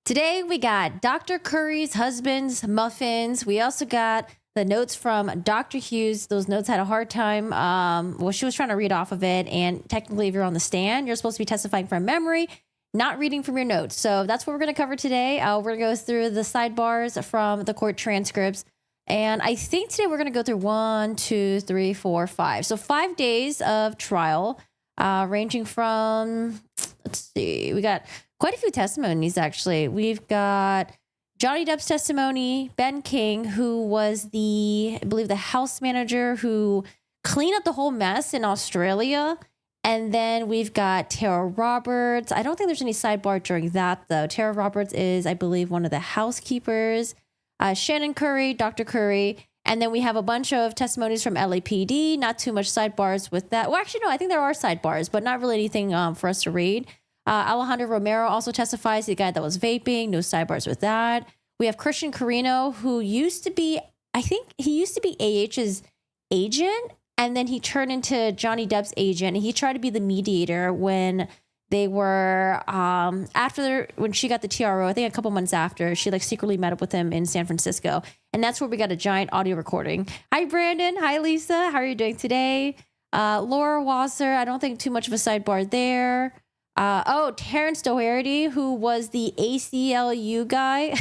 Today we got Dr. Curry's husband's Muffins. We also got the notes from Dr. Hughes. Those notes had a hard time. She was trying to read off of it. And technically, if you're on the stand, you're supposed to be testifying from memory, not reading from your notes. So that's what we're going to cover today. We're going to go through the sidebars from the court transcripts. And I think today we're going to go through 1, 2, 3, 4, 5. So 5 days of trial, ranging from, let's see, we got quite a few testimonies, actually. We've got Johnny Depp's testimony, Ben King, who was I believe the house manager who cleaned up the whole mess in Australia. And then we've got Tara Roberts. I don't think there's any sidebar during that, though. Tara Roberts is, I believe, one of the housekeepers. Shannon Curry, Dr. Curry. And then we have a bunch of testimonies from LAPD. Not too much sidebars with that. Well, actually, no, I think there are sidebars, but not really anything for us to read. Alejandro Romero also testifies, the guy that was vaping. No sidebars with that. We have Christian Carino, who used to be, I think he used to be AH's agent, and then he turned into Johnny Depp's agent, and he tried to be the mediator when they were, when she got the TRO, I think a couple months after, she secretly met up with him in San Francisco. And that's where we got a giant audio recording. Hi, Brandon. Hi, Lisa. How are you doing today? Laura Wasser, I don't think too much of a sidebar there. Terrence Doherty, who was the ACLU guy.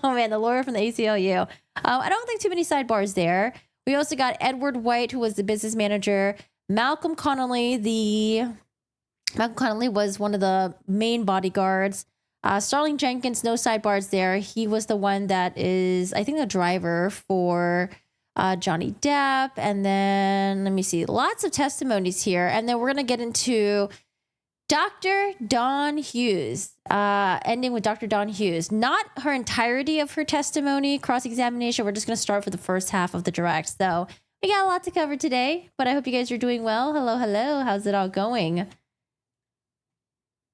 Oh, man, the lawyer from the ACLU. I don't think too many sidebars there. We also got Edward White, who was the business manager. Malcolm Connolly was one of the main bodyguards. Starling Jenkins, no sidebars there. He was the one that is, I think, the driver for Johnny Depp. And then, let me see, lots of testimonies here. And then we're going to get into Dr. Dawn Hughes, ending with Dr. Dawn Hughes. Not her entirety of her testimony, cross-examination. We're just going to start for the first half of the direct. So we got a lot to cover today, but I hope you guys are doing well. Hello, hello. How's it all going?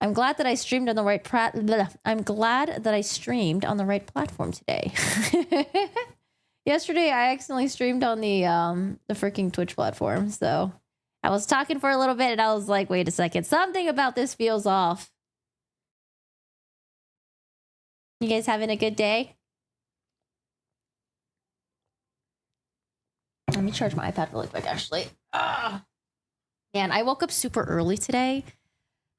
I'm glad that I streamed on the right platform today. Yesterday, I accidentally streamed on the freaking Twitch platform, so I was talking for a little bit and I was like, wait a second, something about this feels off. You guys having a good day? Let me charge my iPad really quick, actually. Man, I woke up super early today.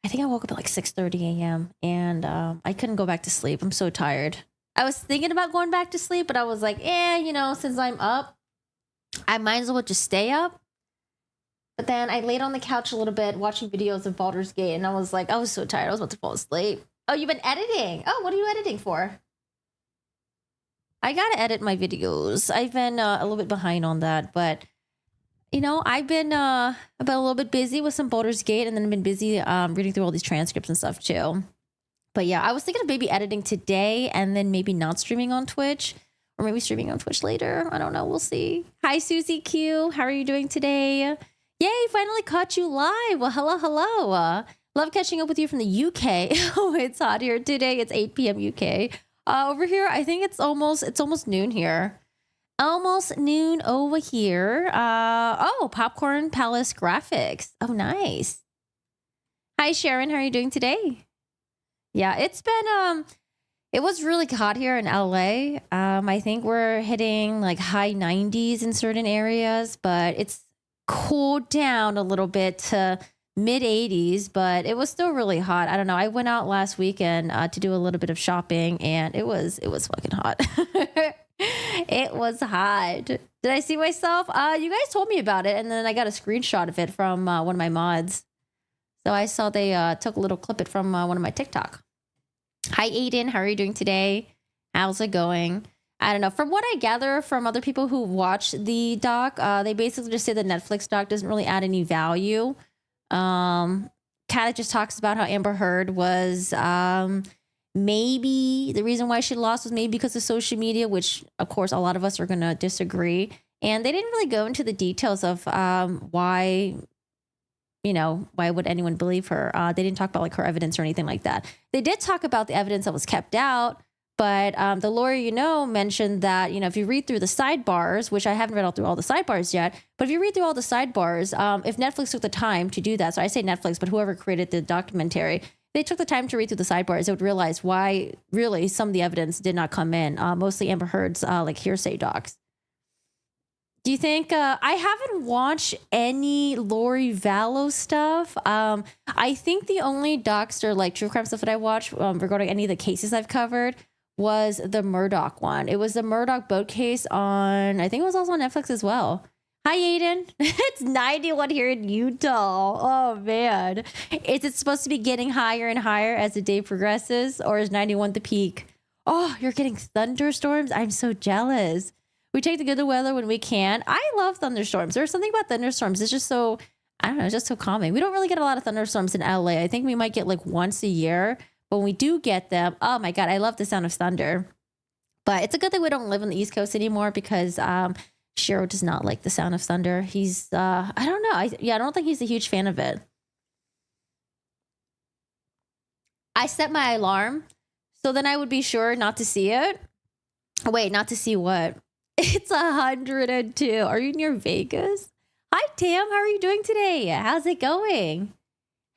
I think I woke up at 6:30 a.m. and I couldn't go back to sleep. I'm so tired. I was thinking about going back to sleep, but I was like, since I'm up, I might as well just stay up. But then I laid on the couch a little bit watching videos of Baldur's Gate, and I was so tired. I was about to fall asleep. Oh, you've been editing. Oh, what are you editing for? I gotta edit my videos. I've been a little bit behind on that, but I've been a little bit busy with some Baldur's Gate, and then I've been busy reading through all these transcripts and stuff too. But yeah, I was thinking of maybe editing today and then maybe not streaming on Twitch, or maybe streaming on Twitch later. I don't know. We'll see. Hi, Susie Q. How are you doing today? Yay, finally caught you live. Well, hello. Love catching up with you from the UK. Oh, it's hot here today. It's 8 p.m. UK. Over here, I think it's almost noon here. Almost noon over here. Popcorn Palace Graphics. Oh, nice. Hi, Sharon. How are you doing today? Yeah, it's been, it was really hot here in LA. I think we're hitting high 90s in certain areas, but it's cooled down a little bit to mid 80s, but it was still really hot. I don't know. I went out last weekend to do a little bit of shopping, and it was fucking hot. It was hot. Did I see myself? You guys told me about it, and then I got a screenshot of it from one of my mods. So I saw they took a little clip from one of my TikTok. Hi, Aiden. How are you doing today? How's it going? I don't know. From what I gather from other people who watched the doc, they basically just say the Netflix doc doesn't really add any value. Kat just talks about how Amber Heard was maybe the reason why she lost was maybe because of social media, which of course a lot of us are going to disagree. And they didn't really go into the details of why would anyone believe her? They didn't talk about her evidence or anything like that. They did talk about the evidence that was kept out. But the lawyer, mentioned that, if you read through the sidebars, which I haven't read all through all the sidebars yet, but if you read through all the sidebars, if Netflix took the time to do that, so I say Netflix, but whoever created the documentary, they took the time to read through the sidebars, they would realize why really some of the evidence did not come in. Mostly Amber Heard's like hearsay docs. Do you think I haven't watched any Lori Vallow stuff? I think the only docs or like true crime stuff that I watched regarding any of the cases I've covered was the Murdoch one. It was the Murdoch boat case on, I think it was also on Netflix as well. Hi, Aiden. It's 91 here in Utah. Oh, man. Is it supposed to be getting higher and higher as the day progresses, or is 91 the peak? Oh, you're getting thunderstorms? I'm so jealous. We take the good weather when we can. I love thunderstorms. There's something about thunderstorms. It's just so, I don't know, it's just so calming. We don't really get a lot of thunderstorms in LA. I think we might get like once a year. But when we do get them, oh my God, I love the sound of thunder. But it's a good thing we don't live on the East Coast anymore because Shiro does not like the sound of thunder. He's, I don't know. I don't think he's a huge fan of it. I set my alarm so then I would be sure not to see it. Wait, not to see what? It's 102. Are you near Vegas? Hi, Tam. How are you doing today? How's it going?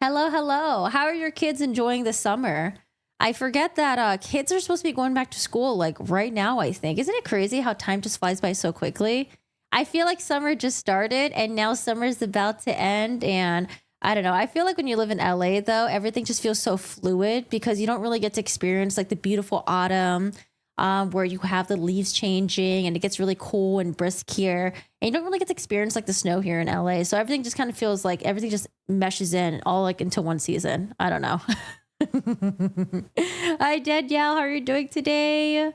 Hello, hello. How are your kids enjoying the summer? I forget that kids are supposed to be going back to school like right now, I think. Isn't it crazy how time just flies by so quickly? I feel like summer just started and now summer is about to end. And I don't know. I feel like when you live in LA, though, everything just feels so fluid because you don't really get to experience like the beautiful autumn. Where you have the leaves changing and it gets really cool and brisk here. And you don't really get to experience like the snow here in LA. So everything just kind of feels like everything just meshes in all like into one season. I don't know. Hi, Danielle. How are you doing today? You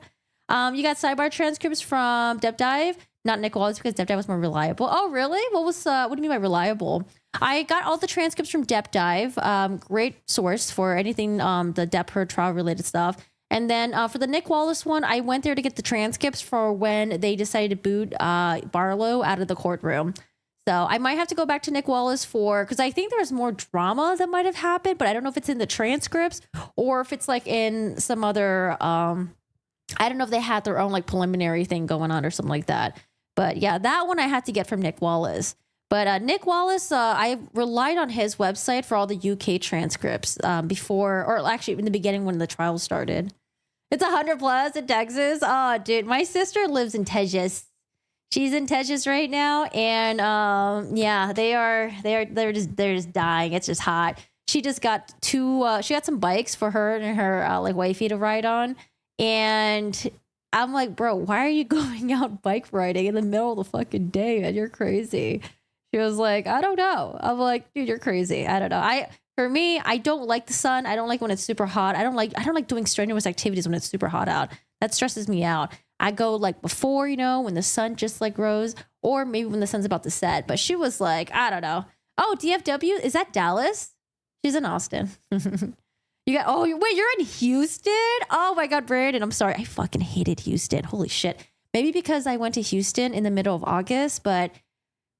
got sidebar transcripts from Depp Dive. Not Nick Wallace because Depp Dive was more reliable. Oh, really? What do you mean by reliable? I got all the transcripts from Depp Dive. Great source for anything the Depp Heard trial related stuff. And then for the Nick Wallace one, I went there to get the transcripts for when they decided to boot Barlow out of the courtroom. So I might have to go back to Nick Wallace because I think there's more drama that might have happened, but I don't know if it's in the transcripts or if it's like in some other, I don't know if they had their own like preliminary thing going on or something like that. But yeah, that one I had to get from Nick Wallace. But Nick Wallace, I relied on his website for all the UK transcripts before, or actually in the beginning when the trial started. It's 100 plus in Texas. Oh, dude, my sister lives in Texas. She's in Texas right now, and yeah, they're just dying. It's just hot. She just got she got some bikes for her and her like wifey to ride on, and I'm like, bro, why are you going out bike riding in the middle of the fucking day, man? You're crazy. She was like, I don't know. I'm like, dude, you're crazy. I don't know. For me, I don't like the sun. I don't like when it's super hot. I don't like doing strenuous activities when it's super hot out. That stresses me out. I go like before, when the sun just like rose, or maybe when the sun's about to set. But she was like, I don't know. Oh, DFW, is that Dallas? She's in Austin. Wait, you're in Houston? Oh my God, Brandon, I'm sorry. I fucking hated Houston. Holy shit. Maybe because I went to Houston in the middle of August, but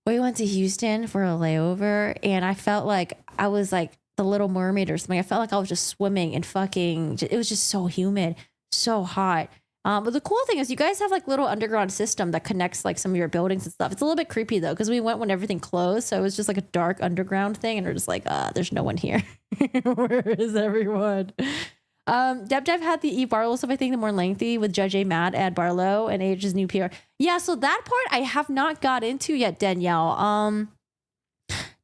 we went to Houston for a layover and I felt like I was like the Little Mermaid or something. I felt like I was just swimming and it was just so humid, so hot. But the cool thing is you guys have like little underground system that connects like some of your buildings and stuff. It's a little bit creepy though, because we went when everything closed. So it was just like a dark underground thing. And we're just like, there's no one here. Where is everyone? Depp Dive had the E Barlow stuff, I think the more lengthy with Judge A. Matt at Barlow and Age's new PR. Yeah, so that part I have not got into yet, Danielle.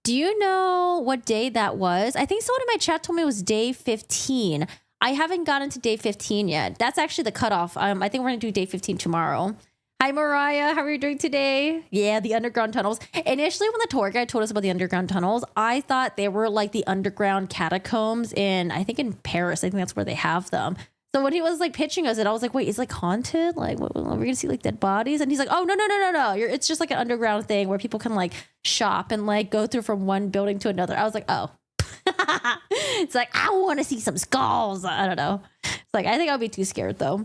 Do you know what day that was? I think someone in my chat told me it was day 15. I haven't gotten to day 15 yet. That's actually the cutoff. I think we're going to do day 15 tomorrow. Hi, Mariah. How are you doing today? Yeah, the underground tunnels. Initially, when the tour guide told us about the underground tunnels, I thought they were like the underground catacombs in Paris. I think that's where they have them. So when he was like pitching us it, I was like, wait, it's like haunted? Like, what, are we going to see like dead bodies? And he's like, oh, no. It's just like an underground thing where people can like shop and like go through from one building to another. I was like, oh. It's like, I want to see some skulls. I don't know. It's like, I think I'll be too scared though.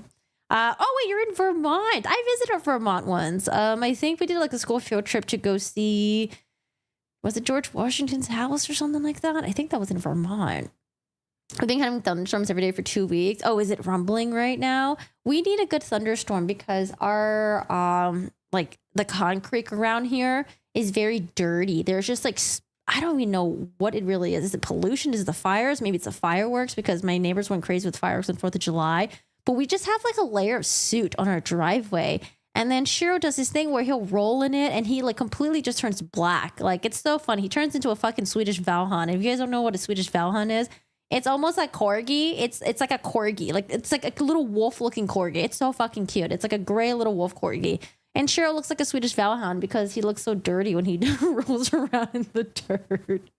Oh wait, you're in Vermont. I visited Vermont once. I think we did like a school field trip to go see, was it George Washington's house or something like that? I think that was in Vermont. I've been having thunderstorms every day for 2 weeks. Oh, is it rumbling right now? We need a good thunderstorm because our like the concrete around here is very dirty. There's just like I don't even know what it really is. Is it pollution? Is it the fires? Maybe it's the fireworks because my neighbors went crazy with fireworks on 4th of July. But we just have like a layer of soot on our driveway. And then Shiro does this thing where he'll roll in it and he like completely just turns black. Like it's so funny. He turns into a fucking Swedish Valhalla. If you guys don't know what a Swedish Valhalla is, it's almost like corgi. It's like a corgi. Like it's like a little wolf looking corgi. It's so fucking cute. It's like a gray little wolf corgi. And Cheryl looks like a Swedish Valhound because he looks so dirty when he rolls around in the dirt.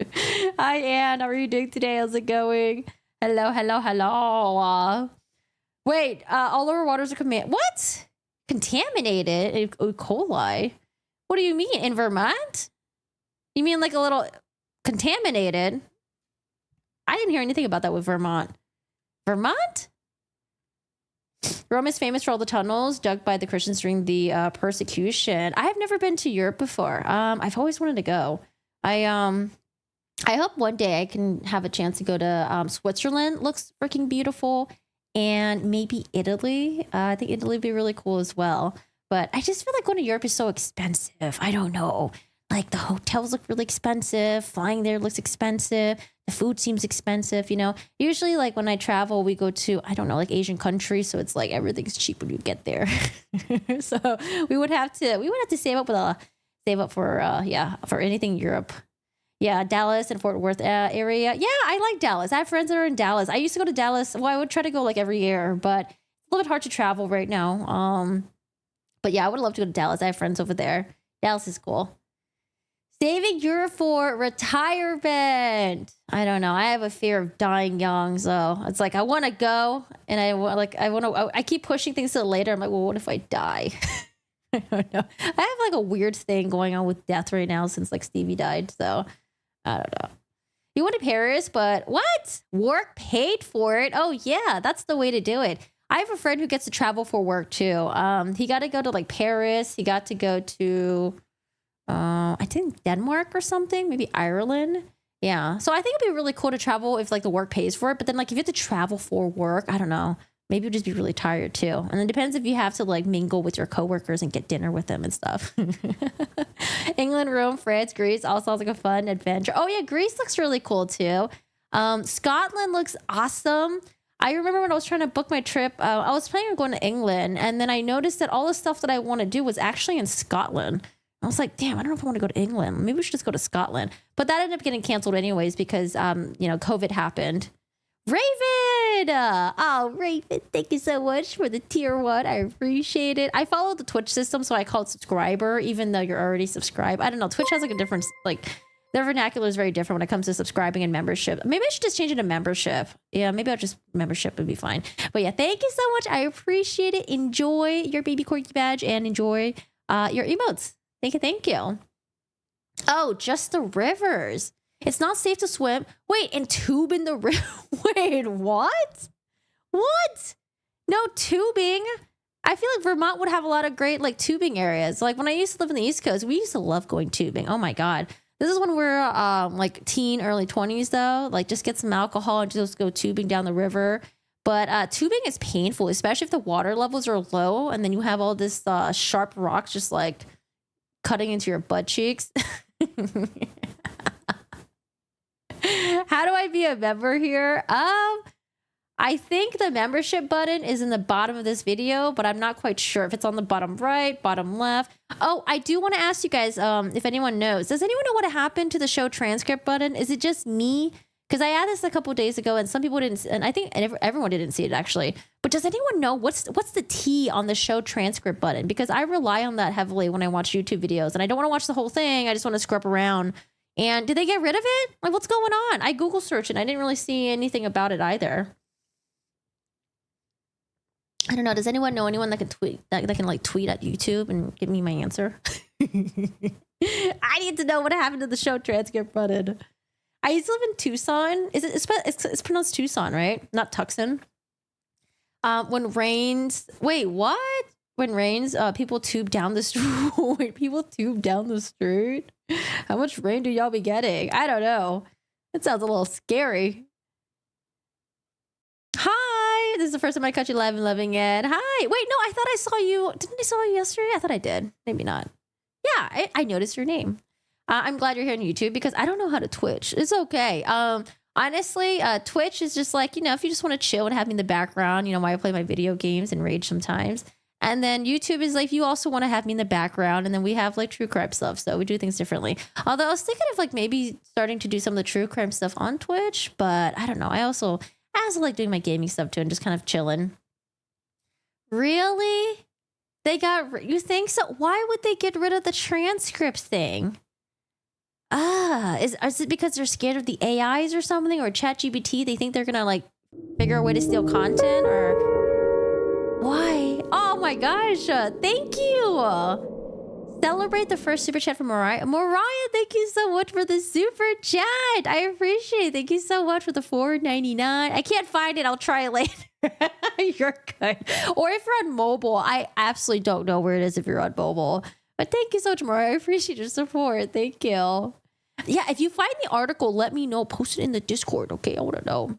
Hi, Anne. How are you doing today? How's it going? Hello, hello, hello. Wait, all our waters are what? Contaminated? E. coli? What do you mean? In Vermont? You mean like a little contaminated? I didn't hear anything about that with Vermont. Vermont? Rome is famous for all the tunnels dug by the Christians during the persecution. I have never been to Europe before. I've always wanted to go. I hope one day I can have a chance to go to Switzerland. Looks freaking beautiful. And maybe Italy. I think Italy would be really cool as well. But I just feel like going to Europe is so expensive. I don't know. Like the hotels look really expensive. Flying there looks expensive. The food seems expensive, you know. Usually like when I travel, we go to, I don't know, like Asian countries. So it's like everything's cheap when you get there. So we would have to save up for anything Europe. Yeah, Dallas and Fort Worth area. Yeah, I like Dallas. I have friends that are in Dallas. I used to go to Dallas. Well, I would try to go like every year, but it's a little bit hard to travel right now. But yeah, I would love to go to Dallas. I have friends over there. Dallas is cool. Saving Europe for retirement. I don't know. I have a fear of dying young, so it's like I want to go, and I keep pushing things to later. I'm like, well, what if I die? I don't know. I have like a weird thing going on with death right now since like Stevie died, so I don't know. You went to Paris, but what? Work paid for it? Oh yeah, that's the way to do it. I have a friend who gets to travel for work too. He got to go to like Paris. He got to go to I think Denmark or something, maybe Ireland. Yeah. So I think it'd be really cool to travel if like the work pays for it. But then like if you have to travel for work, I don't know, maybe you'll just be really tired too. And it depends if you have to like mingle with your coworkers and get dinner with them and stuff. England, Rome, France, Greece all sounds like a fun adventure. Oh yeah, Greece looks really cool too. Scotland looks awesome. I remember when I was trying to book my trip, I was planning on going to England, and then I noticed that all the stuff that I want to do was actually in Scotland. I was like, damn, I don't know if I want to go to England. Maybe we should just go to Scotland. But that ended up getting canceled anyways because, COVID happened. Raven! Raven, thank you so much for the tier 1. I appreciate it. I follow the Twitch system, so I call it subscriber, even though you're already subscribed. I don't know. Twitch has like a different, like, their vernacular is very different when it comes to subscribing and membership. Maybe I should just change it to membership. Yeah, maybe I'll just membership would be fine. But yeah, thank you so much. I appreciate it. Enjoy your baby corgi badge and enjoy your emotes. Thank you. Oh, just the rivers. It's not safe to swim. Wait, and tube in the river? Wait, what? What? No tubing? I feel like Vermont would have a lot of great like tubing areas. Like when I used to live in the East Coast, we used to love going tubing. Oh my God. This is when we're like teen, early 20s though. Like just get some alcohol and just go tubing down the river. But tubing is painful, especially if the water levels are low and then you have all this sharp rocks just like cutting into your butt cheeks. How do I be a member here? I think the membership button is in the bottom of this video, but I'm not quite sure if it's on the bottom right, bottom left. Oh, I do want to ask you guys if anyone knows. Does anyone know what happened to the show transcript button? Is it just me? Because I had this a couple of days ago and some people didn't, and I think everyone didn't see it actually. But does anyone know what's the T on the show transcript button? Because I rely on that heavily when I watch YouTube videos and I don't want to watch the whole thing. I just want to scrub around. And did they get rid of it? Like, what's going on? I Google searched and I didn't really see anything about it either. I don't know. Does anyone know anyone that can tweet that can like tweet at YouTube and give me my answer? I need to know what happened to the show transcript button. I used to live in Tucson. It's pronounced Tucson, right? Not Tucson. When rains, wait, what? When rains, people tube down the street. Wait, people tube down the street? How much rain do y'all be getting? I don't know. It sounds a little scary. Hi, this is the first time I caught you live and loving it. Hi. Wait, no, I thought I saw you. Didn't I saw you yesterday? I thought I did. Maybe not. Yeah, I noticed your name. I'm glad you're here on YouTube because I don't know how to Twitch. It's okay. Honestly, Twitch is just like, if you just want to chill and have me in the background, while I play my video games and rage sometimes. And then YouTube is like, you also want to have me in the background. And then we have like true crime stuff. So we do things differently. Although I was thinking of like maybe starting to do some of the true crime stuff on Twitch, but I don't know. I also like doing my gaming stuff too and just kind of chilling. Really? You think so? Why would they get rid of the transcripts thing? Is it because they're scared of the AIs or something, or ChatGPT? They think they're gonna like figure a way to steal content, or why? Oh my gosh! Thank you. Celebrate the first super chat from Mariah. Mariah, thank you so much for the super chat. I appreciate it. Thank you so much for the $4.99. I can't find it. I'll try it later. You're good. Or if you're on mobile, I absolutely don't know where it is if you're on mobile. But thank you so much, Mariah. I appreciate your support. Thank you. Yeah, if you find the article, let me know. Post it in the Discord, okay? I want to know.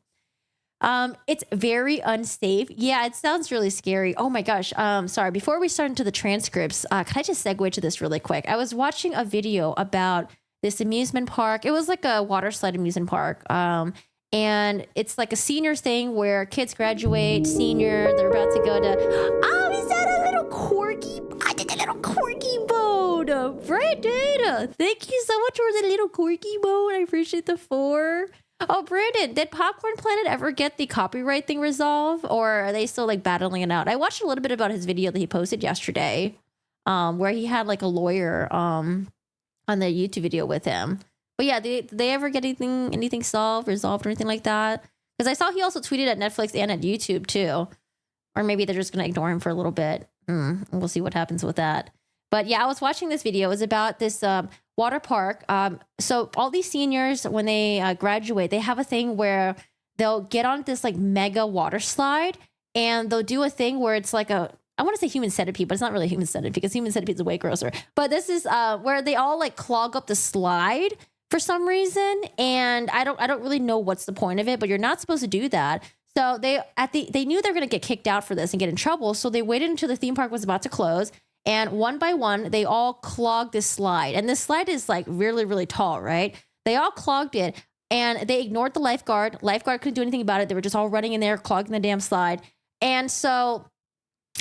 It's very unsafe. Yeah, it sounds really scary. Oh my gosh. Sorry. Before we start into the transcripts, can I just segue to this really quick? I was watching a video about this amusement park. It was like a water slide amusement park. And it's like a senior thing where kids graduate, senior, they're about to go to, is that a little corgi? I did a little corgi boat. Brandon, thank you so much for the little corgi boat. I appreciate the 4. Oh, Brandon, did Popcorn Planet ever get the copyright thing resolved, or are they still like battling it out? I watched a little bit about his video that he posted yesterday, where he had like a lawyer on the YouTube video with him. But yeah, did they ever get anything resolved or anything like that? Because I saw he also tweeted at Netflix and at YouTube too. Or maybe they're just going to ignore him for a little bit. We'll see what happens with that. But yeah, I was watching this video. It was about this water park. So all these seniors, when they graduate, they have a thing where they'll get on this like mega water slide, and they'll do a thing where it's like I want to say human centipede, but it's not really human centipede because human centipede is way grosser. But this is where they all like clog up the slide for some reason, and I don't really know what's the point of it, but you're not supposed to do that. So they knew they were going to get kicked out for this and get in trouble, so they waited until the theme park was about to close, and one by one they all clogged this slide. And this slide is like really, really tall, right? They all clogged it, and they ignored the lifeguard. Lifeguard couldn't do anything about it. They were just all running in there, clogging the damn slide. And so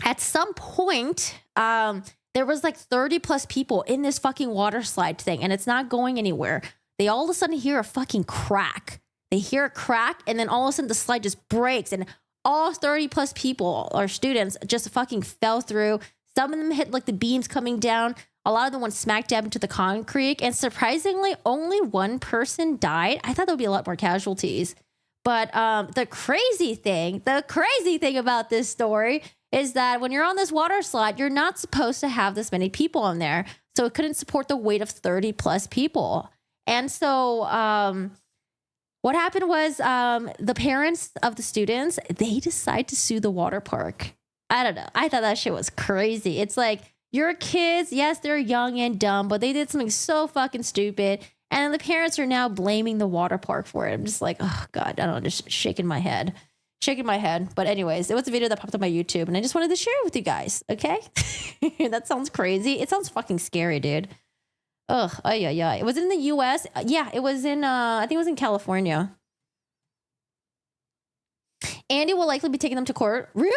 at some point, there was like 30 plus people in this fucking water slide thing, and it's not going anywhere. They all of a sudden hear a fucking crack. They hear a crack, and then all of a sudden the slide just breaks, and all 30 plus people or students just fucking fell through. Some of them hit like the beams coming down. A lot of them went smack dab into the concrete, and surprisingly, only one person died. I thought there would be a lot more casualties. But the crazy thing about this story is that when you're on this water slide, you're not supposed to have this many people on there. So it couldn't support the weight of 30 plus people. And so what happened was the parents of the students, they decide to sue the water park. I don't know. I thought that shit was crazy. It's like, your kids, yes, they're young and dumb, but they did something so fucking stupid. And the parents are now blaming the water park for it. I'm just like, oh God, I don't know, just shaking my head. But anyways, it was a video that popped up on my YouTube, and I just wanted to share it with you guys. Okay. That sounds crazy. It sounds fucking scary, dude. Ugh. Oh yeah. It was in the US. Yeah, it was in, I think it was in California. Andy will likely be taking them to court. Really?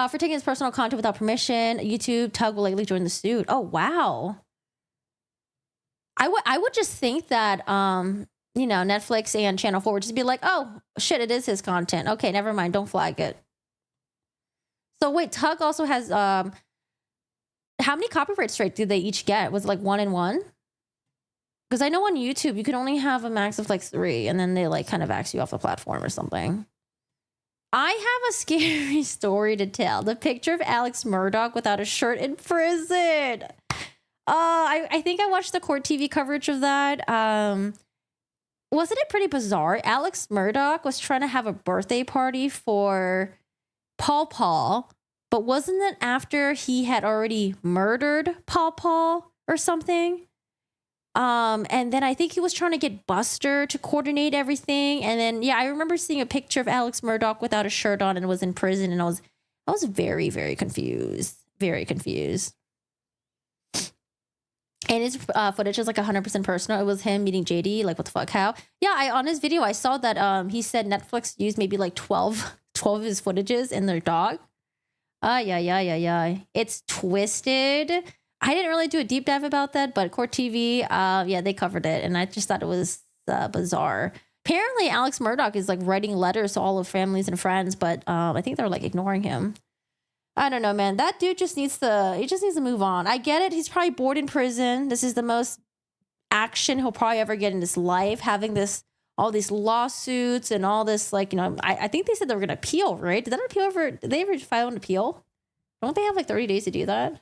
For taking his personal content without permission. YouTube, Tug will likely join the suit. Oh, wow. I would just think that, Netflix and Channel 4 would just be like, oh, shit, it is his content. Okay, never mind. Don't flag it. So wait, Tug also has, how many copyright strikes did they each get? Was it like 1 and 1? Because I know on YouTube, you can only have a max of like 3, and then they like kind of axe you off the platform or something. I have a scary story to tell. The picture of Alex Murdaugh without a shirt in prison. I think I watched the court TV coverage of that. Wasn't it pretty bizarre? Alex Murdaugh was trying to have a birthday party for Paul, but wasn't it after he had already murdered Paul or something? And then I think he was trying to get Buster to coordinate everything. And then, yeah, I remember seeing a picture of Alex Murdaugh without a shirt on and was in prison. And I was very, very confused. Very confused. And his footage is like 100% personal. It was him meeting JD. Like, what the fuck? How? Yeah, on his video, I saw that he said Netflix used maybe like 12 of his footages in their dog. Yeah. It's twisted. I didn't really do a deep dive about that, but Court TV, yeah, they covered it. And I just thought it was bizarre. Apparently, Alex Murdoch is like writing letters to all of families and friends, but I think they're like ignoring him. I don't know, man. That dude just needs to move on. I get it. He's probably bored in prison. This is the most action he'll probably ever get in his life, having all these lawsuits and all this, like, you know, I think they said they were going to appeal, right? Did they ever file an appeal? Don't they have like 30 days to do that?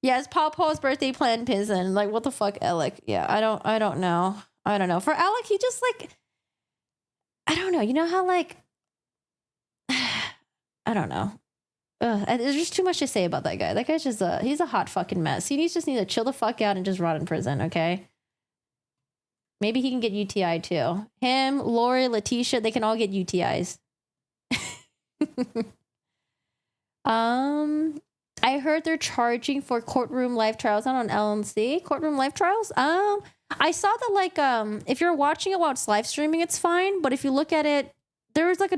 Yeah, it's Paul's birthday planned prison. Like, what the fuck, Alec? Yeah, I don't know. For Alec, he just like, I don't know. You know how like, I don't know. There's just too much to say about that guy. That guy's just he's a hot fucking mess. He just needs to chill the fuck out and just rot in prison, okay? Maybe he can get UTI too. Him, Lori, Letitia, they can all get UTIs. I heard they're charging for courtroom live trials. Not on LNC. Courtroom live trials? I saw that like if you're watching it while it's live streaming, it's fine. But if you look at it, there's like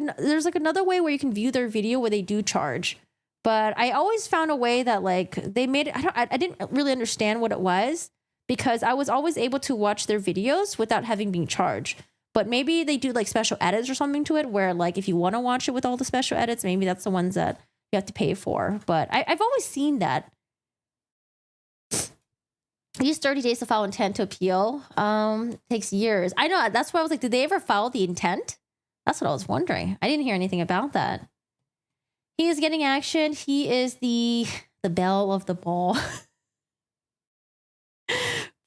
another way where you can view their video where they do charge. But I always found a way that like they made it. I didn't really understand what it was because I was always able to watch their videos without having been charged. But maybe they do like special edits or something to it where like if you want to watch it with all the special edits, maybe that's the ones that you have to pay for. But I've always seen that. Use 30 days to file intent to appeal. Takes years. I know. That's why I was like, did they ever file the intent? That's what I was wondering. I didn't hear anything about that. He is getting action. He is the belle of the ball.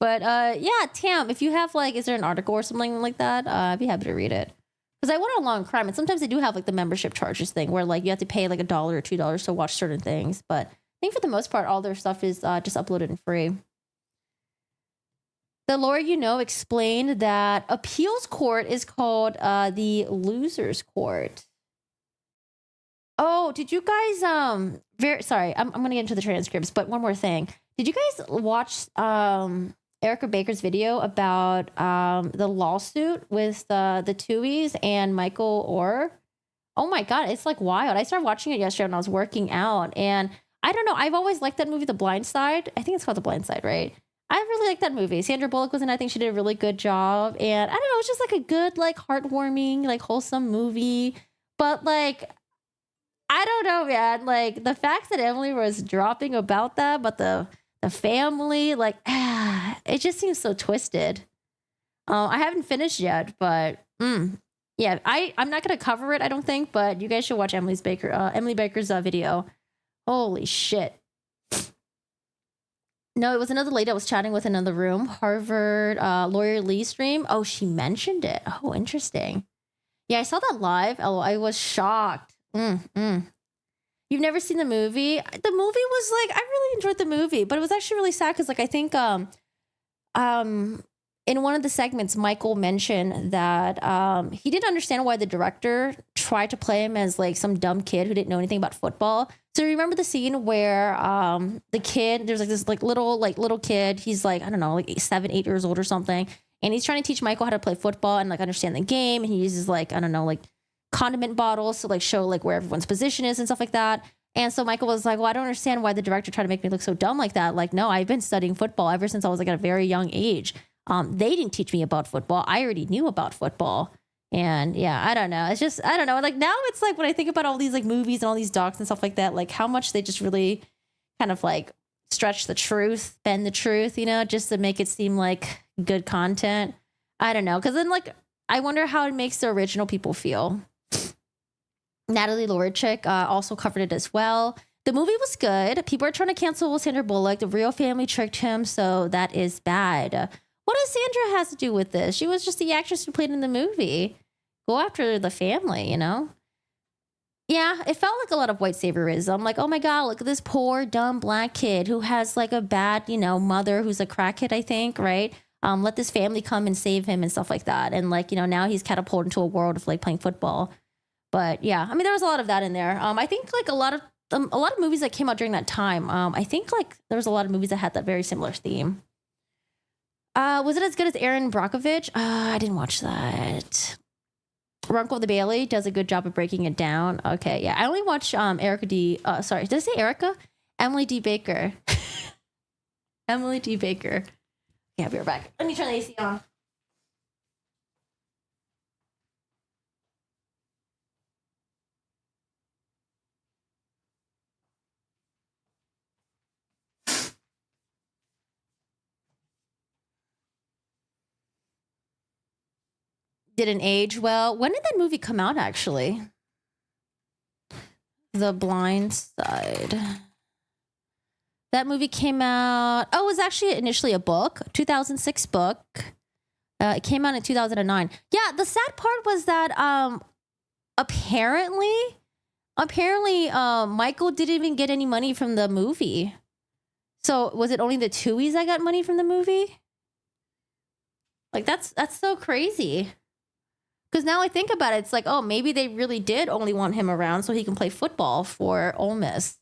But yeah, Tam, if you have like, is there an article or something like that? I'd be happy to read it. Because I went on Law and Crime, and sometimes they do have like the membership charges thing where like you have to pay like $1 or $2 to watch certain things. But I think for the most part, all their stuff is just uploaded and free. The lawyer you know explained that appeals court is called the losers court. Oh, did you guys sorry, I'm gonna get into the transcripts, but one more thing. Did you guys watch Erica Baker's video about the lawsuit with the Tuohys and Michael Orr? Oh my god, it's like wild. I started watching it yesterday when I was working out, and I don't know, I've always liked that movie, The Blind Side. I think it's called The Blind Side, right? I really like that movie. Sandra Bullock was in it. I think she did a really good job. And I don't know, it's just like a good, like heartwarming, like wholesome movie. But like, I don't know, man. Like the fact that Emily was dropping about that, but the family, like, it just seems so twisted. I haven't finished yet, but yeah, I'm not gonna cover it, I don't think. But you guys should watch Emily Baker's video. Holy shit. No, it was another lady I was chatting with in another room. Harvard lawyer Lee stream. Oh, she mentioned it. Oh, interesting. Yeah, I saw that live. Oh, I was shocked. You've never seen the movie? The movie was like, I really enjoyed the movie, but it was actually really sad because like I think in one of the segments, Michael mentioned that he didn't understand why the director tried to play him as like some dumb kid who didn't know anything about football. So remember the scene where the kid, there's like this little kid, he's like, I don't know, like 7-8 years old or something, and he's trying to teach Michael how to play football and like understand the game, and he uses like, I don't know, like condiment bottles to like show like where everyone's position is and stuff like that. And so Michael was like, well, I don't understand why the director tried to make me look so dumb like that. Like, no, I've been studying football ever since I was like at a very young age. They didn't teach me about football. I already knew about football. And yeah, I don't know. It's just, I don't know. Like now it's like when I think about all these like movies and all these docs and stuff like that, like how much they just really kind of like stretch the truth, bend the truth, you know, just to make it seem like good content. I don't know. Cause then like, I wonder how it makes the original people feel. Natalie Lorchick also covered it as well. The movie was good. People are trying to cancel Sandra Bullock. The real family tricked him. So that is bad. What does Sandra has to do with this? She was just the actress who played in the movie. Go after the family, you know? Yeah, it felt like a lot of white saviorism. Like, oh my God, look at this poor, dumb black kid who has like a bad, you know, mother who's a crackhead, I think, right? Let this family come and save him and stuff like that. And like, you know, now he's catapulted into a world of like playing football. But yeah, I mean, there was a lot of that in there. I think like a lot of a lot of movies that came out during that time. I think like there was a lot of movies that had that very similar theme. Was it as good as Aaron Brockovich? I didn't watch that. Runkle the Bailey does a good job of breaking it down. Okay, yeah. I only watched Erica D. Sorry, did I say Erica? Emily D. Baker. Emily D. Baker. Yeah, I'll be right back. Let me turn the AC on. Didn't age well. When did that movie come out, actually? The Blind Side. That movie came out... Oh, it was actually initially a book. 2006 book. It came out in 2009. Yeah, the sad part was that apparently Michael didn't even get any money from the movie. So was it only the Tuohys that got money from the movie? Like, that's so crazy. Because now I think about it, it's like, oh, maybe they really did only want him around so he can play football for Ole Miss.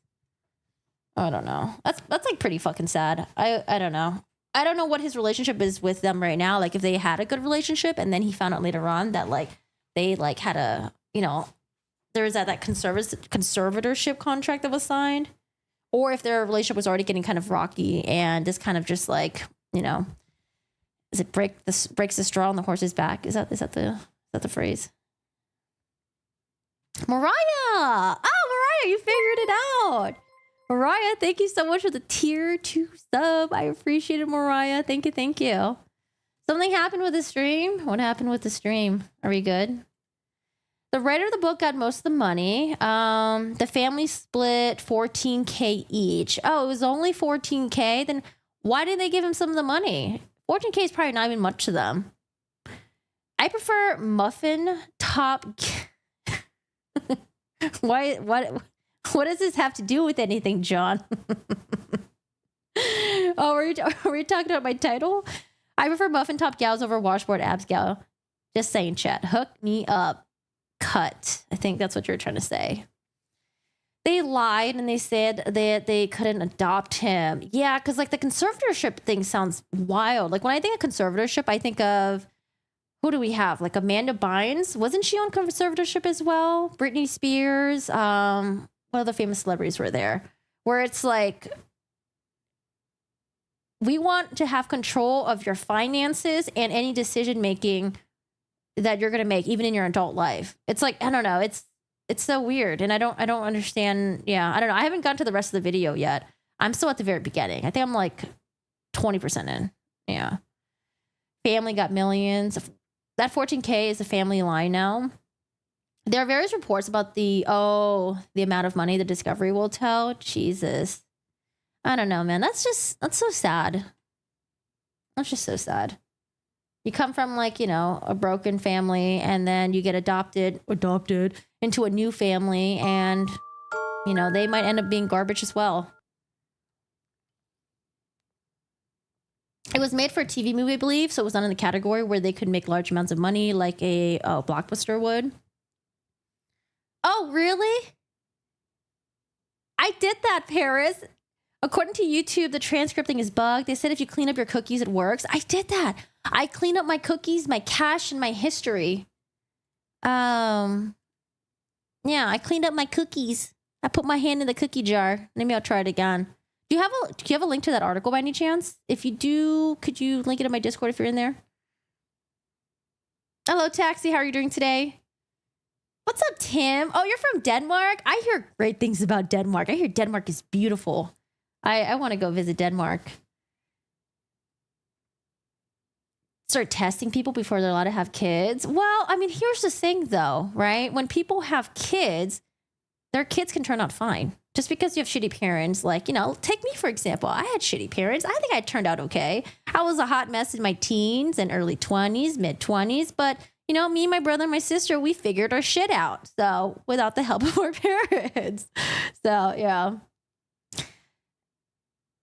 I don't know. That's like pretty fucking sad. I don't know. I don't know what his relationship is with them right now. Like if they had a good relationship and then he found out later on that like they like had a, you know, there was that conservatorship contract that was signed, or if their relationship was already getting kind of rocky and this kind of just like, you know, is it breaks the straw on the horse's back? Is that the phrase? Mariah! Oh, Mariah, you figured it out. Mariah, thank you so much for the tier 2 sub. I appreciate it, Mariah. Thank you. Something happened with the stream? What happened with the stream? Are we good? The writer of the book got most of the money. The family split $14K each. Oh, it was only $14K? Then why didn't they give him some of the money? $14K is probably not even much to them. I prefer muffin top. Why? What does this have to do with anything, John? Oh, were you talking about my title? I prefer muffin top gals over washboard abs gal. Just saying, chat. Hook me up. Cut. I think that's what you're trying to say. They lied and they said that they couldn't adopt him. Yeah, because like the conservatorship thing sounds wild. Like when I think of conservatorship, I think of, who do we have? Like Amanda Bynes. Wasn't she on conservatorship as well? Britney Spears. What other famous celebrities were there? Where it's like, we want to have control of your finances and any decision making that you're going to make, even in your adult life. It's like, I don't know. It's so weird. And I don't understand. Yeah, I don't know. I haven't gotten to the rest of the video yet. I'm still at the very beginning. I think I'm like 20% in. Yeah. Family got millions. That 14K is a family line now. There are various reports about the amount of money the Discovery will tell. Jesus. I don't know, man. That's so sad. That's just so sad. You come from like, you know, a broken family and then you get adopted into a new family and, you know, they might end up being garbage as well. It was made for a TV movie, I believe, so it was not in the category where they could make large amounts of money like a Blockbuster would. Oh, really? I did that, Paris. According to YouTube, the transcripting is bugged. They said if you clean up your cookies, it works. I did that. I cleaned up my cookies, my cache, and my history. Yeah, I cleaned up my cookies. I put my hand in the cookie jar. Maybe I'll try it again. Do you have a link to that article by any chance? If you do, could you link it in my Discord if you're in there? Hello, Taxi. How are you doing today? What's up, Tim? Oh, you're from Denmark? I hear great things about Denmark. I hear Denmark is beautiful. I want to go visit Denmark. Start testing people before they're allowed to have kids. Well, I mean, here's the thing, though, right? When people have kids, their kids can turn out fine. Just because you have shitty parents, like, you know, take me, for example. I had shitty parents. I think I turned out okay. I was a hot mess in my teens and early 20s, mid 20s. But, you know, me, my brother, and my sister, we figured our shit out. So without the help of our parents. So, yeah.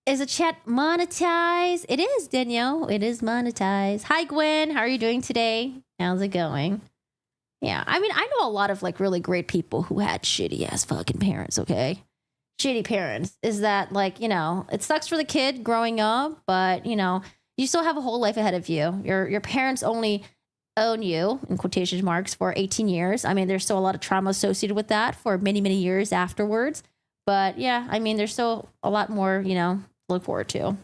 Is the chat monetized? It is, Danielle. It is monetized. Hi, Gwen. How are you doing today? How's it going? Yeah, I mean, I know a lot of like really great people who had shitty ass fucking parents, okay? shitty parents is that, like, you know, it sucks for the kid growing up, but you know, you still have a whole life ahead of you. Your parents only own you in quotation marks for 18 years. I mean, there's still a lot of trauma associated with that for many, many years afterwards. But yeah, I mean, there's still a lot more, you know, to look forward to.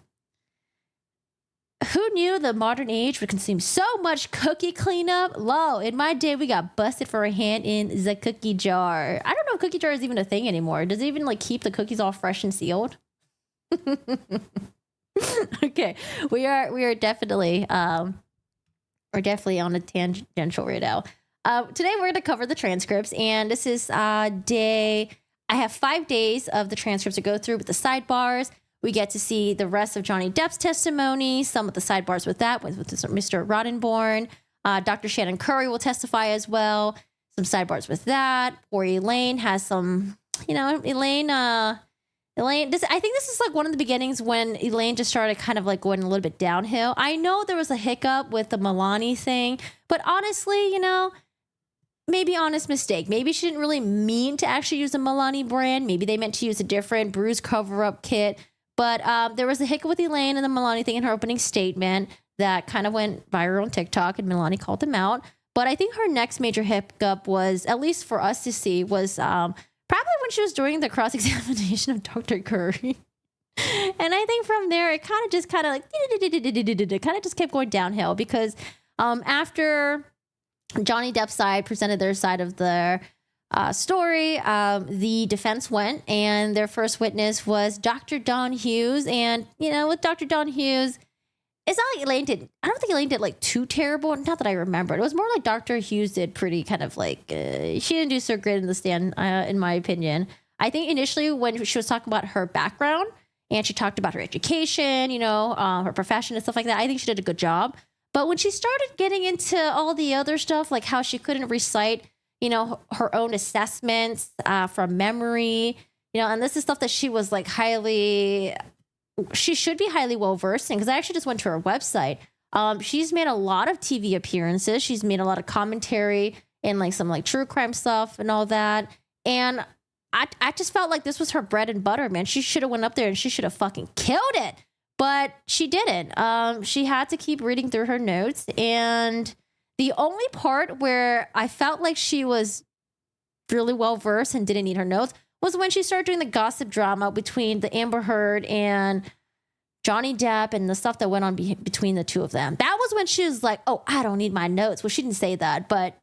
Who knew the modern age would consume so much cookie cleanup? Lo, in my day, we got busted for a hand in the cookie jar. I don't know if cookie jar is even a thing anymore. Does it even like keep the cookies all fresh and sealed? Okay, we are definitely we're definitely on a tangential right now. Today we're going to cover the transcripts, and this is day. I have 5 days of the transcripts to go through with the sidebars. We get to see the rest of Johnny Depp's testimony, some of the sidebars with that, with Mr. Roddenborn. Dr. Shannon Curry will testify as well. Some sidebars with that. Poor Elaine has some, you know, Elaine, I think this is like one of the beginnings when Elaine just started kind of like going a little bit downhill. I know there was a hiccup with the Milani thing, but honestly, you know, maybe honest mistake. Maybe she didn't really mean to actually use the Milani brand. Maybe they meant to use a different bruise cover-up kit. But there was a hiccup with Elaine and the Milani thing in her opening statement that kind of went viral on TikTok, and Milani called them out. But I think her next major hiccup was, at least for us to see, was probably when she was doing the cross-examination of Dr. Curry. And I think from there, it kind of just kind of just kept going downhill because after Johnny Depp's side presented their side of the story, the defense went, and their first witness was Dr. Don Hughes. And, you know, with Dr. Don Hughes, it's not like Elaine did. I don't think Elaine did like too terrible. Not that I remember. It was more like Dr. Hughes did pretty kind of like, she didn't do so great in the stand, in my opinion. I think initially when she was talking about her background and she talked about her education, you know, her profession and stuff like that, I think she did a good job. But when she started getting into all the other stuff, like how she couldn't recite, you know, her own assessments from memory, you know, and this is stuff that she was like she should be highly well versed in, because I actually just went to her website. She's made a lot of TV appearances. She's made a lot of commentary and like some like true crime stuff and all that. And I just felt like this was her bread and butter, man. She should have went up there and she should have fucking killed it. But she didn't. She had to keep reading through her notes, and the only part where I felt like she was really well versed and didn't need her notes was when she started doing the gossip drama between the Amber Heard and Johnny Depp and the stuff that went on between the two of them. That was when she was like, oh, I don't need my notes. Well, she didn't say that, but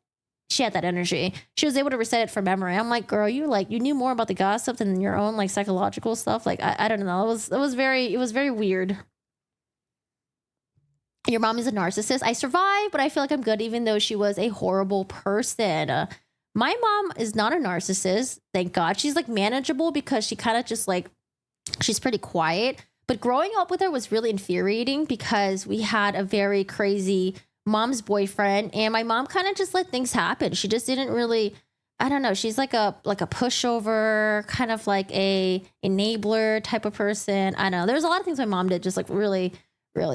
she had that energy. She was able to recite it from memory. I'm like, girl, you knew more about the gossip than your own like psychological stuff. Like, I don't know. It was very weird. Your mom is a narcissist. I survived, but I feel like I'm good, even though she was a horrible person. My mom is not a narcissist, thank God. She's like manageable because she kind of just like, she's pretty quiet. But growing up with her was really infuriating because we had a very crazy mom's boyfriend, and my mom kind of just let things happen. She just didn't really, I don't know. She's like a pushover, kind of like a enabler type of person. I don't know. There's a lot of things my mom did just like really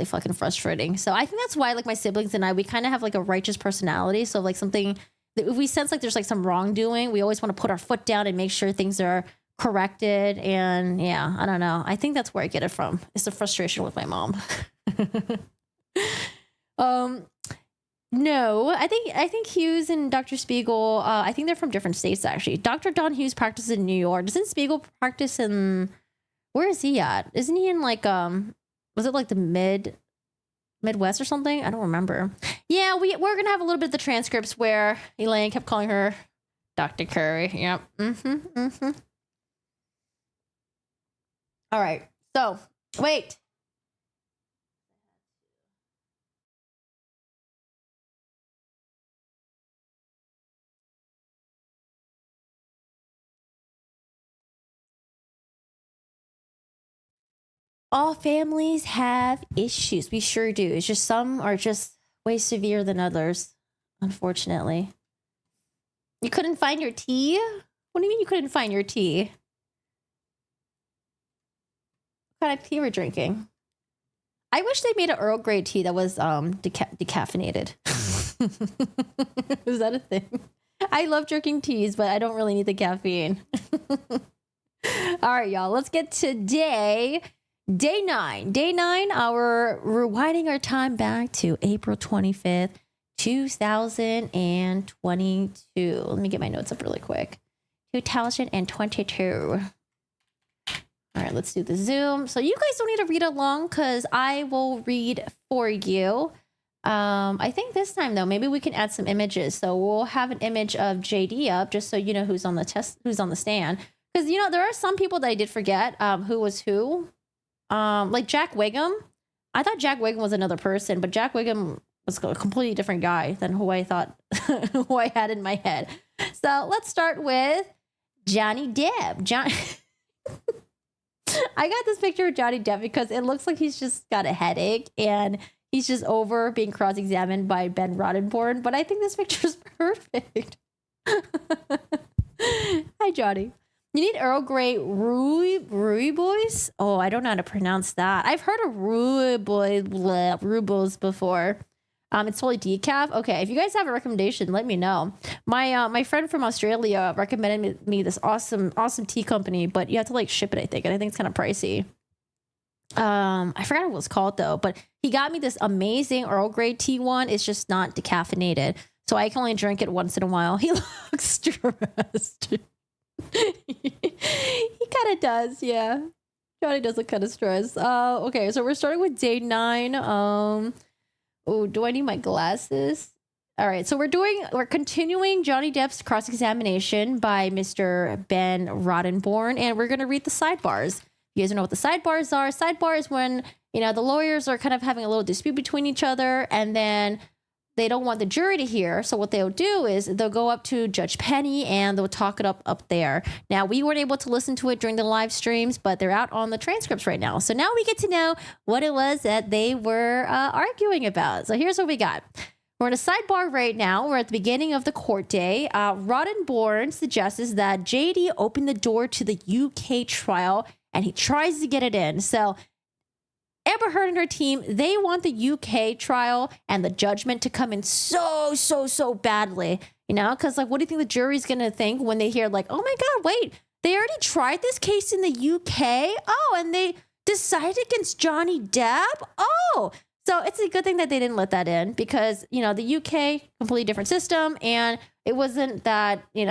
fucking frustrating. So I think that's why like my siblings and I, we kind of have like a righteous personality. So like something, if we sense like there's like some wrongdoing, we always want to put our foot down and make sure things are corrected. And yeah, I don't know. I think that's where I get it from. It's the frustration with my mom. No, I think Hughes and Dr. Spiegel, I think they're from different states actually. Dr. Don Hughes practices in New York. Doesn't Spiegel practice in, where is he at? Isn't he in like was it like the Midwest or something? I don't remember. Yeah, we're gonna have a little bit of the transcripts where Elaine kept calling her Dr. Curry. Yep. All right. So wait. All families have issues. We sure do. It's just some are just way severe than others, unfortunately. You couldn't find your tea? What do you mean you couldn't find your tea? What kind of tea we're drinking? I wish they made an Earl Grey tea that was decaffeinated. Is that a thing? I love drinking teas, but I don't really need the caffeine. All right, y'all. Let's get to day 9. Day 9, rewinding our time back to April 25th, 2022. Let me get my notes up really quick. 2022. All right, let's do the Zoom. So you guys don't need to read along because I will read for you. I think this time though, maybe we can add some images. So we'll have an image of JD up just so you know who's on the stand. Because there are some people that I did forget who was who. Like Jack Wiggum. I thought Jack Wiggum was another person, but Jack Wiggum was a completely different guy than who I thought who I had in my head. So let's start with Johnny Depp. I got this picture of Johnny Depp because it looks like he's just got a headache and he's just over being cross-examined by Ben Roddenborn. But I think this picture is perfect. Hi, Johnny. You need Earl Grey Rooibos? Oh, I don't know how to pronounce that. I've heard of Rooibos before. It's totally decaf. Okay, if you guys have a recommendation, let me know. My friend from Australia recommended me this awesome tea company, but you have to ship it, I think, and I think it's kind of pricey. I forgot what it was called though, but he got me this amazing Earl Grey tea one. It's just not decaffeinated, so I can only drink it once in a while. He looks stressed. He kind of does, yeah. Johnny does look kind of stressed. Okay, so we're starting with day 9. Oh, do I need my glasses? All right, so we're continuing Johnny Depp's cross-examination by Mr. Ben Roddenborn, and we're going to read the sidebars. You guys don't know what the sidebars are. Sidebar is when, the lawyers are kind of having a little dispute between each other, and then they don't want the jury to hear. So what they'll do is they'll go up to Judge Penny and they'll talk it up there. Now, we weren't able to listen to it during the live streams, but they're out on the transcripts right now. So now we get to know what it was that they were arguing about. So here's what we got. We're in a sidebar right now. We're at the beginning of the court day. Roddenborn suggests that JD opened the door to the UK trial and he tries to get it in. So Amber Heard and her team, they want the UK trial and the judgment to come in so badly, because what do you think the jury's going to think when they hear oh my God, wait, they already tried this case in the UK? Oh, and they decided against Johnny Depp? Oh, so it's a good thing that they didn't let that in because, the UK, completely different system. And it wasn't that, it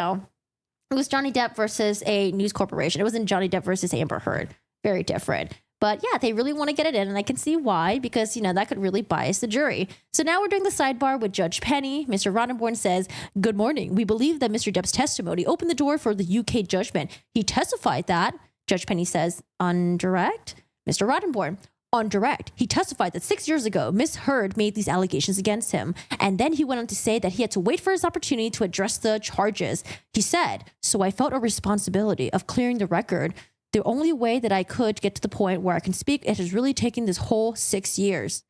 was Johnny Depp versus a news corporation. It wasn't Johnny Depp versus Amber Heard. Very different. But yeah, they really want to get it in, and I can see why, because, that could really bias the jury. So now we're doing the sidebar with Judge Penny. Mr. Roddenborn says, "Good morning. We believe that Mr. Depp's testimony opened the door for the UK judgment. He testified that," Judge Penny says, "on direct." Mr. Roddenborn, "On direct. He testified that 6 years ago, Miss Heard made these allegations against him. And then he went on to say that he had to wait for his opportunity to address the charges. He said, so I felt a responsibility of clearing the record. The only way that I could get to the point where I can speak, it has really taken this whole 6 years."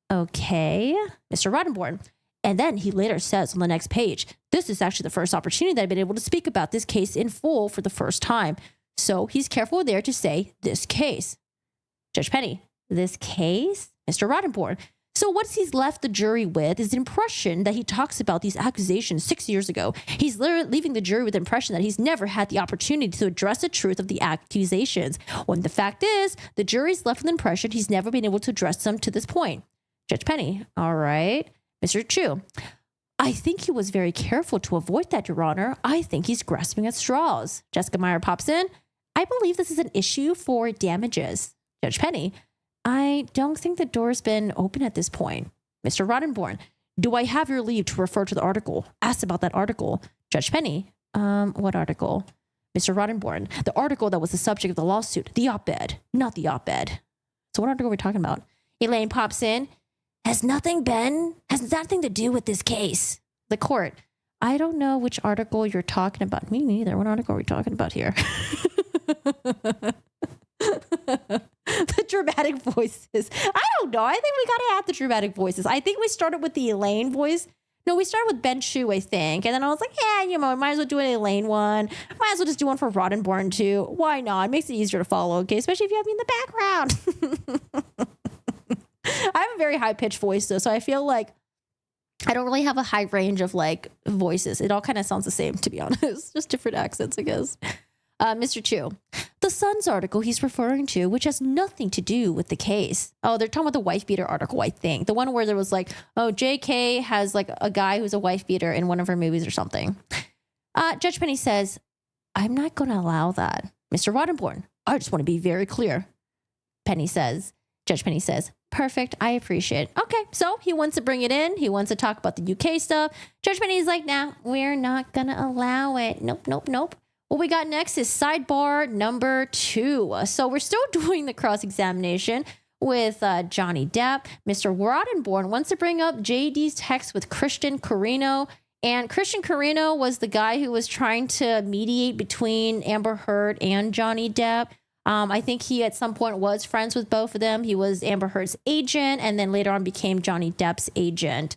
Okay, Mr. Roddenborn. And then he later says on the next page, "This is actually the first opportunity that I've been able to speak about this case in full for the first time." So he's careful there to say this case. Judge Penny, "This case?" Mr. Roddenborn. So what he's left the jury with is the impression that he talks about these accusations 6 years ago. He's literally leaving the jury with the impression that he's never had the opportunity to address the truth of the accusations, when the fact is, the jury's left with the impression he's never been able to address them to this point. Judge Penny, all right. Mr. Chu, "I think he was very careful to avoid that, Your Honor. I think he's grasping at straws." Jessica Meyer pops in. "I believe this is an issue for damages." Judge Penny, "I don't think the door's been open at this point." Mr. Roddenborn, "Do I have your leave to refer to the article? Asked about that article." Judge Penny, what article?" Mr. Roddenborn, "The article that was the subject of the lawsuit, the op-ed, not the op-ed." So what article are we talking about? Elaine pops in. Has nothing to do with this case." The court, "I don't know which article you're talking about." Me neither. What article are we talking about here? The dramatic voices. I don't know. I think we gotta add the dramatic voices. I think we started with the Elaine voice. No, we started with Ben Shu, I think. And then I was like, yeah, might as well do an Elaine one. Might as well just do one for Roddenborn too. Why not? It makes it easier to follow, okay? Especially if you have me in the background. I have a very high-pitched voice though, so I feel like I don't really have a high range of voices. It all kind of sounds the same, to be honest. Just different accents, I guess. Mr. Chu, "The Sun's article he's referring to, which has nothing to do with the case. Oh, they're talking about the wife beater article, I think. The one where there was like, oh, JK has like a guy who's a wife beater in one of her movies or something. Judge Penny says, I'm not going to allow that. Mr. Roddenborn, I just want to be very clear. Judge Penny says, perfect. I appreciate it. Okay, so he wants to bring it in. He wants to talk about the UK stuff. Judge Penny's like, nah, we're not going to allow it. Nope. What we got next is sidebar number 2. So we're still doing the cross-examination with Johnny Depp. Mr. Roddenborn wants to bring up JD's text with Christian Carino. And Christian Carino was the guy who was trying to mediate between Amber Heard and Johnny Depp. I think he at some point was friends with both of them. He was Amber Heard's agent and then later on became Johnny Depp's agent.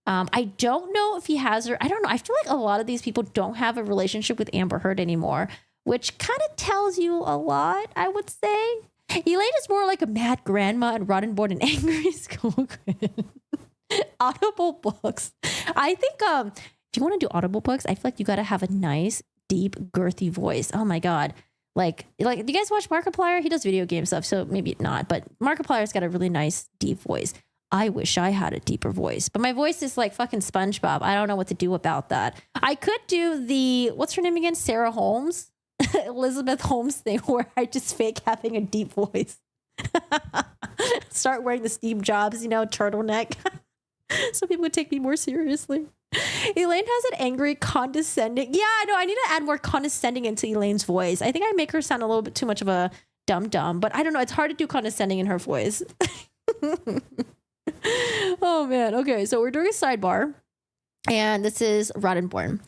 I don't know if he has her. I don't know. I feel like a lot of these people don't have a relationship with Amber Heard anymore, which kind of tells you a lot, I would say. Elaine is more like a mad grandma and Roddenborn an angry school kid. Audible books. I think if you want to do Audible books, I feel like you got to have a nice, deep, girthy voice. Oh my God. Like, do you guys watch Markiplier? He does video game stuff, so maybe not. But Markiplier's got a really nice, deep voice. I wish I had a deeper voice, but my voice is like fucking SpongeBob. I don't know what to do about that. I could do what's her name again? Sarah Holmes, Elizabeth Holmes thing where I just fake having a deep voice. Start wearing the Steve Jobs, turtleneck. So people would take me more seriously. Elaine has an angry, condescending. Yeah, I know. I need to add more condescending into Elaine's voice. I think I make her sound a little bit too much of a dum-dum, but I don't know. It's hard to do condescending in her voice. Oh, man. Okay, so we're doing a sidebar, and this is Roddenborn.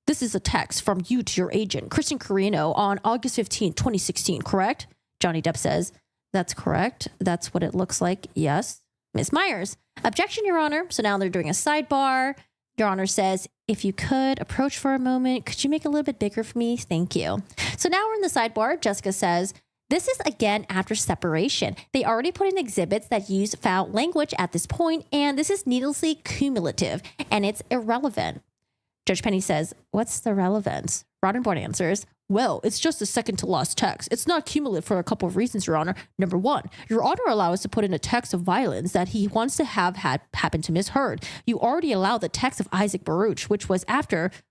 This is a text from you to your agent, Christian Carino, on August 15, 2016, correct? Johnny Depp says, that's correct. That's what it looks like. Yes. Ms. Myers, objection, Your Honor. So now they're doing a sidebar. Your Honor says, if you could approach for a moment, could you make it a little bit bigger for me? Thank you. So now we're in the sidebar. Jessica says, this is again after separation. They already put in exhibits that use foul language at this point, and this is needlessly cumulative, and it's irrelevant. Judge Penny says, what's the relevance? Roddenborn answers, well, it's just the second to last text. It's not cumulative for a couple of reasons, Your Honor. Number one, Your Honor allows us to put in a text of violence that he wants to have had happen to Miss Heard. You already allowed the text of Isaac Baruch, which was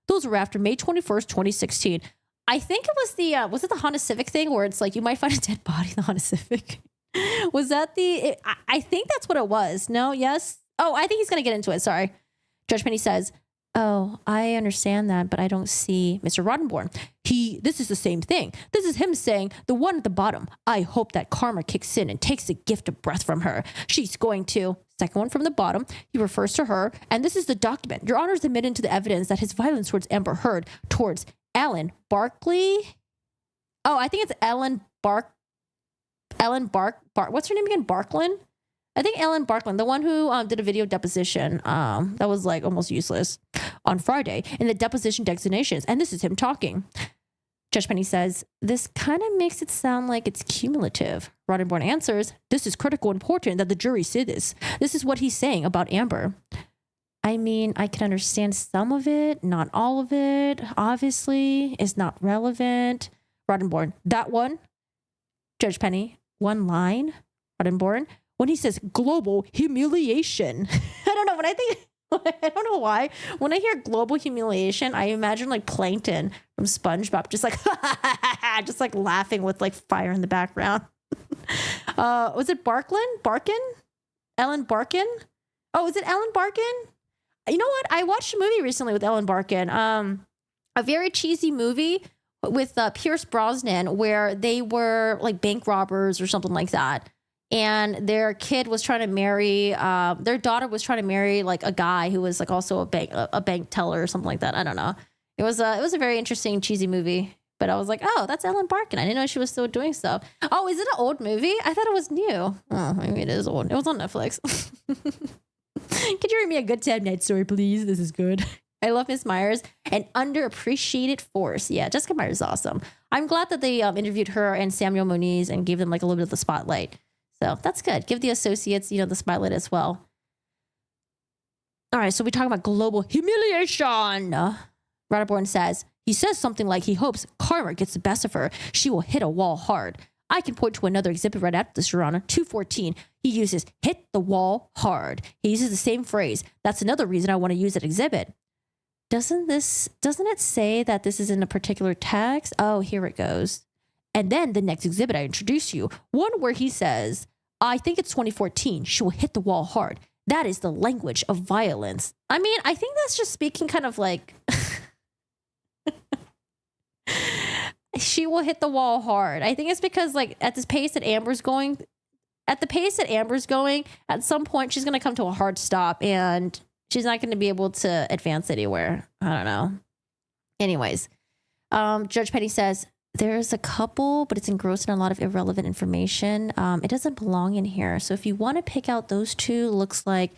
those were after May 21st, 2016. I think it was was it the Honda Civic thing where it's like you might find a dead body in the Honda Civic? Was that I think that's what it was. No, yes? Oh, I think he's going to get into it. Sorry. Judge Penny says, oh, I understand that, but I don't see Mr. Roddenborn. This is the same thing. This is him saying, the one at the bottom, I hope that karma kicks in and takes the gift of breath from her. She's going to, second one from the bottom, he refers to her, and this is the document. Your Honor's admitted to the evidence that his violence towards Amber Heard, towards Ellen Barkley. Oh, I think it's Ellen Bark. What's her name again? Barklin? I think Ellen Barklin, the one who did a video deposition that was like almost useless on Friday in the deposition designations. And this is him talking. Judge Penny says, this kind of makes it sound like it's cumulative. Roddenborn answers, this is critical and important that the jury see this. This is what he's saying about Amber. I mean, I can understand some of it, not all of it. Obviously, is not relevant. Roddenborn, that one. Judge Penny, one line. Roddenborn, when he says global humiliation. I don't know. I don't know why. When I hear global humiliation, I imagine like Plankton from SpongeBob, just like, just like laughing with like fire in the background. Was it Barkin? Ellen Barkin? Oh, is it Ellen Barkin? You know what? I watched a movie recently with Ellen Barkin. A very cheesy movie with Pierce Brosnan where they were like bank robbers or something like that. And their kid was trying to marry, their daughter was trying to marry like a guy who was like also a bank teller or something like that. I don't know. It was a very interesting, cheesy movie. But I was like, oh, that's Ellen Barkin. I didn't know she was still doing stuff. Oh, is it an old movie? I thought it was new. Oh, maybe it is old. It was on Netflix. Could you read me a good 10-night story, please? This is good. I love Miss Myers. An underappreciated force. Yeah, Jessica Myers is awesome. I'm glad that they interviewed her and Samuel Moniz and gave them like a little bit of the spotlight. So that's good. Give the associates, the spotlight as well. All right, so we talk about global humiliation. Roddenborn says, He says something like he hopes karma gets the best of her. She will hit a wall hard. I can point to another exhibit right after this, Your Honor. 214. He uses hit the wall hard. He uses the same phrase. That's another reason I want to use that exhibit. Doesn't it say that this is in a particular text? Oh, here it goes. And then the next exhibit I introduce you, one where he says, I think it's 2014. She will hit the wall hard. That is the language of violence. I mean, I think that's just speaking kind of like she will hit the wall hard. I think it's because like at the pace that Amber's going, at some point she's going to come to a hard stop and she's not going to be able to advance anywhere. I don't know. Anyways, Judge Penny says, there's a couple, but it's engrossed in a lot of irrelevant information. It doesn't belong in here. So if you want to pick out those two, looks like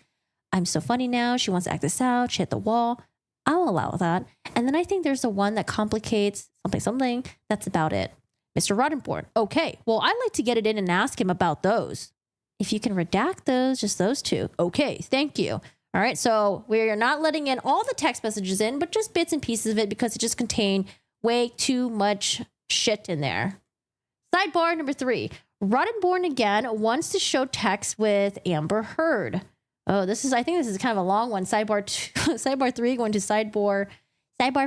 I'm so funny now. She wants to act this out. She hit the wall. I'll allow that. And then I think there's the one that complicates something. That's about it. Mr. Roddenborn. Okay. Well, I'd like to get it in and ask him about those. If you can redact those, just those two. Okay. Thank you. All right. So we're not letting in all the text messages in, but just bits and pieces of it because it just contained way too much shit in there. Sidebar number 3. Roddenborn again wants to show text with Amber Heard. Oh, I think this is kind of a long one. Sidebar 3 going to sidebar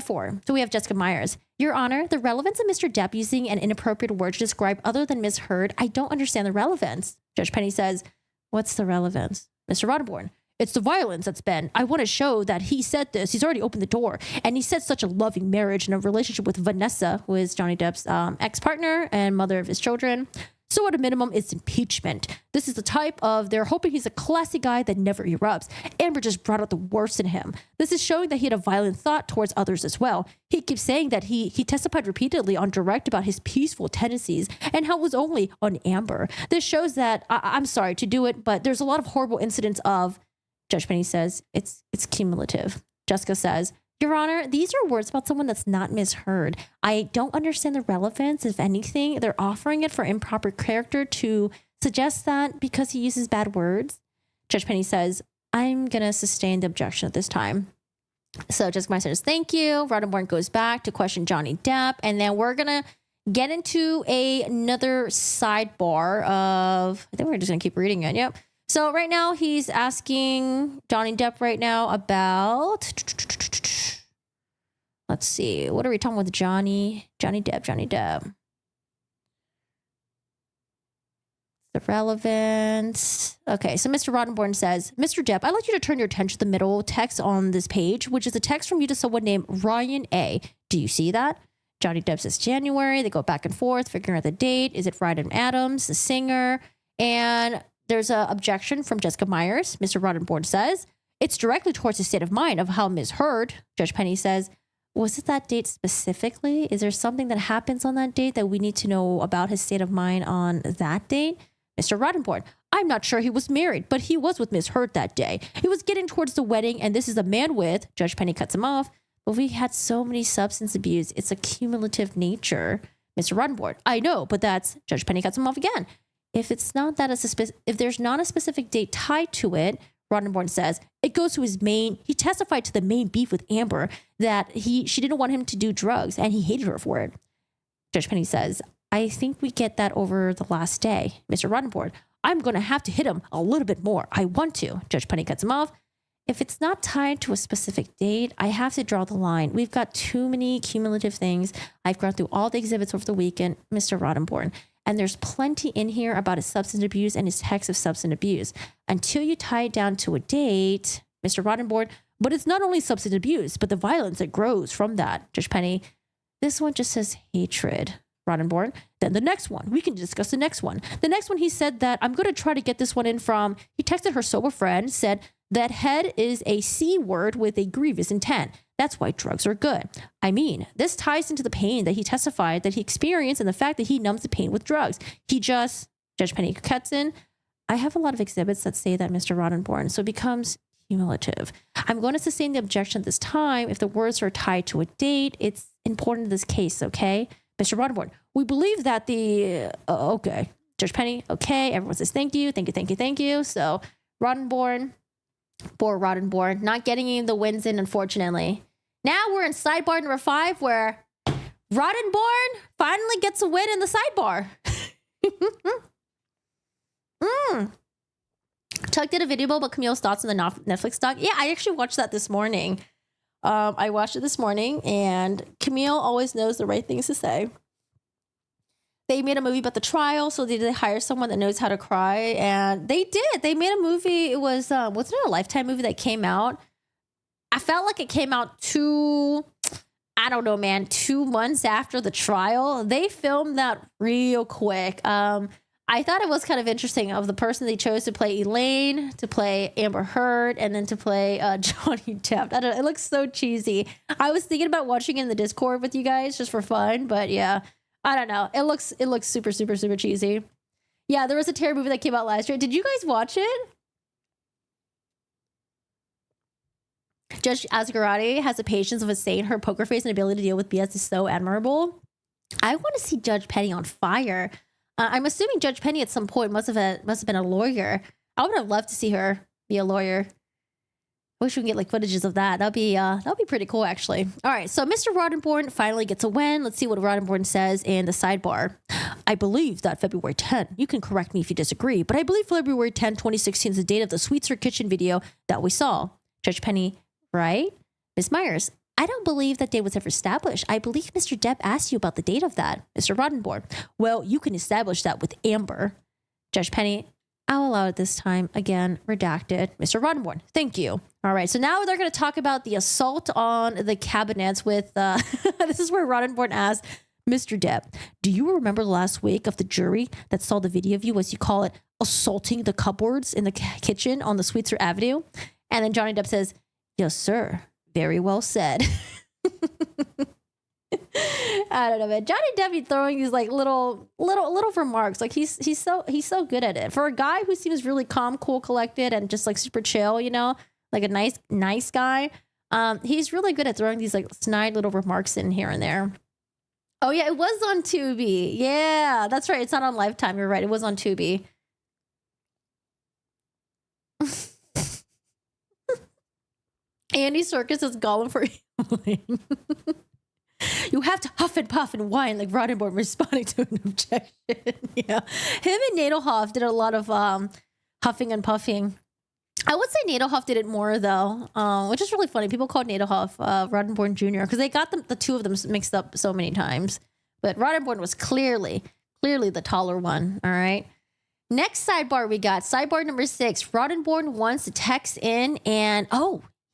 4. So we have Jessica Myers. Your Honor, the relevance of Mr. Depp using an inappropriate word to describe other than Ms. Heard, I don't understand the relevance. Judge Penny says, what's the relevance? Mr. Roddenborn. It's the violence that's been. I want to show that he said this. He's already opened the door. And he said such a loving marriage and a relationship with Vanessa, who is Johnny Depp's ex-partner and mother of his children. So at a minimum, it's impeachment. This is the type of, they're hoping he's a classy guy that never erupts. Amber just brought out the worst in him. This is showing that he had a violent thought towards others as well. He keeps saying that he testified repeatedly on direct about his peaceful tendencies and how it was only on Amber. This shows that, I'm sorry to do it, but there's a lot of horrible incidents of, Judge Penny says, it's cumulative. Jessica says, Your Honor, these are words about someone that's not misheard. I don't understand the relevance. If anything, they're offering it for improper character to suggest that because he uses bad words. Judge Penny says, I'm going to sustain the objection at this time. So Jessica Myers says, thank you. Roddenborn goes back to question Johnny Depp. And then we're going to get into another sidebar of, I think we're just going to keep reading it. Yep. So right now he's asking Johnny Depp right now about, let's see, what are we talking with Johnny Depp. The relevance. Okay, so Mr. Roddenborn says, Mr. Depp, I'd like you to turn your attention to the middle text on this page, which is a text from you to someone named Ryan A. Do you see that? Johnny Depp says January. They go back and forth, figuring out the date. Is it Ryan Adams, the singer? And there's an objection from Jessica Myers. Mr. Roddenborn says, it's directly towards the state of mind of how Ms. Heard. Judge Penny says, was it that date specifically? Is there something that happens on that date that we need to know about his state of mind on that date? Mr. Roddenborn, I'm not sure he was married, but he was with Ms. Heard that day. He was getting towards the wedding, and this is a man with, Judge Penny cuts him off, but we had so many substance abuse. It's a cumulative nature. Mr. Roddenborn, I know, but that's, Judge Penny cuts him off again. If it's not that if there's not a specific date tied to it, Roddenborn says it goes to he testified to the main beef with Amber that she didn't want him to do drugs and he hated her for it. Judge Penny says, I think we get that over the last day. Mr. Roddenborn, I'm going to have to hit him a little bit more. I want to. Judge Penny cuts him off. If it's not tied to a specific date, I have to draw the line. We've got too many cumulative things. I've gone through all the exhibits over the weekend, Mr. Roddenborn. And there's plenty in here about his substance abuse and his text of substance abuse. Until you tie it down to a date, Mr. Roddenborn, but it's not only substance abuse, but the violence that grows from that. Judge Penny, this one just says hatred. Roddenborn. Then the next one, we can discuss the next one. The next one, he said that I'm going to try to get this one in from, he texted her sober friend, said that head is a C word with a grievous intent. That's why drugs are good. I mean, this ties into the pain that he testified that he experienced and the fact that he numbs the pain with drugs. Judge Penny cuts in. I have a lot of exhibits that say that, Mr. Roddenborn, so it becomes cumulative. I'm going to sustain the objection this time. If the words are tied to a date, it's important in this case, okay? Mr. Roddenborn, we believe that okay. Judge Penny, okay. Everyone says thank you. So Roddenborn, poor Roddenborn, not getting the wins in, unfortunately. Now we're in sidebar number 5 where Roddenborn finally gets a win in the sidebar. Chuck did a video about Camille's thoughts on the Netflix doc. Yeah, I actually watched that this morning. I watched it this morning, and Camille always knows the right things to say. They made a movie about the trial, so they hire someone that knows how to cry, and they did. They made a movie. It was wasn't it a Lifetime movie that came out? I felt like it came out 2 months after the trial. They filmed that real quick. I thought it was kind of interesting of the person they chose to play Elaine, to play Amber Heard, and then to play Johnny Depp. I don't know, it looks so cheesy. I was thinking about watching it in the Discord with you guys just for fun, but yeah, I don't know. It looks super, super, super cheesy. Yeah, there was a terror movie that came out last year. Did you guys watch it? Judge Asgarati has the patience of a saint. Her poker face and ability to deal with BS is so admirable. I want to see Judge Penny on fire. I'm assuming Judge Penny at some point must have been a lawyer. I would have loved to see her be a lawyer. Wish we can get like footages of that. That'd be pretty cool, actually. All right, so Mr. Roddenborn finally gets a win. Let's see what Roddenborn says in the sidebar. I believe that February 10. You can correct me if you disagree, but I believe February 10, 2016 is the date of the Sweetser Kitchen video that we saw. Judge Penny, right? Ms. Myers, I don't believe that date was ever established. I believe Mr. Depp asked you about the date of that. Mr. Roddenborn, well, you can establish that with Amber. Judge Penny, I'll allow it this time. Again, redacted. Mr. Roddenborn, thank you. All right, so now they're going to talk about the assault on the cabinets with, this is where Roddenborn asks, Mr. Depp, do you remember last week of the jury that saw the video of you, as you call it, assaulting the cupboards in the kitchen on the Sweetser Avenue? And then Johnny Depp says, yes, sir. Very well said. I don't know, man. Johnny Depp be throwing these like little remarks. Like he's so good at it. For a guy who seems really calm, cool, collected, and just like super chill, you know, like a nice guy. He's really good at throwing these like snide little remarks in here and there. Oh yeah, it was on Tubi. Yeah, that's right. It's not on Lifetime. You're right. It was on Tubi. Andy Serkis is Gollum for Elaine. You have to huff and puff and whine like Roddenborn responding to an objection. Yeah. Him and Nadelhoff did a lot of huffing and puffing. I would say Nadelhoff did it more though, which is really funny. People called Nadelhoff Roddenborn Jr. because they got the two of them mixed up so many times. But Roddenborn was clearly the taller one. All right. Next sidebar we got sidebar number 6. Roddenborn wants to text in and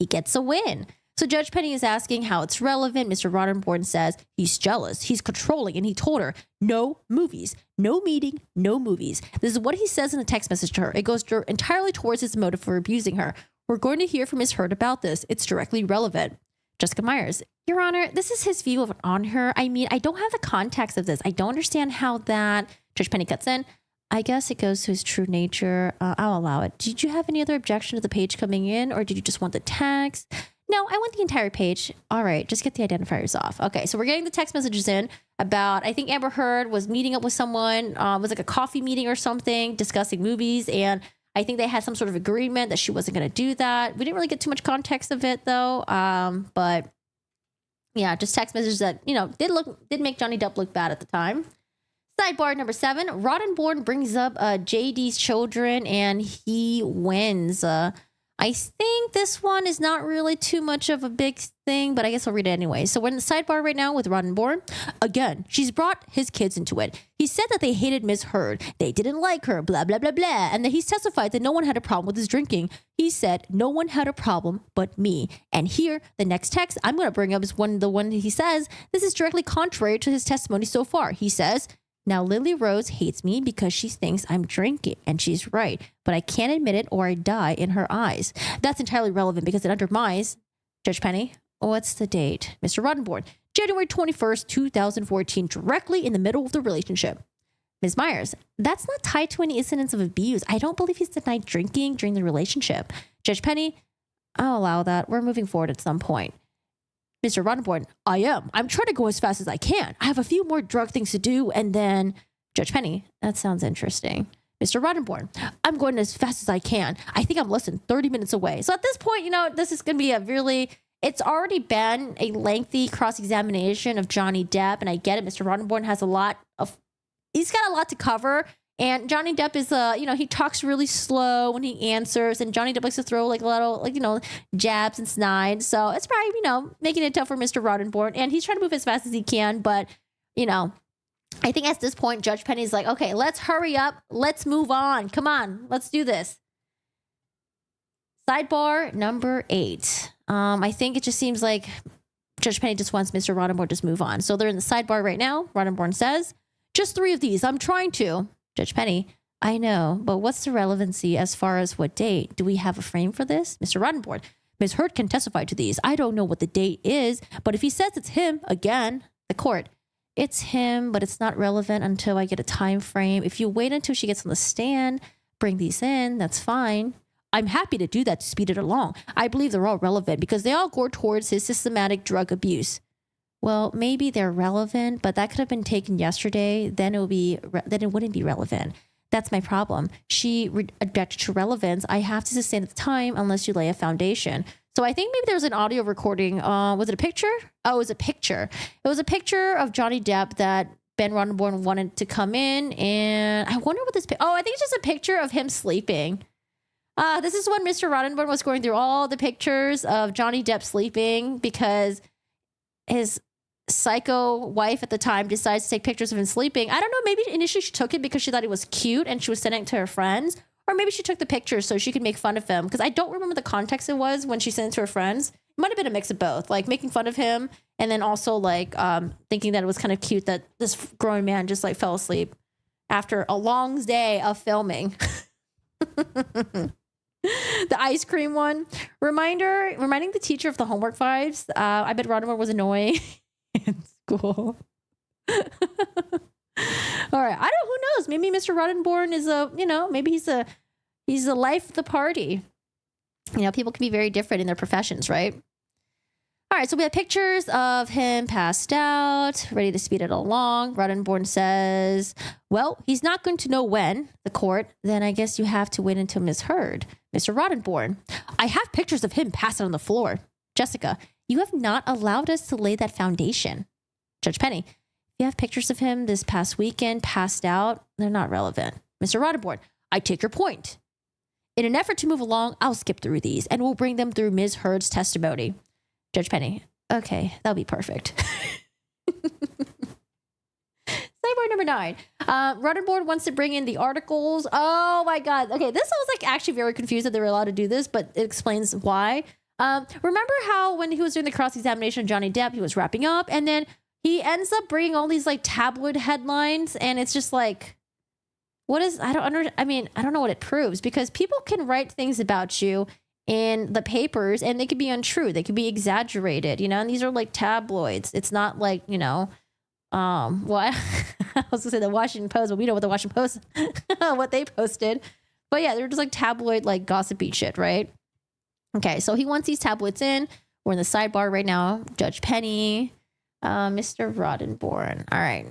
he gets a win. So Judge Penny is asking how it's relevant. Mr. Roddenborn says he's jealous, he's controlling, and he told her, no movies, no meeting, no movies. This is what he says in a text message to her. It goes entirely towards his motive for abusing her. We're going to hear from Ms. Heard about this. It's directly relevant. Jessica Myers, Your Honor, this is his view on her. I mean, I don't have the context of this. I don't understand how that... Judge Penny cuts in. I guess it goes to his true nature. I'll allow it. Did you have any other objection to the page coming in, or did you just want the text? No, I want the entire page. All right, just get the identifiers off. Okay, so we're getting the text messages in about, I think Amber Heard was meeting up with someone, was like a coffee meeting or something, discussing movies, and I think they had some sort of agreement that she wasn't going to do that. We didn't really get too much context of it, though, but yeah, just text messages that, you know, did make Johnny Depp look bad at the time. Sidebar number 7, Roddenborn brings up JD's children and he wins. I think this one is not really too much of a big thing, but I guess I'll read it anyway. So we're in the sidebar right now with Roddenborn. Again, she's brought his kids into it. He said that they hated Ms. Heard. They didn't like her, blah, blah, blah, blah. And then he's testified that no one had a problem with his drinking. He said, no one had a problem but me. And here, the next text I'm going to bring up is the one he says, this is directly contrary to his testimony so far. He says, now, Lily Rose hates me because she thinks I'm drinking, and she's right, but I can't admit it or I die in her eyes. That's entirely relevant because it undermines, Judge Penny, what's the date? Mr. Roddenborn, January 21st, 2014, directly in the middle of the relationship. Ms. Myers, that's not tied to any incidents of abuse. I don't believe he's denied drinking during the relationship. Judge Penny, I'll allow that. We're moving forward at some point. Mr. Roddenborn, I am. I'm trying to go as fast as I can. I have a few more drug things to do. And then Judge Penny, that sounds interesting. Mr. Roddenborn, I'm going as fast as I can. I think I'm less than 30 minutes away. So at this point, you know, this is going to be a really it's already been a lengthy cross-examination of Johnny Depp, and I get it. Mr. Roddenborn has he's got a lot to cover, and Johnny Depp is he talks really slow when he answers, and Johnny Depp likes to throw like a little jabs and snides, so it's probably making it tough for Mr. Roddenborn, and he's trying to move as fast as he can, but I think at this point Judge Penny's like, okay, let's hurry up, let's move on, come on, let's do this. Sidebar number 8. I think it just seems like Judge Penny just wants Mr. Roddenborn to just move on. So they're in the sidebar right now. Roddenborn says, just 3 of these. I'm trying to. Judge Penny, I know, but what's the relevancy as far as what date? Do we have a frame for this? Mr. Roddenborn, Ms. Heard can testify to these. I don't know what the date is, but if he says it's him, again, the court, it's him, but it's not relevant until I get a time frame. If you wait until she gets on the stand, bring these in, that's fine. I'm happy to do that to speed it along. I believe they're all relevant because they all go towards his systematic drug abuse. Well, maybe they're relevant, but that could have been taken yesterday. Then it wouldn't be relevant. That's my problem. She objected to relevance. I have to sustain at the time unless you lay a foundation. So I think maybe there was an audio recording. Was it a picture? Oh, it was a picture. It was a picture of Johnny Depp that Ben Roddenborn wanted to come in. And I wonder what this... I think it's just a picture of him sleeping. This is when Mr. Roddenborn was going through all the pictures of Johnny Depp sleeping because his psycho wife at the time decides to take pictures of him sleeping. I don't know. Maybe initially she took it because she thought it was cute and she was sending it to her friends. Or maybe she took the pictures so she could make fun of him. Because I don't remember the context it was when she sent it to her friends. It might have been a mix of both. Like making fun of him and then also like thinking that it was kind of cute that this grown man just like fell asleep after a long day of filming. The ice cream one. Reminding the teacher of the homework vibes. I bet Roddenborn was annoying in school. All right. Who knows? Maybe Mr. Roddenborn is maybe he's the life of the party. People can be very different in their professions, right? All right, so we have pictures of him passed out, ready to speed it along. Roddenborn says, well, he's not going to know when, the court. Then I guess you have to wait until Ms. Heard. Mr. Roddenborn, I have pictures of him passed out on the floor. Jessica, you have not allowed us to lay that foundation. Judge Penny, you have pictures of him this past weekend passed out. They're not relevant. Mr. Roddenborn, I take your point. In an effort to move along, I'll skip through these and we'll bring them through Ms. Heard's testimony. Judge Penny, okay, that'll be perfect. Sidebar number 9. Roddenborn wants to bring in the articles. Oh my God. Okay, this I was like actually very confused that they were allowed to do this, but it explains why. Remember how when he was doing the cross-examination of Johnny Depp, he was wrapping up and then he ends up bringing all these like tabloid headlines and it's just like, I don't know what it proves because people can write things about you in the papers and they could be untrue. They could be exaggerated, and these are like tabloids. It's not like, what I was gonna say the Washington Post, but we know what the Washington Post, what they posted. But yeah, they're just like tabloid, like gossipy shit, right? Okay, so he wants these tabloids in. We're in the sidebar right now. Judge Penny, Mr. Roddenborn. All right.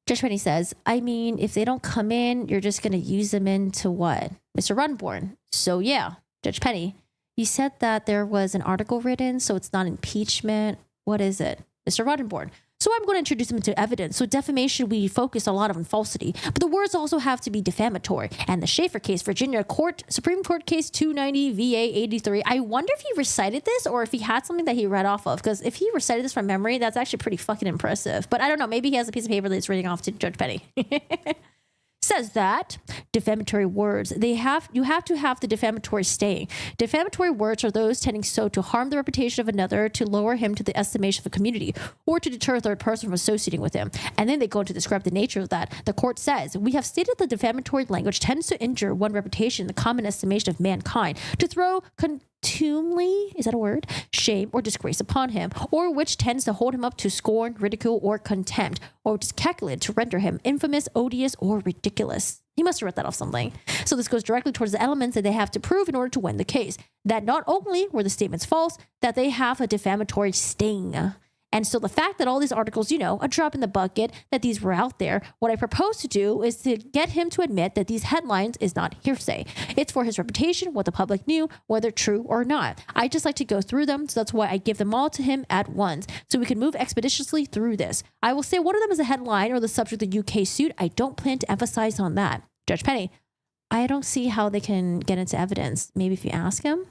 Judge Penny says, if they don't come in, you're just going to use them into what? Mr. Roddenborn. So yeah, Judge Penny, you said that there was an article written, so it's not impeachment. What is it? Mr. Roddenborn. So I'm going to introduce them into evidence. So defamation, we focus a lot on falsity, but the words also have to be defamatory. And the Schaefer case, Virginia Supreme Court case 290 VA 83. I wonder if he recited this or if he had something that he read off of. Because if he recited this from memory, that's actually pretty fucking impressive. But I don't know. Maybe he has a piece of paper that he's reading off to Judge Penny. Says that defamatory words, you have to have the defamatory sting. Defamatory words are those tending so to harm the reputation of another, to lower him to the estimation of a community, or to deter a third person from associating with him. And then they go on to describe the nature of that. The court says, we have stated that defamatory language tends to injure one reputation in the common estimation of mankind, to throw contumely, is that a word? Shame or disgrace upon him, or which tends to hold him up to scorn, ridicule, or contempt, or which is calculated to render him infamous, odious, or ridiculous. He must have read that off something. So this goes directly towards the elements that they have to prove in order to win the case. That not only were the statements false, that they have a defamatory sting. And so the fact that all these articles, a drop in the bucket, that these were out there, what I propose to do is to get him to admit that these headlines is not hearsay. It's for his reputation, what the public knew, whether true or not. I just like to go through them, so that's why I give them all to him at once, so we can move expeditiously through this. I will say one of them is a headline or the subject of the UK suit. I don't plan to emphasize on that. Judge Penny, I don't see how they can get into evidence. Maybe if you ask him.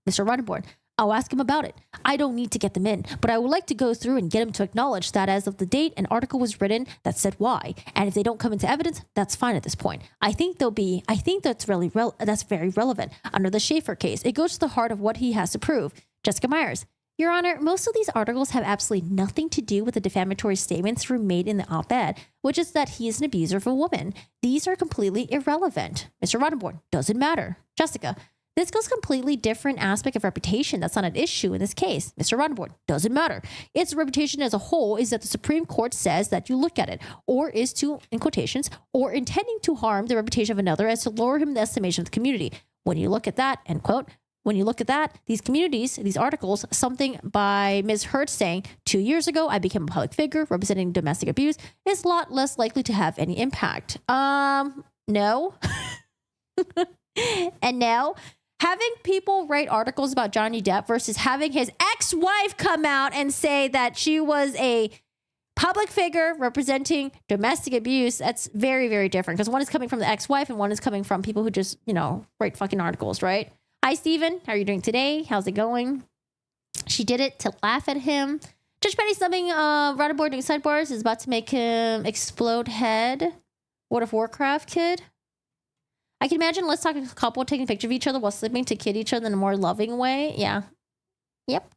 Mr. Rutherford, I'll ask him about it. I don't need to get them in, but I would like to go through and get him to acknowledge that as of the date an article was written that said why. And if they don't come into evidence, that's fine at this point. I think that's that's very relevant under the Schaefer case. It goes to the heart of what he has to prove. Jessica Myers, Your Honor, most of these articles have absolutely nothing to do with the defamatory statements that were made in the op-ed, which is that he is an abuser of a woman. These are completely irrelevant. Mr. Rottenborn, doesn't matter. Jessica, this goes completely different aspect of reputation. That's not an issue in this case. Mr. Rottenborn, doesn't matter. Its reputation as a whole is that the Supreme Court says that you look at it, or is to, in quotations, or intending to harm the reputation of another as to lower him in the estimation of the community. When you look at that, end quote, when you look at that, these communities, these articles, something by Ms. Hertz saying, 2 years ago, I became a public figure representing domestic abuse, is a lot less likely to have any impact. No. And now, having people write articles about Johnny Depp versus having his ex-wife come out and say that she was a public figure representing domestic abuse, that's very, very different. Because one is coming from the ex-wife and one is coming from people who just, write fucking articles, right? Hi, Steven. How are you doing today? How's it going? She did it to laugh at him. Judge Penny subbing Rottenborn doing sidebars is about to make him explode head. World of Warcraft kid. I can imagine let's talk a couple taking a picture of each other while sleeping to kid each other in a more loving way. Yeah. Yep.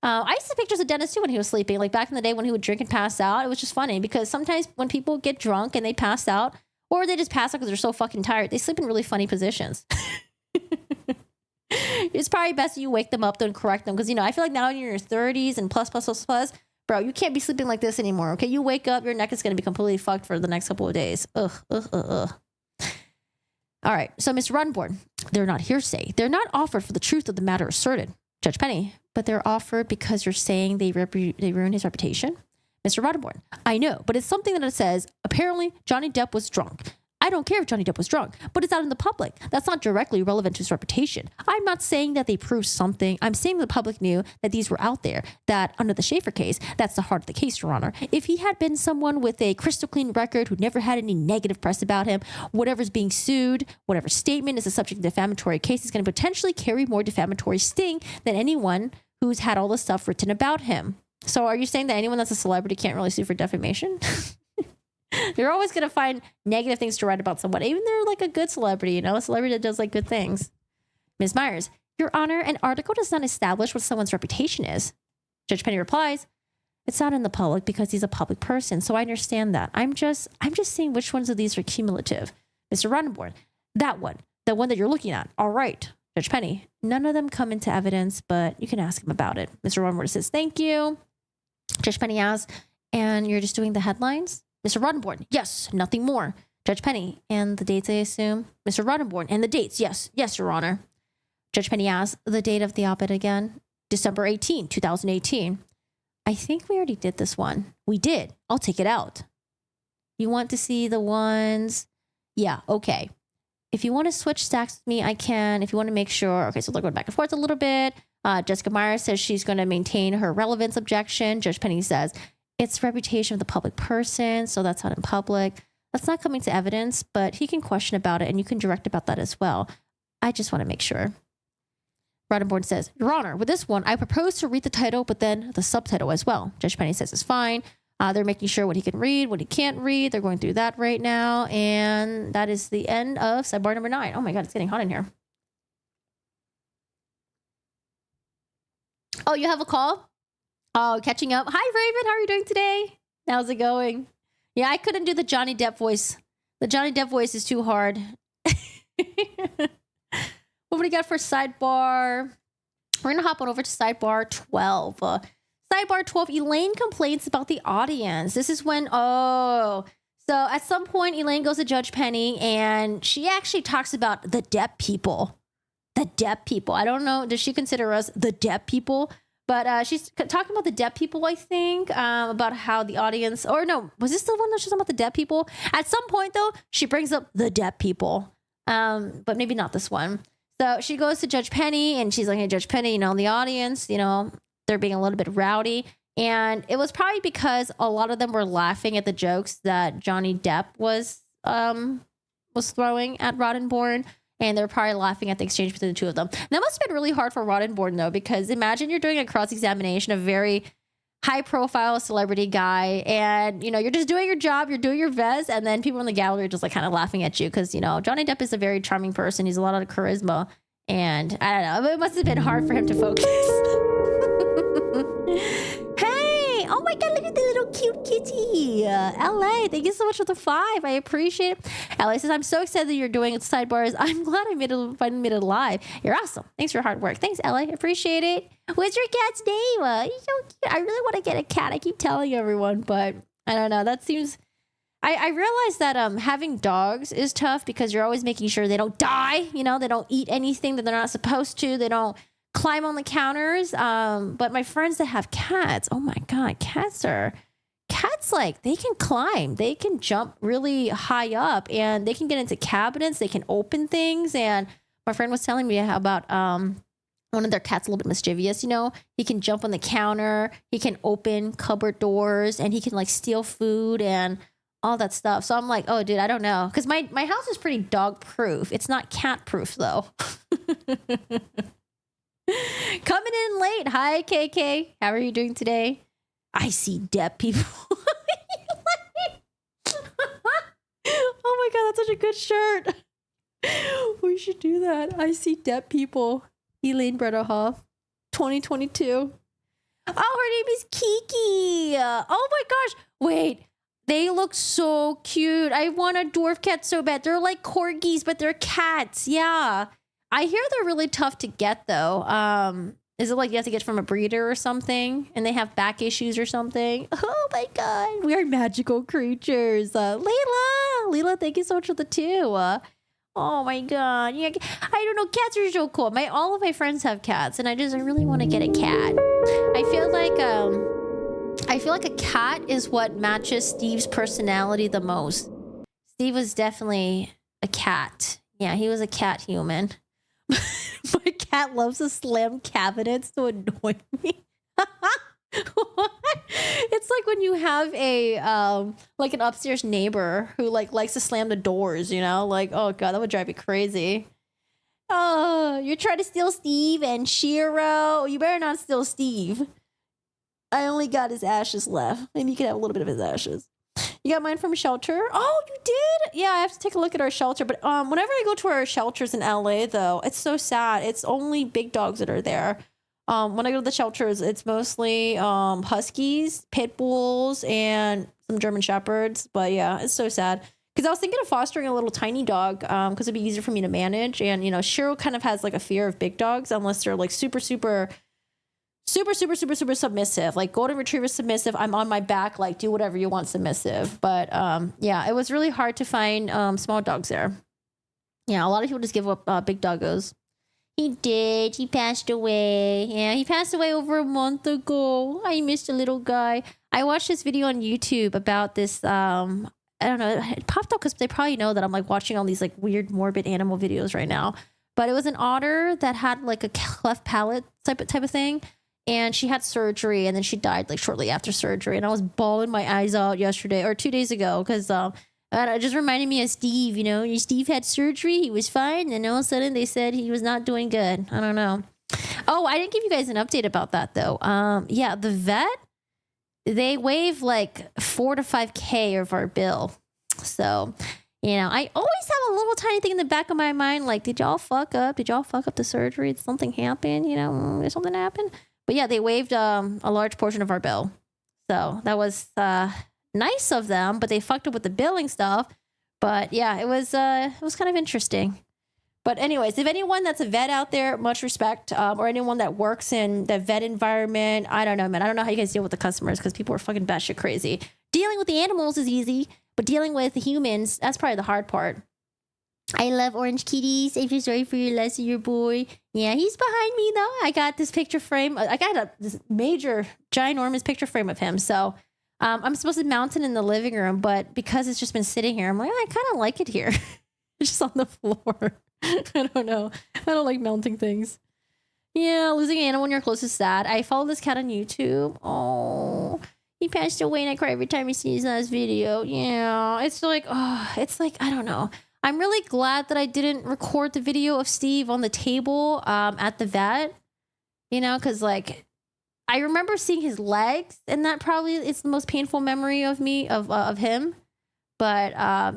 I used to take pictures of Dennis too when he was sleeping. Like back in the day when he would drink and pass out. It was just funny because sometimes when people get drunk and they pass out, or they just pass out because they're so fucking tired, they sleep in really funny positions. It's probably best that you wake them up though and correct them. Because, I feel like now you're in your 30s and plus, bro, you can't be sleeping like this anymore. Okay. You wake up, your neck is going to be completely fucked for the next couple of days. Ugh. All right. So, Mr. Rottenborn, they're not hearsay. They're not offered for the truth of the matter asserted. Judge Penny, but they're offered because you're saying they ruin his reputation. Mr. Rottenborn, I know, but it's something that it says, apparently Johnny Depp was drunk. I don't care if Johnny Depp was drunk, but it's out in the public. That's not directly relevant to his reputation. I'm not saying that they proved something. I'm saying the public knew that these were out there, that under the Schaefer case, that's the heart of the case, Your Honor. If he had been someone with a crystal clean record who never had any negative press about him, whatever's being sued, whatever statement is the subject of the defamatory case is going to potentially carry more defamatory sting than anyone who's had all this stuff written about him. So are you saying that anyone that's a celebrity can't really sue for defamation? You're always going to find negative things to write about someone, even they're like a good celebrity, a celebrity that does like good things. Ms. Myers, Your Honor, an article does not establish what someone's reputation is. Judge Penny replies, it's not in the public because he's a public person. So I understand that. I'm just seeing which ones of these are cumulative. Mr. Rottenborn, that one, the one that you're looking at. All right. Judge Penny, none of them come into evidence, but you can ask him about it. Mr. Rottenborn says, thank you. Judge Penny asks, and you're just doing the headlines? Mr. Rottenborn, yes, nothing more. Judge Penny, and the dates, I assume? Mr. Rottenborn, and the dates, yes, Your Honor. Judge Penny asks, the date of the op-ed again? December 18, 2018. I think we already did this one. We did. I'll take it out. You want to see the ones? Yeah, okay. If you want to switch stacks with me, I can. If you want to make sure. Okay, so they're going back and forth a little bit. Jessica Myers says she's going to maintain her relevance objection. Judge Penny says, it's reputation of the public person, so that's not in public. That's not coming to evidence, but he can question about it, and you can direct about that as well. I just want to make sure. Rottenborn says, Your Honor, with this one, I propose to read the title, but then the subtitle as well. Judge Penny says it's fine. They're making sure what he can read, what he can't read. They're going through that right now, and that is the end of sidebar number 9. Oh my God, it's getting hot in here. Oh, you have a call? Oh, catching up. Hi, Raven. How are you doing today? How's it going? Yeah, I couldn't do the Johnny Depp voice. The Johnny Depp voice is too hard. What do we got for sidebar? We're going to hop on over to sidebar 12. Sidebar 12, Elaine complains about the audience. This is when, so at some point, Elaine goes to Judge Penny and she actually talks about the Depp people. The Depp people. I don't know. Does she consider us the Depp people? But she's talking about the Depp people, I think, about how the audience, or no, was this the one that she's talking about the Depp people? At some point, though, she brings up the Depp people, but maybe not this one. So she goes to Judge Penny, and she's like, hey, Judge Penny, the audience, they're being a little bit rowdy. And it was probably because a lot of them were laughing at the jokes that Johnny Depp was throwing at Roddenborn. And they're probably laughing at the exchange between the two of them. That must have been really hard for Roddenborn, though, because imagine you're doing a cross-examination of a very high-profile celebrity guy, and, you're just doing your job, you're doing your best, and then people in the gallery are just, like, kind of laughing at you because, Johnny Depp is a very charming person. He's a lot of charisma, and I don't know. It must have been hard for him to focus. Hey! Oh, my God, look at the little cute kitty. LA, thank you so much for the 5. I appreciate it. LA says, I'm so excited that you're doing it sidebars. I'm glad I finally made it live. You're awesome. Thanks for your hard work. Thanks, LA. Appreciate it. What's your cat's name? He's so cute. I really want to get a cat. I keep telling everyone, but I don't know. That seems... I realize that having dogs is tough because you're always making sure they don't die. They don't eat anything that they're not supposed to. They don't climb on the counters. But my friends that have cats, oh my God, cats, like, they can climb, they can jump really high up, and they can get into cabinets, they can open things. And my friend was telling me about one of their cats, a little bit mischievous, he can jump on the counter, he can open cupboard doors, and he can, like, steal food and all that stuff. So I'm like, oh, dude, I don't know, because my house is pretty dog proof. It's not cat proof though. Coming in late. Hi, KK. How are you doing today? I see Depp people. Oh my God, that's such a good shirt. We should do that. I see Depp people. Elaine Bretterhoff, 2022. Oh, her name is Kiki. Oh my gosh. Wait, they look so cute. I want a dwarf cat so bad. They're like corgis, but they're cats. Yeah. I hear they're really tough to get, though. Is it like you have to get from a breeder or something, and they have back issues or something? Oh my God, we are magical creatures. Leila, thank you so much for the 2. Oh my God, yeah, I don't know. Cats are so cool. All of my friends have cats, and I really want to get a cat. I feel like a cat is what matches Steve's personality the most. Steve was definitely a cat. Yeah, he was a cat human. My cat loves to slam cabinets to annoy me. What? It's like when you have a like an upstairs neighbor who likes to slam the doors, like, oh God, that would drive me crazy. Oh, you're trying to steal Steve and Shiro. You better not steal Steve. I only got his ashes left. Maybe you can have a little bit of his ashes. You got mine from shelter? Oh, you did? Yeah, I have to take a look at our shelter. But whenever I go to our shelters in LA, though, it's so sad. It's only big dogs that are there. When I go to the shelters, it's mostly huskies, pit bulls, and some German shepherds. But yeah, it's so sad. Because I was thinking of fostering a little tiny dog because it'd be easier for me to manage. And, Shiro kind of has like a fear of big dogs unless they're like super submissive, like golden retriever submissive. I'm on my back, like do whatever you want submissive. But yeah, it was really hard to find small dogs there. Yeah, a lot of people just give up big doggos. He did. He passed away. Yeah, he passed away over a month ago. I missed a little guy. I watched this video on YouTube about this. I don't know. It popped up because they probably know that I'm like watching all these like weird morbid animal videos right now. But it was an otter that had like a cleft palate type of thing. And she had surgery, and then she died like shortly after surgery. And I was bawling my eyes out yesterday or 2 days ago because it just reminded me of Steve. Steve had surgery, he was fine, and all of a sudden they said he was not doing good. I don't know. Oh, I didn't give you guys an update about that though. Yeah, the vet, they waive like $4 to $5K of our bill. So, I always have a little tiny thing in the back of my mind, like, did y'all fuck up? Did y'all fuck up the surgery? Did something happen? Did something happen? But yeah, they waived a large portion of our bill. So that was nice of them, but they fucked up with the billing stuff. But yeah, it was kind of interesting. But anyways, if anyone that's a vet out there, much respect, or anyone that works in the vet environment, I don't know, man. I don't know how you guys deal with the customers because people are fucking batshit crazy. Dealing with the animals is easy, but dealing with the humans, that's probably the hard part. I love orange kitties. I feel sorry for your loss of your boy. Yeah, he's behind me though. I got this picture frame. I got this major, ginormous picture frame of him. So I'm supposed to mount it in the living room, but because it's just been sitting here, I'm like, I kind of like it here. It's just on the floor. I don't know. I don't like mounting things. Yeah, losing an animal when you're close is sad. I follow this cat on YouTube. Oh, he passed away and I cry every time he sees his video. Yeah, it's like, I don't know. I'm really glad that I didn't record the video of Steve on the table at the vet, because like I remember seeing his legs, and that probably is the most painful memory of me of him. But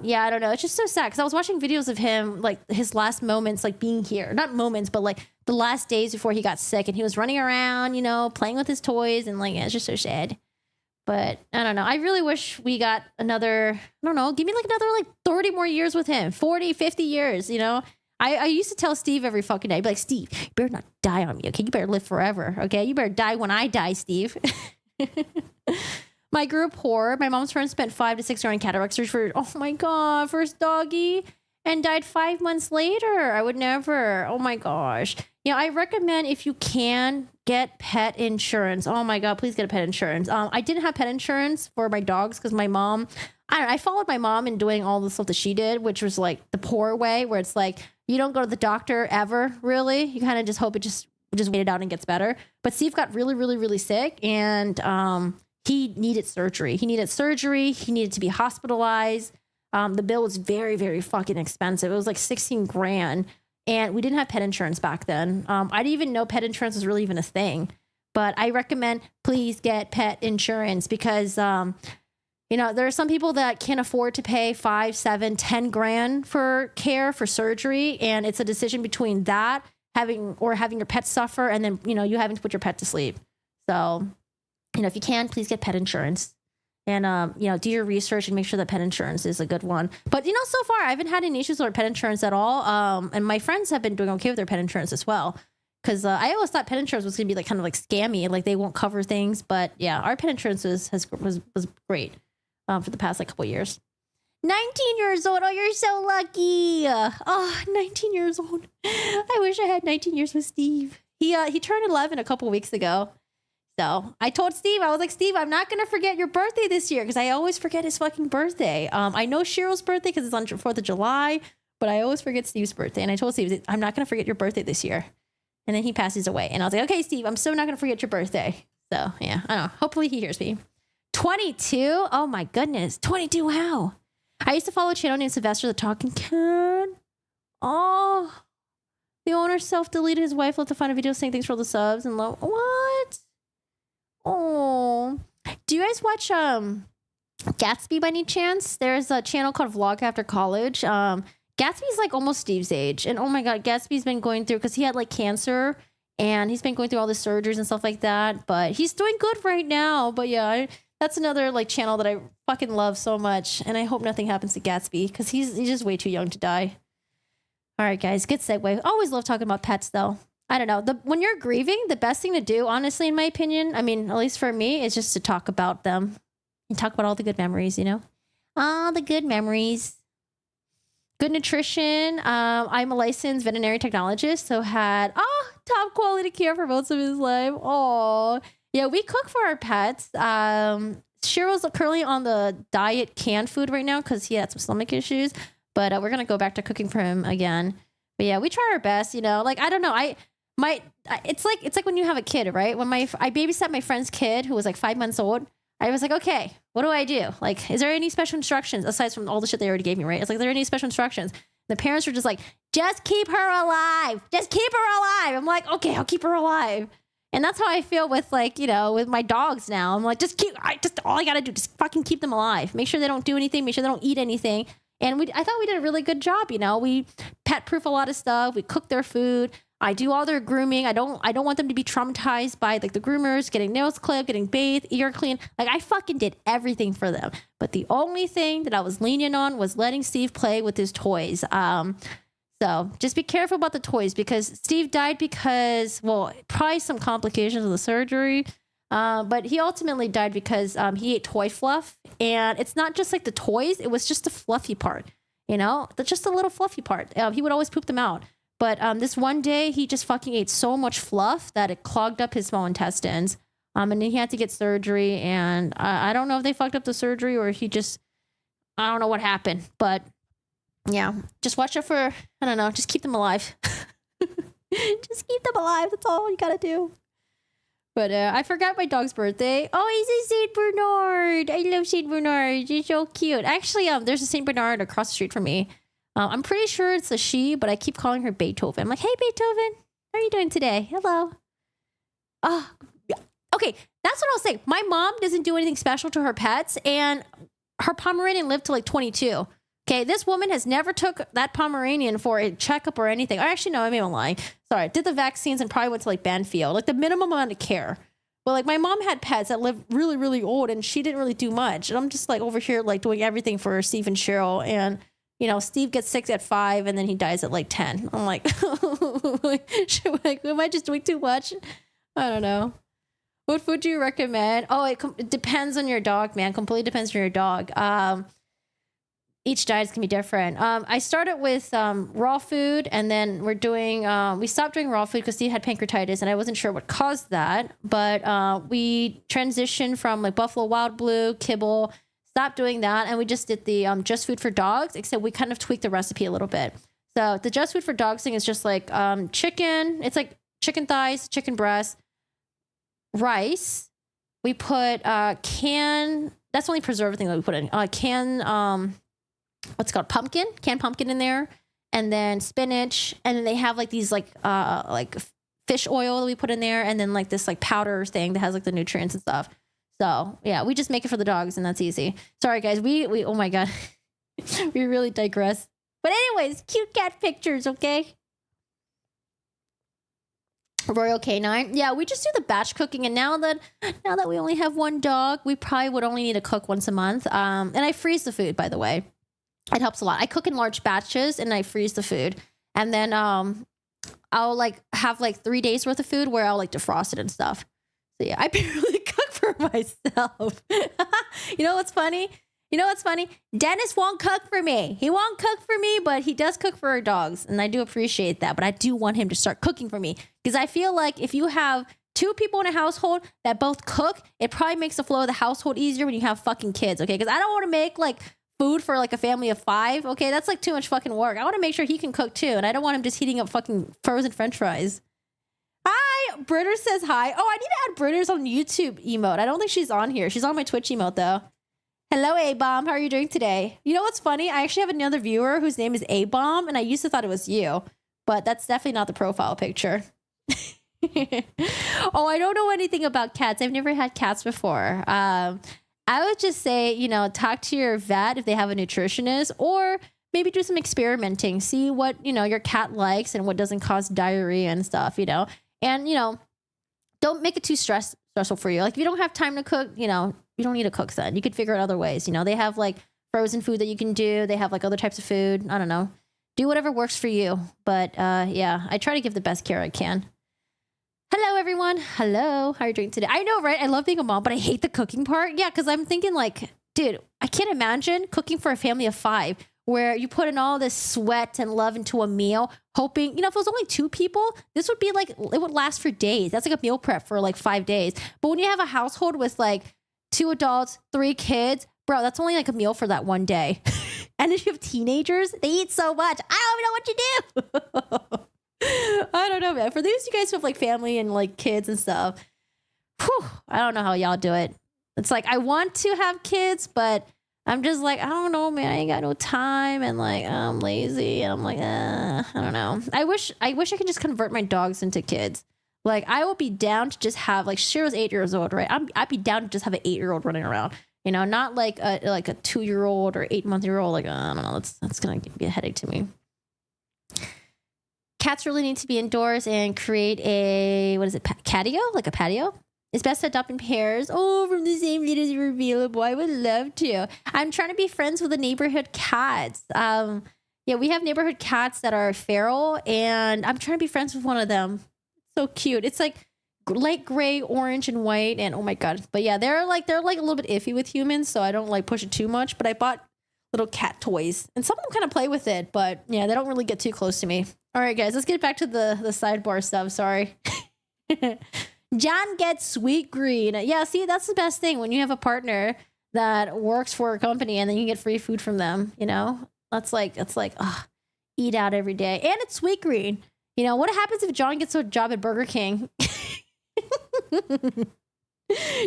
yeah, I don't know. It's just so sad because I was watching videos of him, like his last moments, like being here. Not moments, but like the last days before he got sick, and he was running around, playing with his toys, and like, yeah, it's just so sad. But I don't know. I really wish we got another, I don't know, give me like another like 30 more years with him, 40, 50 years, I used to tell Steve every fucking day, I'd be like, Steve, you better not die on me, okay? You better live forever, okay? You better die when I die, Steve. I grew up poor. My mom's friend spent 5 to 6 years on cataract surgery for, oh my God, first doggy, and died 5 months later. I would never. Oh my gosh. I recommend if you can get pet insurance. Oh my God, please get a pet insurance. I didn't have pet insurance for my dogs because my mom, I followed my mom in doing all the stuff that she did, which was like the poor way, where it's like, you don't go to the doctor ever, really. You kind of just hope it just wait it out and gets better. But Steve got really, really, really sick, and he needed surgery. He needed to be hospitalized. The bill was very, very fucking expensive. It was like 16 grand. And we didn't have pet insurance back then. I didn't even know pet insurance was really even a thing. But I recommend please get pet insurance because, there are some people that can't afford to pay 5, 7, 10 grand for care, for surgery. And it's a decision between that, having your pet suffer, and then, you having to put your pet to sleep. So, if you can, please get pet insurance. And, do your research and make sure that pet insurance is a good one. But, so far I haven't had any issues with pet insurance at all. And my friends have been doing okay with their pet insurance as well. Because I always thought pet insurance was going to be like kind of like scammy, like they won't cover things. But yeah, our pet insurance was great for the past like couple years. 19 years old. Oh, you're so lucky. 19 years old. I wish I had 19 years with Steve. He turned 11 a couple weeks ago. So I told Steve, I was like, Steve, I'm not going to forget your birthday this year because I always forget his fucking birthday. I know Cheryl's birthday because it's on 4th of July, but I always forget Steve's birthday. And I told Steve, I'm not going to forget your birthday this year. And then he passes away. And I was like, okay, Steve, I'm so not going to forget your birthday. So yeah, I don't know. Hopefully he hears me. 22? Oh my goodness. 22, wow. I used to follow a channel named Sylvester the Talking Cat. Oh, the owner self-deleted. His wife left to find a video saying thanks for all the subs and love. What? Oh, do you guys watch Gatsby by any chance? There's a channel called Vlog After College. Gatsby's like almost Steve's age, and oh my God, Gatsby's been going through, because he had like cancer, and he's been going through all the surgeries and stuff like that, but he's doing good right now. But yeah, that's another like channel that I fucking love so much, and I hope nothing happens to Gatsby because he's just way too young to die. All right, guys, good segue. Always love talking about pets though. I don't know. When you're grieving, the best thing to do, honestly, in my opinion, I mean, at least for me, is just to talk about them and talk about all the good memories, all the good memories. Good nutrition. I'm a licensed veterinary technologist, so had top quality care for most of his life. Oh, yeah, we cook for our pets. Shiro's currently on the diet canned food right now because he had some stomach issues, but we're gonna go back to cooking for him again. But yeah, we try our best. Like I don't know, it's like when you have a kid, right? When I babysat my friend's kid who was like 5 months old, I was like, okay, what do I do? Like, is there any special instructions aside from all the shit they already gave me, right? It's like, are there any special instructions? The parents were just like, just keep her alive. Just keep her alive. I'm like, okay, I'll keep her alive. And that's how I feel with like, with my dogs now. I'm like, all I got to do, just fucking keep them alive. Make sure they don't do anything. Make sure they don't eat anything. And I thought we did a really good job. We pet proof a lot of stuff. We cook their food. I do all their grooming. I don't want them to be traumatized by like the groomers, getting nails clipped, getting bathed, ear cleaned. Like I fucking did everything for them. But the only thing that I was lenient on was letting Steve play with his toys. So just be careful about the toys because Steve died because, well, probably some complications of the surgery. But he ultimately died because he ate toy fluff. And it's not just like the toys. It was just the fluffy part, just the little fluffy part. He would always poop them out. But this one day, he just fucking ate so much fluff that it clogged up his small intestines. And then he had to get surgery. And I don't know if they fucked up the surgery or he just, I don't know what happened. But yeah, just watch out for, I don't know, just keep them alive. Just keep them alive. That's all you gotta do. But I forgot my dog's birthday. Oh, he's a Saint Bernard. I love Saint Bernard. He's so cute. Actually, there's a Saint Bernard across the street from me. I'm pretty sure it's a she, but I keep calling her Beethoven. I'm like, hey, Beethoven, how are you doing today? Hello. Oh, yeah. Okay, that's what I'll say. My mom doesn't do anything special to her pets, and her Pomeranian lived to like 22. Okay, this woman has never took that Pomeranian for a checkup or anything. Or actually, no, I may be lying. Sorry, did the vaccines and probably went to like Banfield. Like the minimum amount of care. But like my mom had pets that lived really, really old and she didn't really do much. And I'm just like over here like doing everything for Steve and Cheryl. And, you know, Steve gets sick at 5 and then he dies at like 10. I'm like, am I just doing too much? I don't know. What food do you recommend? Oh, it depends on your dog, man. Completely depends on your dog. Each diet can be different. I started with raw food, and then we're doing, we stopped doing raw food because Steve had pancreatitis, and I wasn't sure what caused that. But we transitioned from like Buffalo Wild Blue, kibble, stopped doing that, and we just did the just food for dogs, except we kind of tweaked the recipe a little bit. So the just food for dogs thing is just like chicken. It's like chicken thighs, chicken breast, rice. We put that's the only preservative thing that we put in. What's it called? Canned pumpkin in there, and then spinach, and then they have like these like fish oil that we put in there, and then like this like powder thing that has like the nutrients and stuff. So yeah, we just make it for the dogs, and that's easy. Sorry guys, we oh my god, we really digress. But anyways, cute cat pictures, okay? Royal Canine. Yeah, we just do the batch cooking, and now that we only have one dog, we probably would only need to cook once a month. And I freeze the food, by the way. It helps a lot. I cook in large batches and I freeze the food. And then I'll like have like 3 days worth of food where I'll like defrost it and stuff. So yeah, I barely cook for myself. You know what's funny? Dennis won't cook for me. He won't cook for me, but he does cook for our dogs. And I do appreciate that. But I do want him to start cooking for me. Because I feel like if you have 2 people in a household that both cook, it probably makes the flow of the household easier when you have fucking kids. Okay, because I don't want to make like food for like a family of 5. Okay, that's like too much fucking work. I want to make sure he can cook too, and I don't want him just heating up fucking frozen French fries. Hi, Britter says hi. Oh, I need to add Britter's on YouTube emote. I don't think she's on here. She's on my Twitch emote though. Hello, A-Bomb. How are you doing today? You know what's funny? I actually have another viewer whose name is A-Bomb, and I used to thought it was you, but that's definitely not the profile picture. Oh, I don't know anything about cats. I've never had cats before. I would just say, you know, talk to your vet if they have a nutritionist, or maybe do some experimenting. See what, you know, your cat likes and what doesn't cause diarrhea and stuff, you know. And, you know, don't make it too stressful for you. Like if you don't have time to cook, you know, you don't need to cook then. You could figure out other ways. You know, they have like frozen food that you can do. They have like other types of food. I don't know. Do whatever works for you. But yeah, I try to give the best care I can. Hello, everyone. Hello. How are you doing today? I know, right? I love being a mom, but I hate the cooking part. Yeah, because I'm thinking like, dude, I can't imagine cooking for a family of 5 where you put in all this sweat and love into a meal, hoping, you know, if it was only 2 people, this would be like, it would last for days. That's like a meal prep for like 5 days. But when you have a household with like 2 adults, 3 kids, bro, that's only like a meal for that one day. And if you have teenagers, they eat so much. I don't know what you do. I don't know, man. For those of you guys who have like family and like kids and stuff, whew, I don't know how y'all do it. It's like I want to have kids, but I'm just like, I don't know, man. I ain't got no time, and like I'm lazy, and I'm like, I don't know. I wish I could just convert my dogs into kids. Like I will be down to just have like Cheryl's 8 years old, right? I'd be down to just have an 8-year-old running around. You know, not like a 2-year-old or 8-month-year-old. Like I don't know. That's gonna be a headache to me. Cats really need to be indoors and create a, what is it, catio? Like a patio? It's best to adopt in pairs. Oh, from the same breed as available. I would love to. I'm trying to be friends with the neighborhood cats. Yeah, we have neighborhood cats that are feral, and I'm trying to be friends with one of them. So cute. It's like light gray, orange, and white, and oh my god. But yeah, they're like a little bit iffy with humans, so I don't like push it too much. But I bought little cat toys, and some of them kind of play with it, but yeah, they don't really get too close to me. All right, guys, let's get back to the sidebar stuff. Sorry. John gets sweet green. Yeah, see, that's the best thing when you have a partner that works for a company and then you get free food from them. You know, that's like, eat out every day, and it's sweet green. You know, what happens if John gets a job at Burger King? Do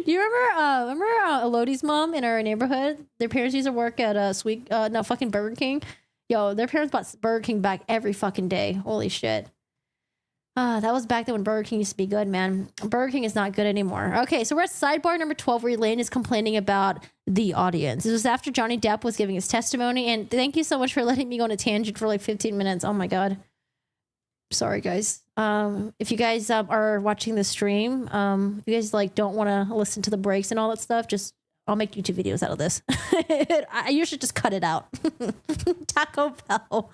you remember Elodie's mom in our neighborhood? Their parents used to work at fucking Burger King. Yo, their parents bought Burger King back every fucking day. Holy shit. That was back then when Burger King used to be good, man. Burger King is not good anymore. Okay, so we're at sidebar number 12 where Elaine is complaining about the audience. This was after Johnny Depp was giving his testimony, and thank you so much for letting me go on a tangent for like 15 minutes. Oh my God. Sorry, guys. If you guys are watching the stream, if you guys like don't want to listen to the breaks and all that stuff, just I'll make YouTube videos out of this. You should just cut it out. Taco Bell.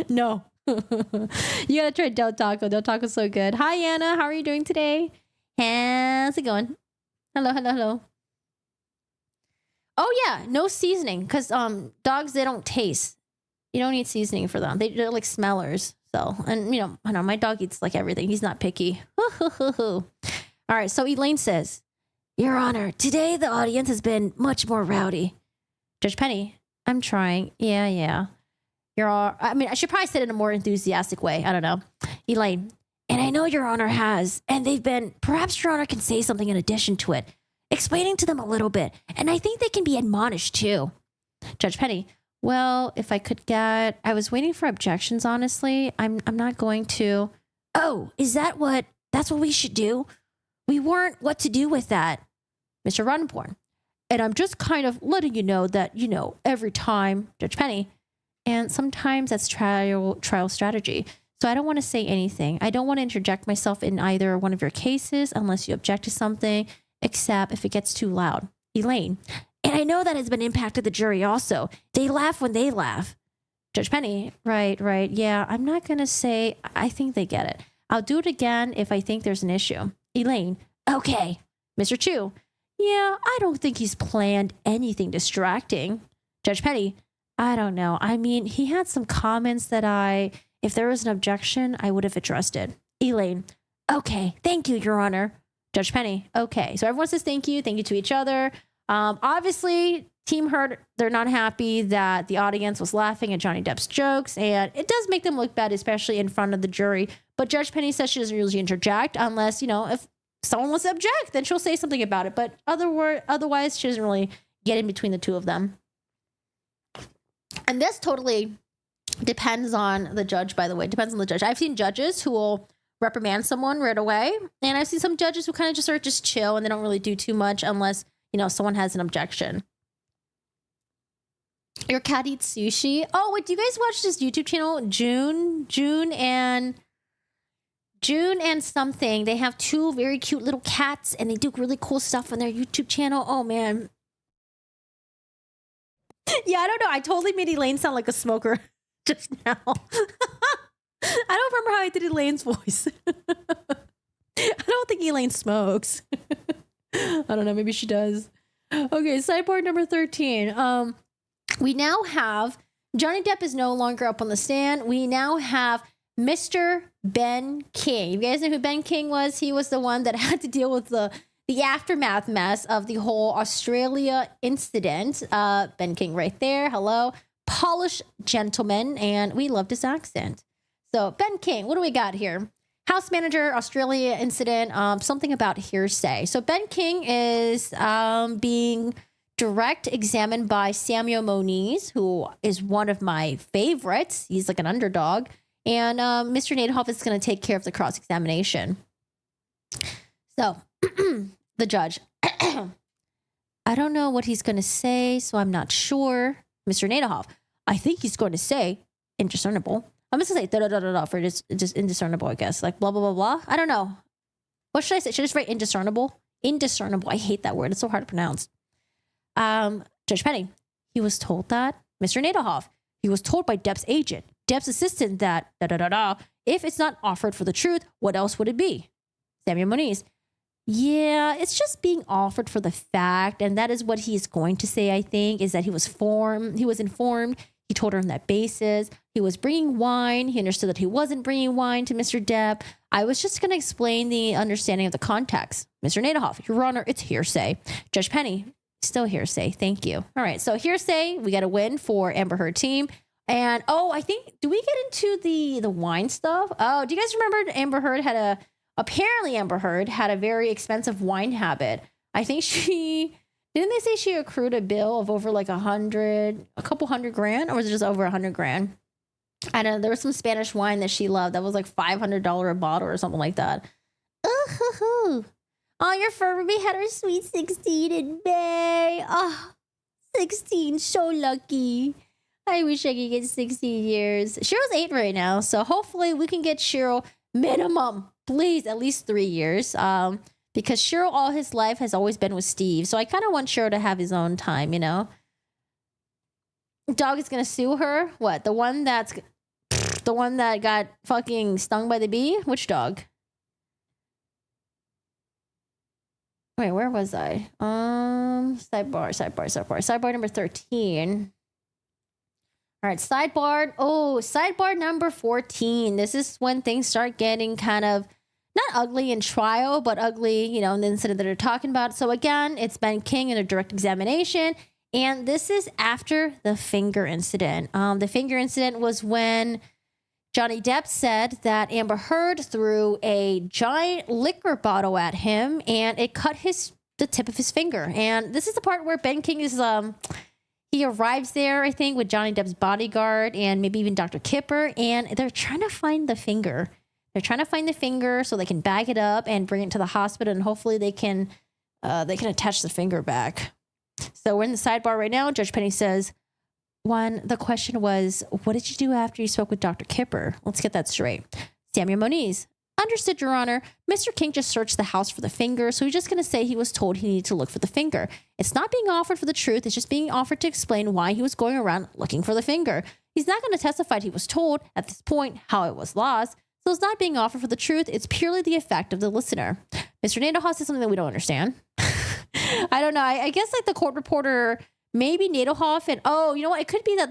No. You gotta try Del Taco. Del Taco's so good. Hi, Anna. How are you doing today? How's it going? Hello. Oh yeah, no seasoning because dogs, they don't taste. You don't need seasoning for them. They're like smellers. So, and you know, I know my dog eats like everything. He's not picky. All right. So Elaine says, Your Honor, today the audience has been much more rowdy. Judge Penny, I'm trying. Yeah. I should probably say it in a more enthusiastic way. I don't know. Elaine, and I know Your Honor has, and they've been, perhaps Your Honor can say something in addition to it, explaining to them a little bit. And I think they can be admonished too. Judge Penny, well, if I could get, I was waiting for objections, honestly. I'm not going to. Oh, that's what we should do? We weren't what to do with that, Mr. Runborn. And I'm just kind of letting you know that, you know, every time, Judge Penny, and sometimes that's trial strategy. So I don't want to say anything. I don't want to interject myself in either one of your cases unless you object to something, except if it gets too loud. Elaine, and I know that has been impacted the jury also. They laugh when they laugh. Judge Penny, right. Yeah, I'm not going to say, I think they get it. I'll do it again if I think there's an issue. Elaine, okay. Mr. Chu, yeah, I don't think he's planned anything distracting. Judge Penny, I don't know. I mean, he had some comments that if there was an objection, I would have addressed it. Elaine, okay, thank you, Your Honor. Judge Penny, okay. So everyone says thank you to each other. Obviously, Team Hurt, they're not happy that the audience was laughing at Johnny Depp's jokes, and it does make them look bad, especially in front of the jury. But Judge Penny says she doesn't usually interject unless, you know, if someone wants to object, then she'll say something about it. But otherwise, she doesn't really get in between the two of them. And this totally depends on the judge, by the way. Depends on the judge. I've seen judges who will reprimand someone right away, and I've seen some judges who kind of just sort of just chill and they don't really do too much unless, you know, someone has an objection. Your cat eats sushi. Oh, wait, do you guys watch this YouTube channel? June and something. They have two very cute little cats and they do really cool stuff on their YouTube channel. Oh, man. Yeah, I don't know. I totally made Elaine sound like a smoker just now. I don't remember how I did Elaine's voice. I don't think Elaine smokes. I don't know. Maybe she does. Okay, sideboard number 13. We now have Johnny Depp is no longer up on the stand. We now have Mr. Ben King. You guys know who Ben King was? He was the one that had to deal with the aftermath mess of the whole Australia incident. Ben King right there. Hello. Polished gentleman. And we loved his accent. So Ben King, what do we got here? House manager, Australia incident, something about hearsay. So Ben King is being direct examined by Samuel Moniz, who is one of my favorites. He's like an underdog. And Mr. Nadehoff is going to take care of the cross-examination. So the judge, I don't know what he's going to say, so I'm not sure. Mr. Nadehoff, I think he's going to say indiscernible. I'm just going to say da-da-da-da-da for just indiscernible, I guess. Like blah, blah, blah, blah. I don't know. What should I say? Should I just write indiscernible? Indiscernible. I hate that word. It's so hard to pronounce. Judge Penny, he was told that. Mr. Nadehoff, he was told by Depp's agent, Depp's assistant that da-da-da-da. If it's not offered for the truth, what else would it be? Samuel Moniz, yeah, it's just being offered for the fact. And that is what he's going to say, I think, is that he was informed. He told her on that basis. He was bringing wine. He understood that he wasn't bringing wine to Mr. Depp. I was just going to explain the understanding of the context. Mr. Nadelhoff, Your Honor, it's hearsay. Judge Penny, still hearsay. Thank you. All right. So hearsay, we got a win for Amber Heard team. And I think, do we get into the wine stuff? Oh, do you guys remember Amber Heard apparently Amber Heard had a very expensive wine habit. I think didn't they say she accrued a bill of over like a couple hundred grand, or was it just over $100,000? I don't know. There was some Spanish wine that she loved that was like $500 a bottle or something like that. Oh, your Furby had her sweet 16 in May. Oh, 16, so lucky. I wish I could get 16 years. Cheryl's 8 right now, so hopefully we can get Cheryl minimum, please, at least 3 years. Because Cheryl all his life has always been with Steve, so I kind of want Cheryl to have his own time, you know? Dog is gonna sue her? What? The one that got fucking stung by the bee? Which dog? Wait, where was I? Sidebar number 13. All right, sidebar. Oh, sidebar number 14. This is when things start getting kind of not ugly in trial, but ugly, in the incident that they're talking about. So again, it's Ben King in a direct examination. And this is after the finger incident. The finger incident was when Johnny Depp said that Amber Heard threw a giant liquor bottle at him and it cut the tip of his finger. And this is the part where Ben King is he arrives there, I think, with Johnny Depp's bodyguard and maybe even Dr. Kipper, and they're trying to find the finger. They're trying to find the finger so they can bag it up and bring it to the hospital, and hopefully they can attach the finger back. So we're in the sidebar right now. Judge Penny says, the question was, what did you do after you spoke with Dr. Kipper? Let's get that straight. Samuel Moniz. Understood, Your Honor. Mr. King just searched the house for the finger, so he's just going to say he was told he needed to look for the finger. It's not being offered for the truth. It's just being offered to explain why he was going around looking for the finger. He's not going to testify he was told at this point how it was lost, so it's not being offered for the truth. It's purely the effect of the listener. Mr. Nadelhoff says something that we don't understand. I don't know. I guess like the court reporter, maybe Nadelhoff, and you know what? It could be that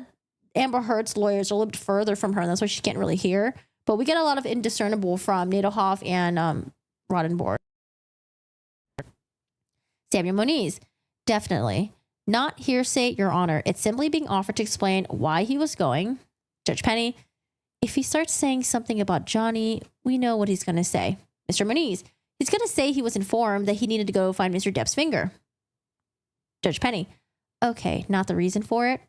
Amber Heard's lawyers are a little bit further from her, and that's why she can't really hear. But we get a lot of indiscernible from Nadelhoff and Roddenborg. Samuel Moniz. Definitely. Not hearsay, Your Honor. It's simply being offered to explain why he was going. Judge Penny. If he starts saying something about Johnny, we know what he's going to say. Mr. Moniz. He's going to say he was informed that he needed to go find Mr. Depp's finger. Judge Penny. Okay, not the reason for it.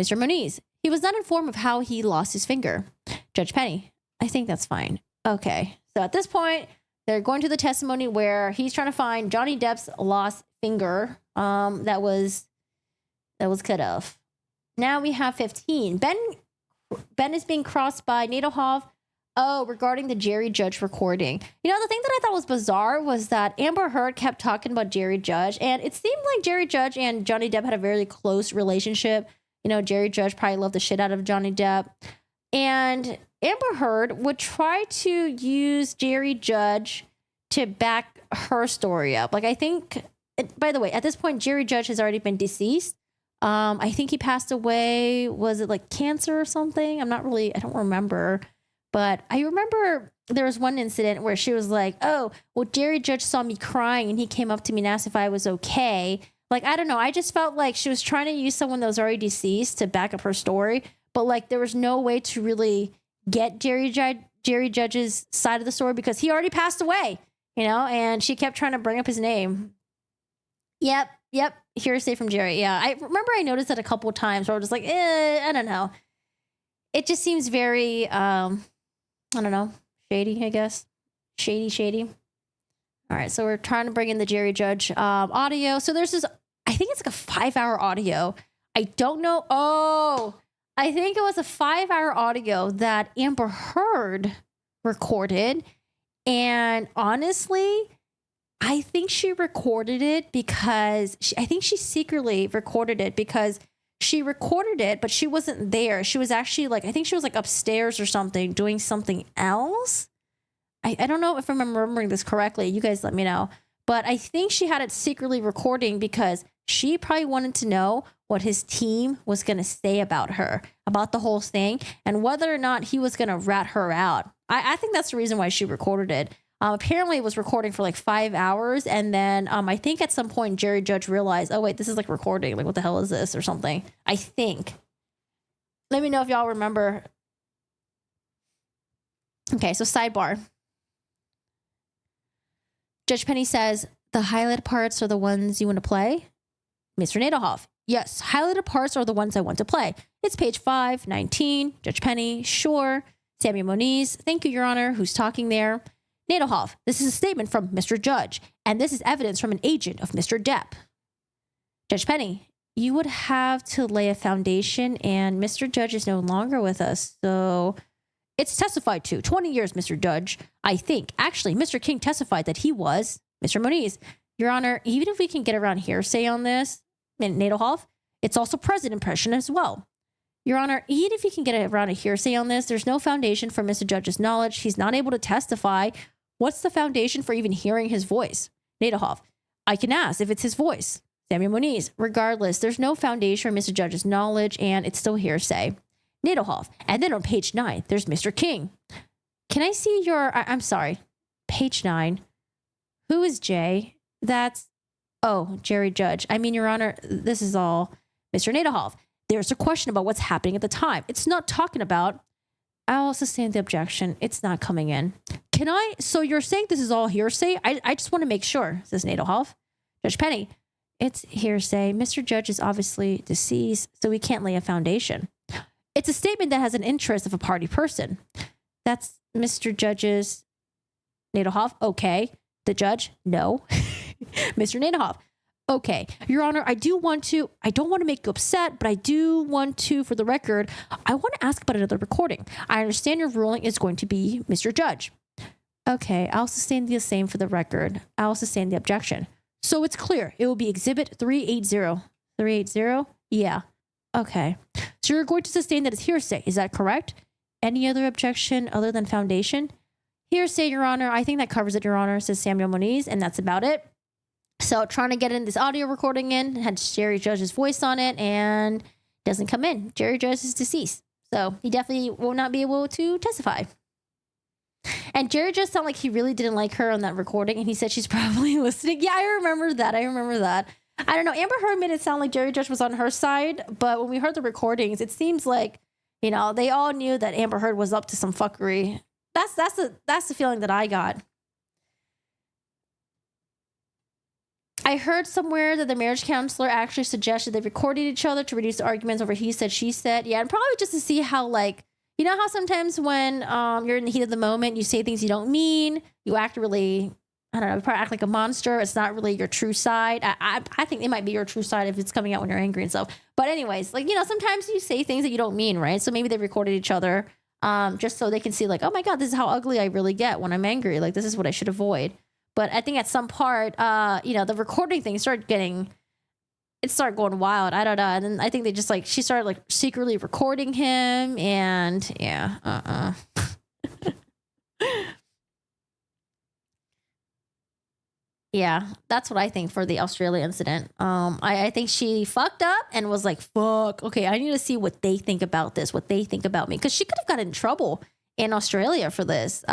Mr. Moniz. He was not informed of how he lost his finger. Judge Penny. I think that's fine. Okay. So at this point, they're going to the testimony where he's trying to find Johnny Depp's lost finger that was cut off. Now we have 15. Ben is being crossed by Nadelhoff. Regarding the Jerry Judge recording. The thing that I thought was bizarre was that Amber Heard kept talking about Jerry Judge, and it seemed like Jerry Judge and Johnny Depp had a very close relationship. Jerry Judge probably loved the shit out of Johnny Depp. And Amber Heard would try to use Jerry Judge to back her story up. Like, I think, by the way, at this point, Jerry Judge has already been deceased. I think he passed away. Was it like cancer or something? I don't remember. But I remember there was one incident where she was like, Jerry Judge saw me crying and he came up to me and asked if I was okay. Like, I don't know. I just felt like she was trying to use someone that was already deceased to back up her story. But like, there was no way to really get Jerry Judge's side of the story because he already passed away, and she kept trying to bring up his name. Yep. Hearsay from Jerry. Yeah. I remember I noticed that a couple of times where I was like, I don't know. It just seems very, I don't know, shady, I guess. Shady. All right. So we're trying to bring in the Jerry Judge audio. So there's this, I think it's like a 5-hour audio. I don't know. I think it was a 5-hour audio that Amber Heard recorded. And honestly, I think she recorded it because she secretly recorded it because she recorded it, but she wasn't there. She was actually I think she was upstairs or something doing something else. I don't know if I'm remembering this correctly. You guys let me know. But I think she had it secretly recording because she probably wanted to know what his team was going to say about her, about the whole thing, and whether or not he was going to rat her out. I think that's the reason why she recorded it. Apparently, it was recording for like 5 hours. And then I think at some point, Jerry Judge realized, oh, wait, this is like recording. Like, what the hell is this or something? I think. Let me know if y'all remember. Okay, so sidebar. Judge Penny says, the highlighted parts are the ones you want to play? Mr. Nadelhoff. Yes, highlighted parts are the ones I want to play. It's page 519. Judge Penny. Sure. Samuel Moniz. Thank you, Your Honor. Who's talking there? Nadelhoff. This is a statement from Mr. Judge, and this is evidence from an agent of Mr. Depp. Judge Penny. You would have to lay a foundation, and Mr. Judge is no longer with us, so it's testified to. 20 years, Mr. Judge. I think. Actually, Mr. King testified that he was Mr. Moniz. Your Honor, even if we can get around hearsay on this, Nadelhoff, it's also present impression as well. Your Honor, even if you can get around a hearsay on this, there's no foundation for Mr. Judge's knowledge. He's not able to testify. What's the foundation for even hearing his voice? Nadelhoff, I can ask if it's his voice. Samuel Moniz, regardless, there's no foundation for Mr. Judge's knowledge, and it's still hearsay. Nadelhoff, and then on page 9, there's Mr. King. Can I see your, I'm sorry, page 9. Who is Jay? That's, oh, Jerry Judge. I mean, Your Honor, this is all Mr. Nadelhoff. There's a question about what's happening at the time. It's not talking about, I'll sustain the objection. It's not coming in. Can I, so you're saying this is all hearsay? I just want to make sure, says Nadelhoff. Judge Penny, it's hearsay. Mr. Judge is obviously deceased, so we can't lay a foundation. It's a statement that has an interest of a party person. That's Mr. Judge's. Nadelhoff, okay. The judge, no. Mr. Nadelhoff, okay. Your Honor, I don't want to make you upset, but I do want to, for the record, I want to ask about another recording. I understand your ruling is going to be Mr. Judge. Okay, I'll sustain the same for the record. I'll sustain the objection. So it's clear. It will be Exhibit 380. 380? Yeah. Okay. So you're going to sustain that it's hearsay. Is that correct? Any other objection other than foundation? Hearsay, Your Honor. I think that covers it, Your Honor, says Samuel Moniz, and that's about it. So trying to get in this audio recording in, had Jerry Judge's voice on it, and doesn't come in. Jerry Judge is deceased. So he definitely will not be able to testify. And Jerry Judge sounded like he really didn't like her on that recording, and he said she's probably listening. Yeah, I remember that. I don't know. Amber Heard made it sound like Jerry Judge was on her side, but when we heard the recordings, it seems like, you know, they all knew that Amber Heard was up to some fuckery. That's the feeling that I got. I heard somewhere that the marriage counselor actually suggested they recorded each other to reduce the arguments over he said, she said. Yeah, and probably just to see how, like, you know how sometimes when you're in the heat of the moment, you say things you don't mean, you act really, I don't know, you probably act like a monster. It's not really your true side. I think it might be your true side if it's coming out when you're angry and stuff. But anyways, like, you know, sometimes you say things that you don't mean, right? So maybe they recorded each other just so they can see, like, oh my God, this is how ugly I really get when I'm angry. Like, this is what I should avoid. But I think at some part, you know, the recording thing started going wild. I don't know. And then I think they just, like, she started, like, secretly recording him, and yeah, yeah, that's what I think for the Australia incident. I think she fucked up and was like, fuck, okay, I need to see what they think about this, what they think about me. Because she could have gotten in trouble in Australia for this.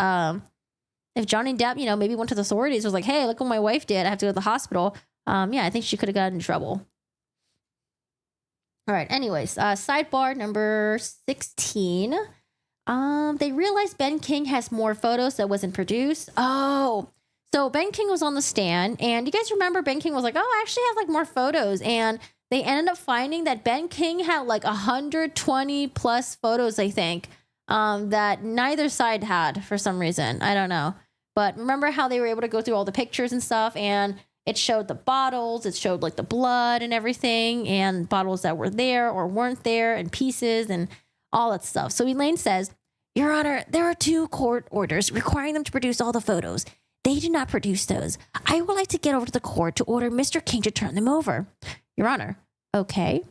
If Johnny Depp, you know, maybe went to the authorities, was like, hey, look what my wife did, I have to go to the hospital. Yeah, I think she could have gotten in trouble. All right, anyways, sidebar number 16. They realized Ben King has more photos that wasn't produced. Oh, so Ben King was on the stand, and you guys remember Ben King was like, oh, I actually have like more photos. And they ended up finding that Ben King had like 120 plus photos, I think, that neither side had for some reason. I don't know. But remember how they were able to go through all the pictures and stuff, and it showed the bottles, it showed like the blood and everything, and bottles that were there or weren't there, and pieces and all that stuff. So Elaine says, Your Honor, there are 2 court orders requiring them to produce all the photos. They did not produce those. I would like to get over to the court to order Mr. King to turn them over. Your Honor, okay.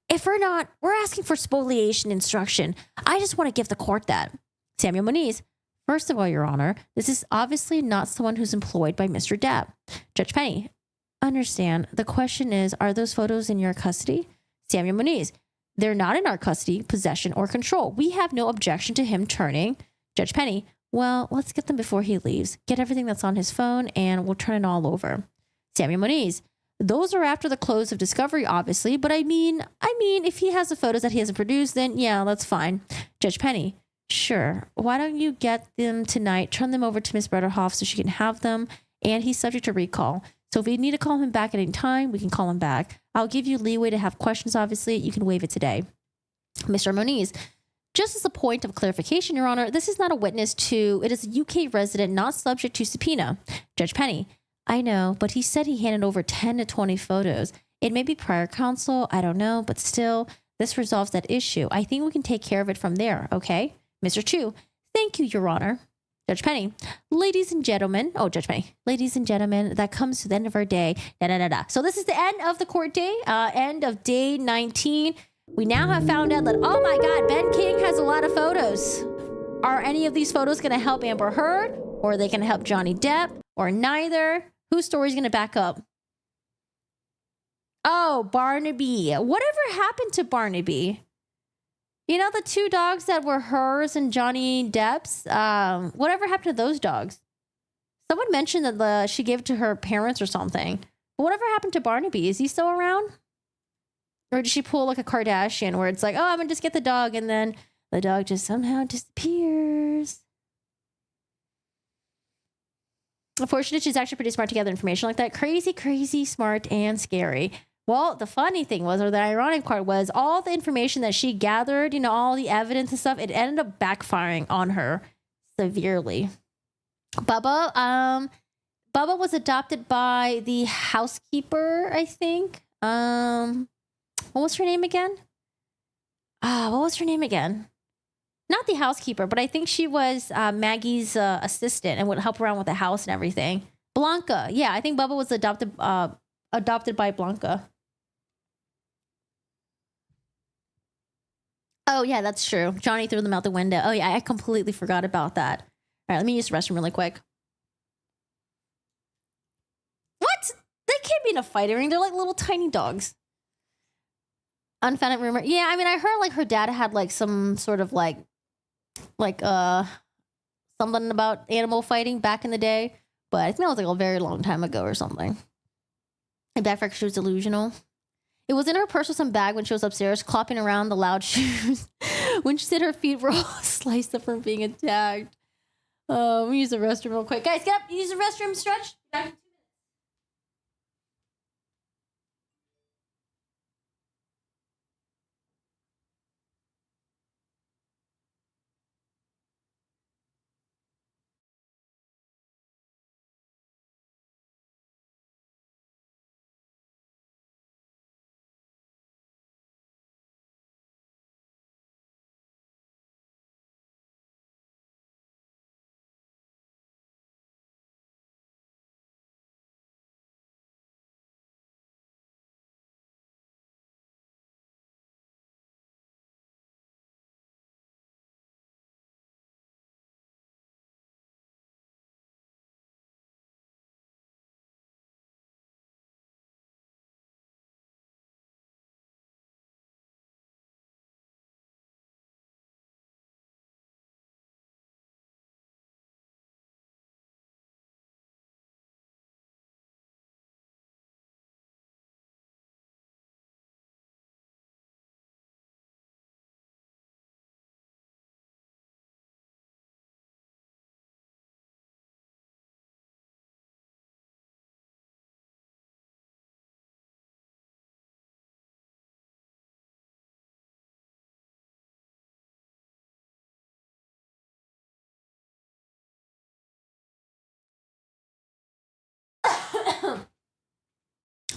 If we're not, we're asking for spoliation instruction. I just want to give the court that. Samuel Moniz, first of all, Your Honor, this is obviously not someone who's employed by Mr. Depp. Judge Penny, understand. The question is, are those photos in your custody? Samuel Moniz, they're not in our custody, possession, or control. We have no objection to him turning. Judge Penny, well, let's get them before he leaves. Get everything that's on his phone and we'll turn it all over. Samuel Moniz, those are after the close of discovery, obviously, but I mean, if he has the photos that he hasn't produced, then yeah, that's fine. Judge Penny, sure. Why don't you get them tonight, turn them over to Miss Bretterhoff so she can have them, and he's subject to recall. So if we need to call him back at any time, we can call him back. I'll give you leeway to have questions, obviously. You can waive it today. Mr. Moniz, just as a point of clarification, Your Honor, this is not a witness to, it is a UK resident not subject to subpoena. Judge Penny, I know, but he said he handed over 10 to 20 photos. It may be prior counsel, I don't know, but still, this resolves that issue. I think we can take care of it from there, okay? Mr. Chu, thank you, Your Honor. Judge Penny, ladies and gentlemen, ladies and gentlemen, that comes to the end of our day. So this is the end of the court day, end of day 19. We now have found out that, oh my God, Ben King has a lot of photos. Are any of these photos going to help Amber Heard, or are they going to help Johnny Depp, or neither? Whose story is going to back up? Oh, Barnaby. Whatever happened to Barnaby? You know, the 2 dogs that were hers and Johnny Depp's? Whatever happened to those dogs? Someone mentioned that she gave it to her parents or something. But whatever happened to Barnaby? Is he still around? Or did she pull like a Kardashian where it's like, oh, I'm going to just get the dog, and then the dog just somehow disappears? Unfortunately, she's actually pretty smart to gather information like that. Crazy, crazy, smart, and scary. Well, the funny thing was, or the ironic part was, all the information that she gathered, you know, all the evidence and stuff, it ended up backfiring on her severely. Bubba was adopted by the housekeeper, I think. What was her name again? Not the housekeeper, but I think she was Maggie's assistant and would help around with the house and everything. Blanca. Yeah, I think Bubba was adopted by Blanca. Oh, yeah, that's true. Johnny threw them out the window. Oh, yeah, I completely forgot about that. All right, let me use the restroom really quick. What? They can't be in a fighting ring. They're like little tiny dogs. Unfounded rumor. Yeah, I mean, I heard like her dad had like some sort of like something about animal fighting back in the day, but I think that was like a very long time ago or something. And back because she was delusional. It was in her purse with some bag when she was upstairs, clopping around the loud shoes. When she said her feet were all sliced up from being attacked. Let me use the restroom real quick. Guys, get up. Use the restroom. Stretch. Back in 2 minutes.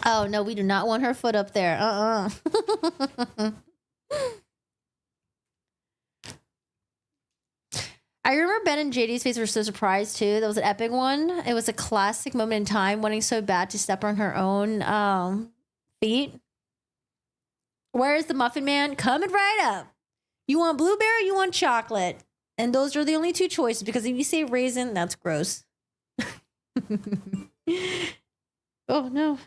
Oh, no, we do not want her foot up there. I remember Ben and JD's face were so surprised too. That was an epic one. It was a classic moment in time, wanting so bad to step on her own feet. Where's the Muffin Man? Coming right up. You want blueberry? You want chocolate? And those are the only 2 choices, because if you say raisin, that's gross. Oh, no.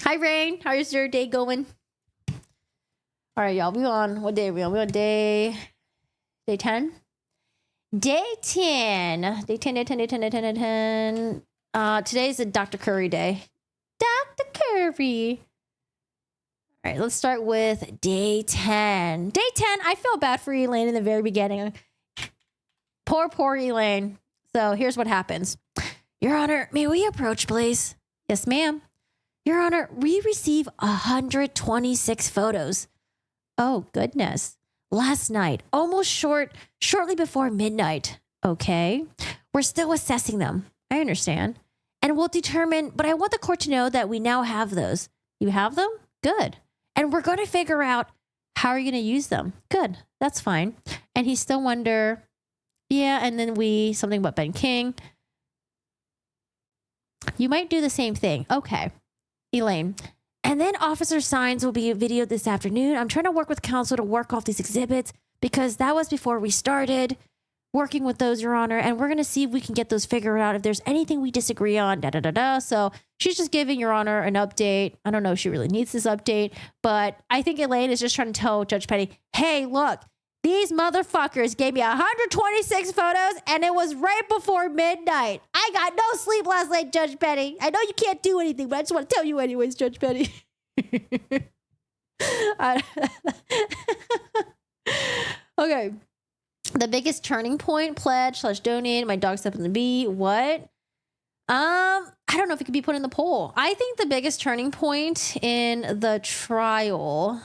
Hi, Rain. How's your day going? All right, y'all. We on what day are we on? We on day 10? Day 10. Day 10, day 10, day 10, day 10, day 10. Today's a Dr. Curry day. Dr. Curry. All right, let's start with day 10. Day 10, I feel bad for Elaine in the very beginning. Poor Elaine. So here's what happens. Your Honor, may we approach, please? Yes, ma'am. Your Honor, we receive 126 photos. Oh, goodness. Last night, shortly before midnight. Okay. We're still assessing them. I understand. And we'll determine, but I want the court to know that we now have those. You have them? Good. And we're going to figure out how are you going to use them? Good. That's fine. And he still wonder, yeah, and then something about Ben King. You might do the same thing. Okay. Elaine. And then officer signs will be videoed this afternoon. I'm trying to work with counsel to work off these exhibits because that was before we started working with those, Your Honor. And we're going to see if we can get those figured out. If there's anything we disagree on, So she's just giving Your Honor an update. I don't know if she really needs this update, but I think Elaine is just trying to tell Judge Petty, hey, look, these motherfuckers gave me 126 photos and it was right before midnight. I got no sleep last night, Judge Petty. I know you can't do anything, but I just want to tell you anyways, Judge Petty. Okay. The biggest turning point, pledge/donate, my dog stepped on the bee. What? I don't know if it could be put in the poll. I think the biggest turning point in the trial...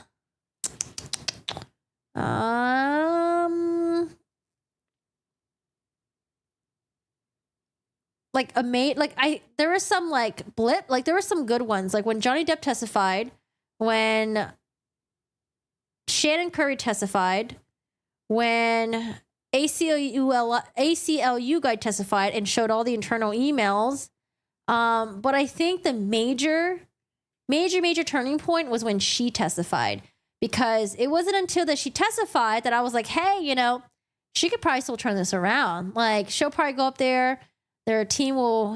there was some blip, there were some good ones, like when Johnny Depp testified, when Shannon Curry testified, when ACLU guy testified and showed all the internal emails. But I think the major turning point was when she testified. Because it wasn't until that she testified that I was like, hey, she could probably still turn this around. Like, she'll probably go up there. Their team will,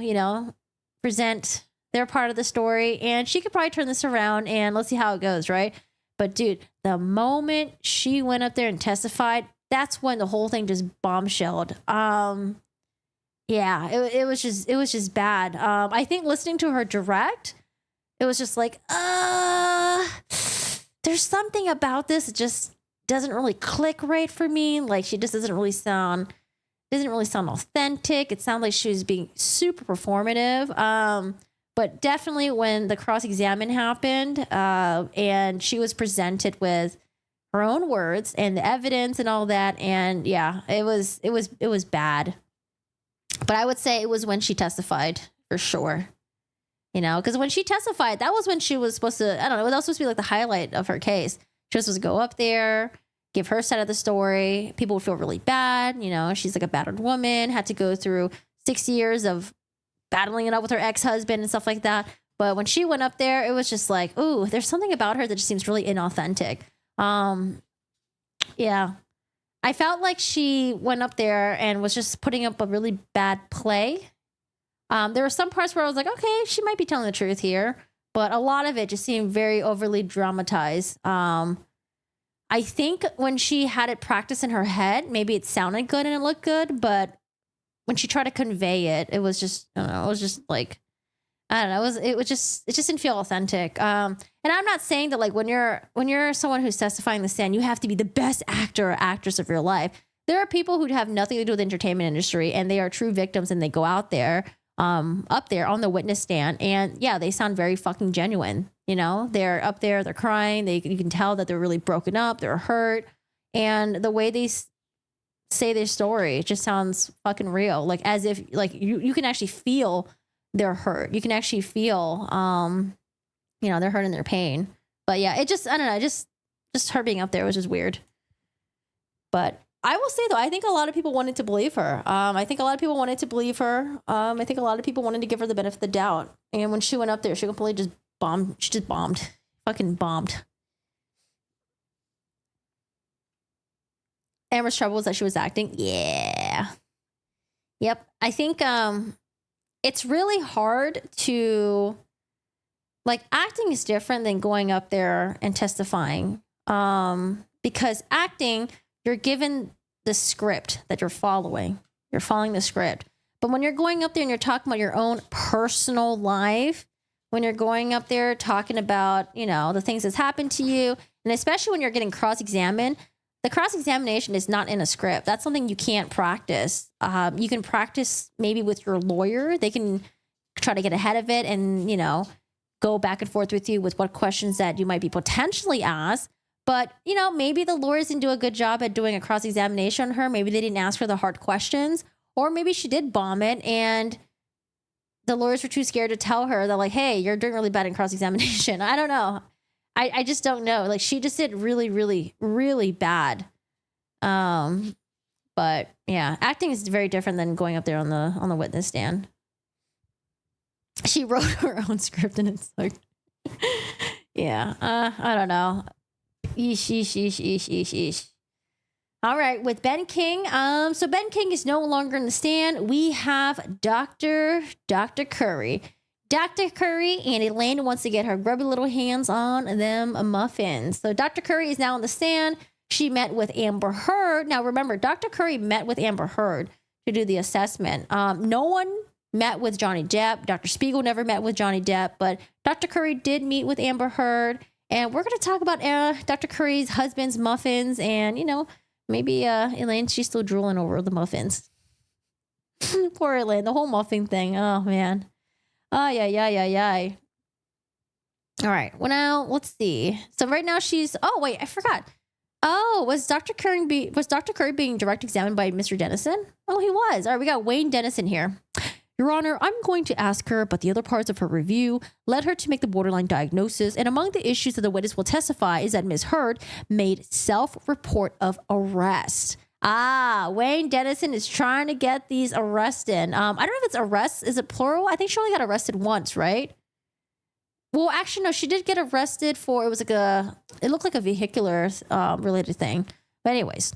present their part of the story. And she could probably turn this around and let's see how it goes, right? But, dude, the moment she went up there and testified, that's when the whole thing just bombshelled. Yeah, it was just bad. I think listening to her direct, it was just like, there's something about this that just doesn't really click right for me. Like, she just doesn't really sound authentic. It sounds like she was being super performative. But definitely when the cross-examine happened, and she was presented with her own words and the evidence and all that, and yeah, it was bad. But I would say it was when she testified for sure. Because when she testified, that was when she was supposed to, I don't know, that was supposed to be like the highlight of her case. She was supposed to go up there, give her side of the story. People would feel really bad. She's like a battered woman, had to go through 6 years of battling it out with her ex-husband and stuff like that. But when she went up there, it was just like, ooh, there's something about her that just seems really inauthentic. Yeah. I felt like she went up there and was just putting up a really bad play. There were some parts where I was like, okay, she might be telling the truth here. But a lot of it just seemed very overly dramatized. I think when she had it practiced in her head, maybe it sounded good and it looked good. But when she tried to convey it, it was just, I don't know, it was just like, I don't know, it just didn't feel authentic. And I'm not saying that like when you're someone who's testifying the stand, you have to be the best actor or actress of your life. There are people who have nothing to do with the entertainment industry and they are true victims and they go out there, up there on the witness stand. And yeah, they sound very fucking genuine. They're up there, they're crying. You can tell that they're really broken up. They're hurt. And the way they say their story, it just sounds fucking real. Like as if like you can actually feel their hurt. You can actually feel, their hurt and their pain. But yeah, it just, I don't know, just her being up there was just weird. But I will say though, I think a lot of people wanted to believe her. I think a lot of people wanted to believe her. I think a lot of people wanted to give her the benefit of the doubt. And when she went up there, she completely just bombed. She just bombed. Fucking bombed. Amber's trouble was that she was acting. Yeah. Yep. I think it's really hard to like acting is different than going up there and testifying. Because acting, you're given the script that you're following. You're following the script. But when you're going up there and you're talking about your own personal life, when you're going up there talking about, the things that's happened to you, and especially when you're getting cross-examined, the cross-examination is not in a script. That's something you can't practice. You can practice maybe with your lawyer. They can try to get ahead of it and, go back and forth with you with what questions that you might be potentially asked. But, maybe the lawyers didn't do a good job at doing a cross-examination on her. Maybe they didn't ask her the hard questions. Or maybe she did bomb it and the lawyers were too scared to tell her that, like, hey, you're doing really bad in cross-examination. I don't know. I just don't know. Like, she just did really, really, really bad. But yeah, acting is very different than going up there on the witness stand. She wrote her own script and it's like, yeah, I don't know. Yeesh. All right, with Ben King. So Ben King is no longer in the stand. We have Dr. Curry. Dr. Curry and Elaine wants to get her grubby little hands on them muffins. So Dr. Curry is now on the stand. She met with Amber Heard. Now remember, Dr. Curry met with Amber Heard to do the assessment. No one met with Johnny Depp. Dr. Spiegel never met with Johnny Depp, but Dr. Curry did meet with Amber Heard. And we're going to talk about Dr. Curry's husband's muffins and, maybe Elaine, she's still drooling over the muffins. Poor Elaine, the whole muffin thing. Oh, man. Oh, yeah. All right. Well, now let's see. So right now oh, wait, I forgot. Oh, was Dr. Curry being direct examined by Mr. Dennison? Oh, he was. All right. We got Wayne Dennison here. Your Honor, I'm going to ask her about the other parts of her review, led her to make the borderline diagnosis, and among the issues that the witness will testify is that Ms. Heard made self-report of arrest. Wayne Dennison is trying to get these arrested. I don't know if it's arrests. Is it plural? I think she only got arrested once, right? Well, actually, no, she did get arrested for, it looked like a vehicular related thing. But anyways,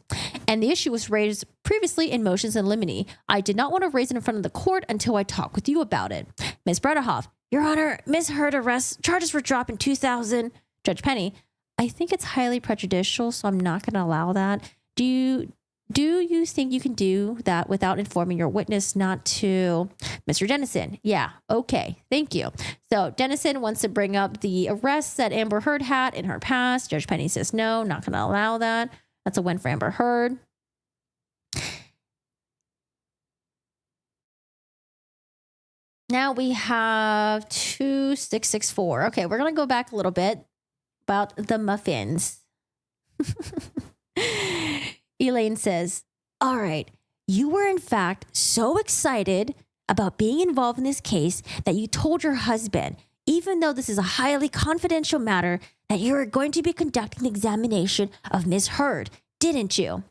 and the issue was raised previously in motions in limine. I did not want to raise it in front of the court until I talked with you about it. Ms. Bredehoff, Your Honor, Ms. Heard arrest charges were dropped in 2000. Judge Penny, I think it's highly prejudicial, so I'm not going to allow that. Do you think you can do that without informing your witness not to? Mr. Dennison, yeah, okay, thank you. So Dennison wants to bring up the arrests that Amber Heard had in her past. Judge Penny says no, not going to allow that. That's a win for Amber Heard. Now we have 2664. Okay, we're going to go back a little bit about the muffins. Elaine says, all right, you were in fact so excited about being involved in this case that you told your husband, even though this is a highly confidential matter, that you are going to be conducting the examination of Ms. Heard, didn't you?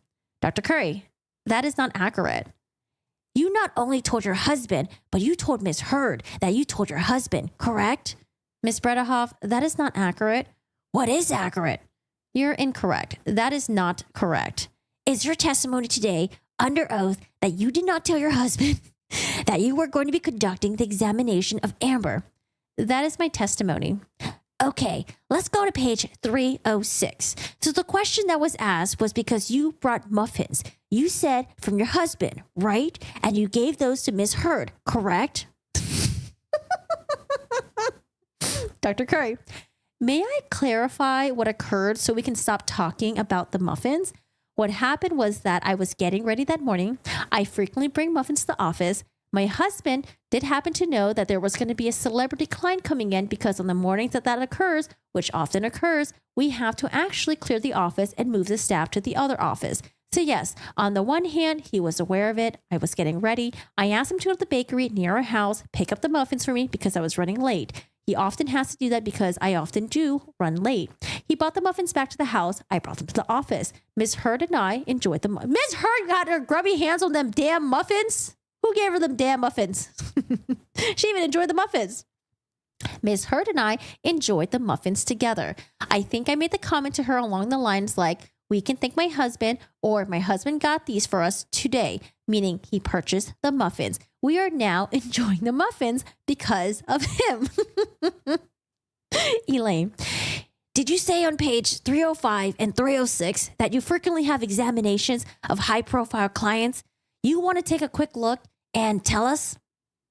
Dr. Curry, that is not accurate. You not only told your husband, but you told Ms. Heard that you told your husband, correct? Ms. Bredehoff, that is not accurate. What is accurate? You're incorrect. That is not correct. Is your testimony today under oath that you did not tell your husband that you were going to be conducting the examination of Amber? That is my testimony. Okay, let's go to page 306. So the question that was asked was because you brought muffins. You said from your husband, right? And you gave those to Ms. Heard, correct? Dr. Curry, may I clarify what occurred so we can stop talking about the muffins? What happened was that I was getting ready that morning. I frequently bring muffins to the office. My husband did happen to know that there was going to be a celebrity client coming in because on the mornings that occurs, which often occurs, we have to actually clear the office and move the staff to the other office. So yes, on the one hand, he was aware of it. I was getting ready. I asked him to go to the bakery near our house, pick up the muffins for me because I was running late. He often has to do that because I often do run late. He brought the muffins back to the house. I brought them to the office. Ms. Heard and I enjoyed them. Ms. Heard got her grubby hands on them damn muffins. Who gave her them damn muffins? She even enjoyed the muffins. Ms. Heard and I enjoyed the muffins together. I think I made the comment to her along the lines like, we can thank my husband, or my husband got these for us today, meaning he purchased the muffins. We are now enjoying the muffins because of him. Elaine, did you say on page 305 and 306 that you frequently have examinations of high-profile clients? You want to take a quick look and tell us?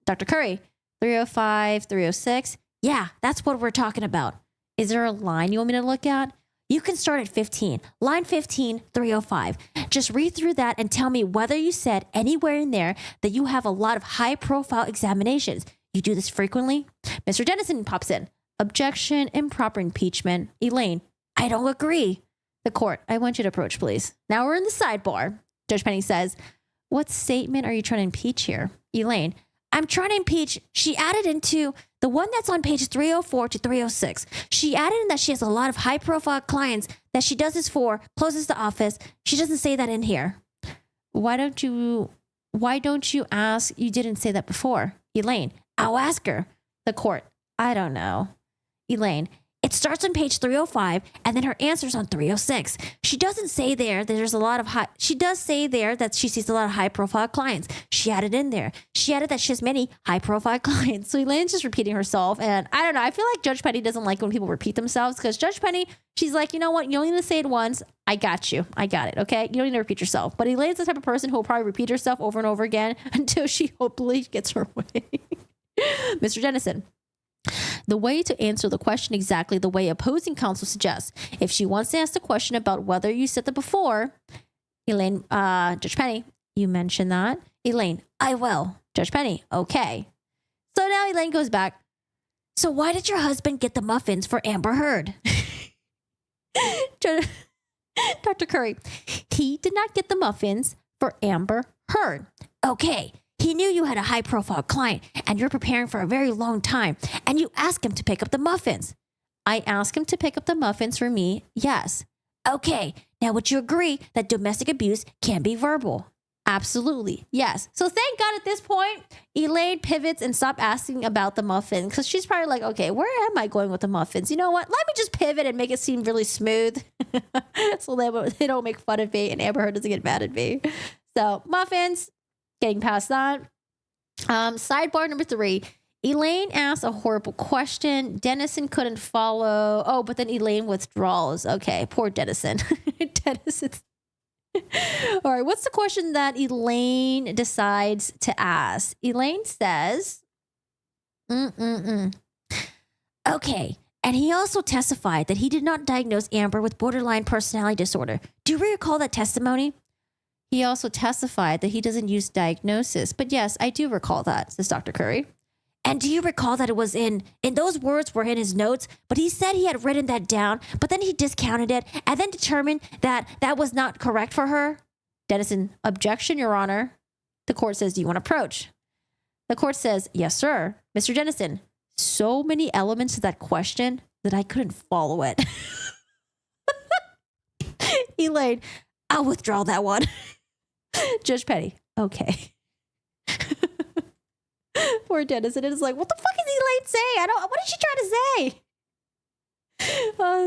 Dr. Curry, 305, 306. Yeah, that's what we're talking about. Is there a line you want me to look at? You can start at 15. Line 15, 305. Just read through that and tell me whether you said anywhere in there that you have a lot of high-profile examinations. You do this frequently? Mr. Dennison pops in. Objection, improper impeachment. Elaine, I don't agree. The court, I want you to approach, please. Now we're in the sidebar. Judge Penny says, what statement are you trying to impeach here? Elaine, I'm trying to impeach. She added into the one that's on page 304 to 306. She added in that she has a lot of high-profile clients that she does this for, closes the office. She doesn't say that in here. Why don't you ask? You didn't say that before. Elaine, I'll ask her. The court, I don't know. Elaine, it starts on page 305 and then her answer's on 306. She doesn't say there that there's a lot of she does say there that she sees a lot of high profile clients. She added in there. She added that she has many high profile clients. So Elaine's just repeating herself. And I don't know. I feel like Judge Penny doesn't like when people repeat themselves because Judge Penny, she's like, you know what? You only need to say it once. I got you. I got it. Okay. You don't need to repeat yourself. But Elaine's the type of person who will probably repeat herself over and over again until she hopefully gets her way. Mr. Dennison. The way to answer the question exactly the way opposing counsel suggests. If she wants to ask the question about whether you said that before, Elaine, Judge Penny, you mentioned that. Elaine, I will. Judge Penny, okay. So now Elaine goes back. So why did your husband get the muffins for Amber Heard? Dr. Curry, he did not get the muffins for Amber Heard. Okay. He knew you had a high-profile client and you're preparing for a very long time, and you asked him to pick up the muffins. I asked him to pick up the muffins for me, yes. Okay, now would you agree that domestic abuse can be verbal? Absolutely, yes. So thank God at this point, Elaine pivots and stops asking about the muffin because she's probably like, okay, where am I going with the muffins? You know what? Let me just pivot and make it seem really smooth so they don't make fun of me and Amber Heard doesn't get mad at me. So muffins. Getting past that. Sidebar number 3. Elaine asks a horrible question. Dennison couldn't follow. Oh, but then Elaine withdraws. Okay, poor Dennison. Dennison's... All right, what's the question that Elaine decides to ask? Elaine says, Okay, and he also testified that he did not diagnose Amber with borderline personality disorder. Do you recall that testimony? He also testified that he doesn't use diagnosis. But yes, I do recall that, says Dr. Curry. And do you recall that it was in those words were in his notes, but he said he had written that down, but then he discounted it and then determined that that was not correct for her? Dennison, objection, Your Honor. The court says, do you want to approach? The court says, yes, sir. Mr. Dennison, so many elements to that question that I couldn't follow it. Elaine, I'll withdraw that one. Judge Penny, okay. Poor Dennison is like, what the fuck is Elaine saying? What is she trying to say?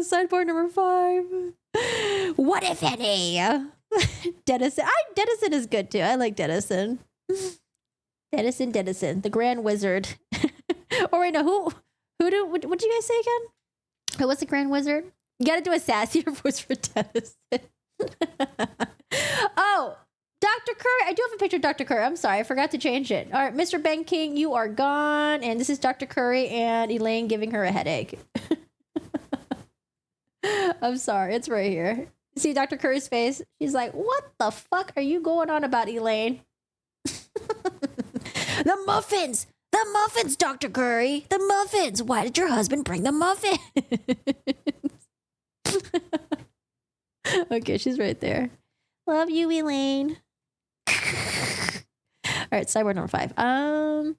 Sidebar number 5. What if any? Dennison is good too. I like Dennison. Dennison, the Grand Wizard. Oh wait, no, what did you guys say again? Who was the Grand Wizard? You gotta do a sassier voice for Dennison. Oh, Dr. Curry. I do have a picture of Dr. Curry. I'm sorry. I forgot to change it. All right, Mr. Ben King, you are gone. And this is Dr. Curry and Elaine giving her a headache. I'm sorry. It's right here. See Dr. Curry's face? She's like, what the fuck are you going on about, Elaine? The muffins! The muffins, Dr. Curry! The muffins! Why did your husband bring the muffins? Okay, she's right there. Love you, Elaine. All right, sidebar number 5.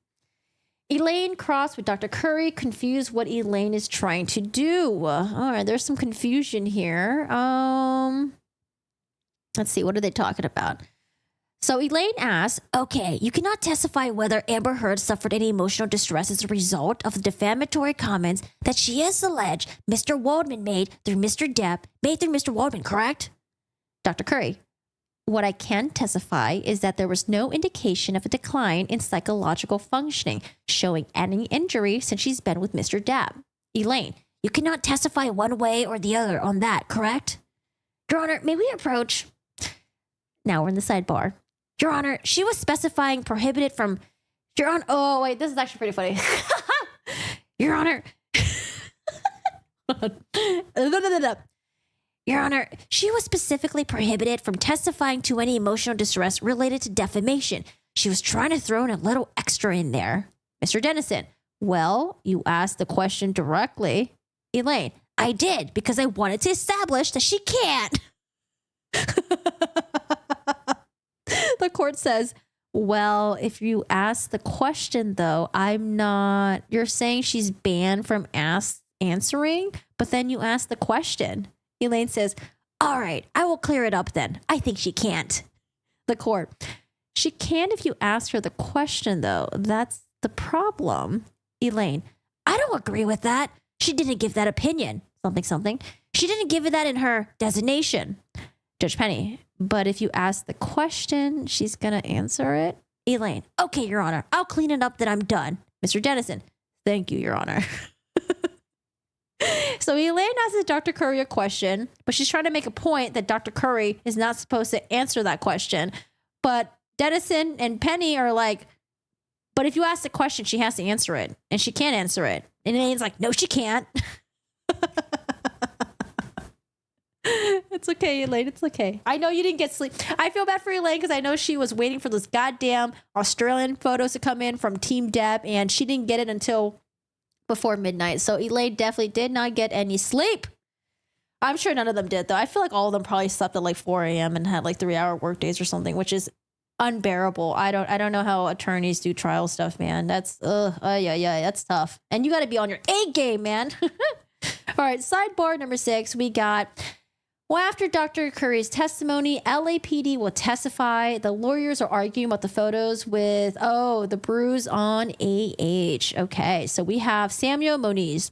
Elaine crossed with Dr. Curry, confused what Elaine is trying to do. All right, there's some confusion here. Let's see, what are they talking about? So Elaine asks, okay, you cannot testify whether Amber Heard suffered any emotional distress as a result of the defamatory comments that she has alleged Mr. Waldman made through Mr. Waldman, correct? Dr. Curry, what I can testify is that there was no indication of a decline in psychological functioning, showing any injury since she's been with Mr. Depp. Elaine, You cannot testify one way or the other on that, correct? Your Honor, may we approach? Now we're in the sidebar. Your Honor, she was specifying prohibited from... Your Honor... Oh, wait, this is actually pretty funny. Your Honor... Your Honor, she was specifically prohibited from testifying to any emotional distress related to defamation. She was trying to throw in a little extra in there. Mr. Dennison, well, you asked the question directly. Elaine, I did because I wanted to establish that she can't. The court says, well, if you ask the question, though, I'm not... You're saying she's banned from answering, but then you ask the question. Elaine says, all right, I will clear it up then. I think she can't. The court, she can if you ask her the question, though. That's the problem. Elaine, I don't agree with that. She didn't give that opinion. Something. She didn't give it that in her designation. Judge Penny, but if you ask the question, she's going to answer it. Elaine, okay, Your Honor. I'll clean it up, then I'm done. Mr. Dennison, thank you, Your Honor. So Elaine asks Dr. Curry a question, but she's trying to make a point that Dr. Curry is not supposed to answer that question. But Dennison and Penny are like, but if you ask the question, she has to answer it. And she can't answer it. And Elaine's like, no, she can't. It's okay, Elaine. It's okay. I know you didn't get sleep. I feel bad for Elaine because I know she was waiting for those goddamn Australian photos to come in from Team Depp, and she didn't get it until before midnight. So Elaine definitely did not get any sleep. I'm sure none of them did, though. I feel like all of them probably slept at like 4 a.m. and had like 3-hour work days or something, which is unbearable. I don't know how attorneys do trial stuff, man. That's that's tough. And you got to be on your A game, man. All right, sidebar number 6, we got, well, after Dr. Curry's testimony, LAPD will testify. The lawyers are arguing about the photos with, the bruise on AH. Okay, so we have Samuel Moniz.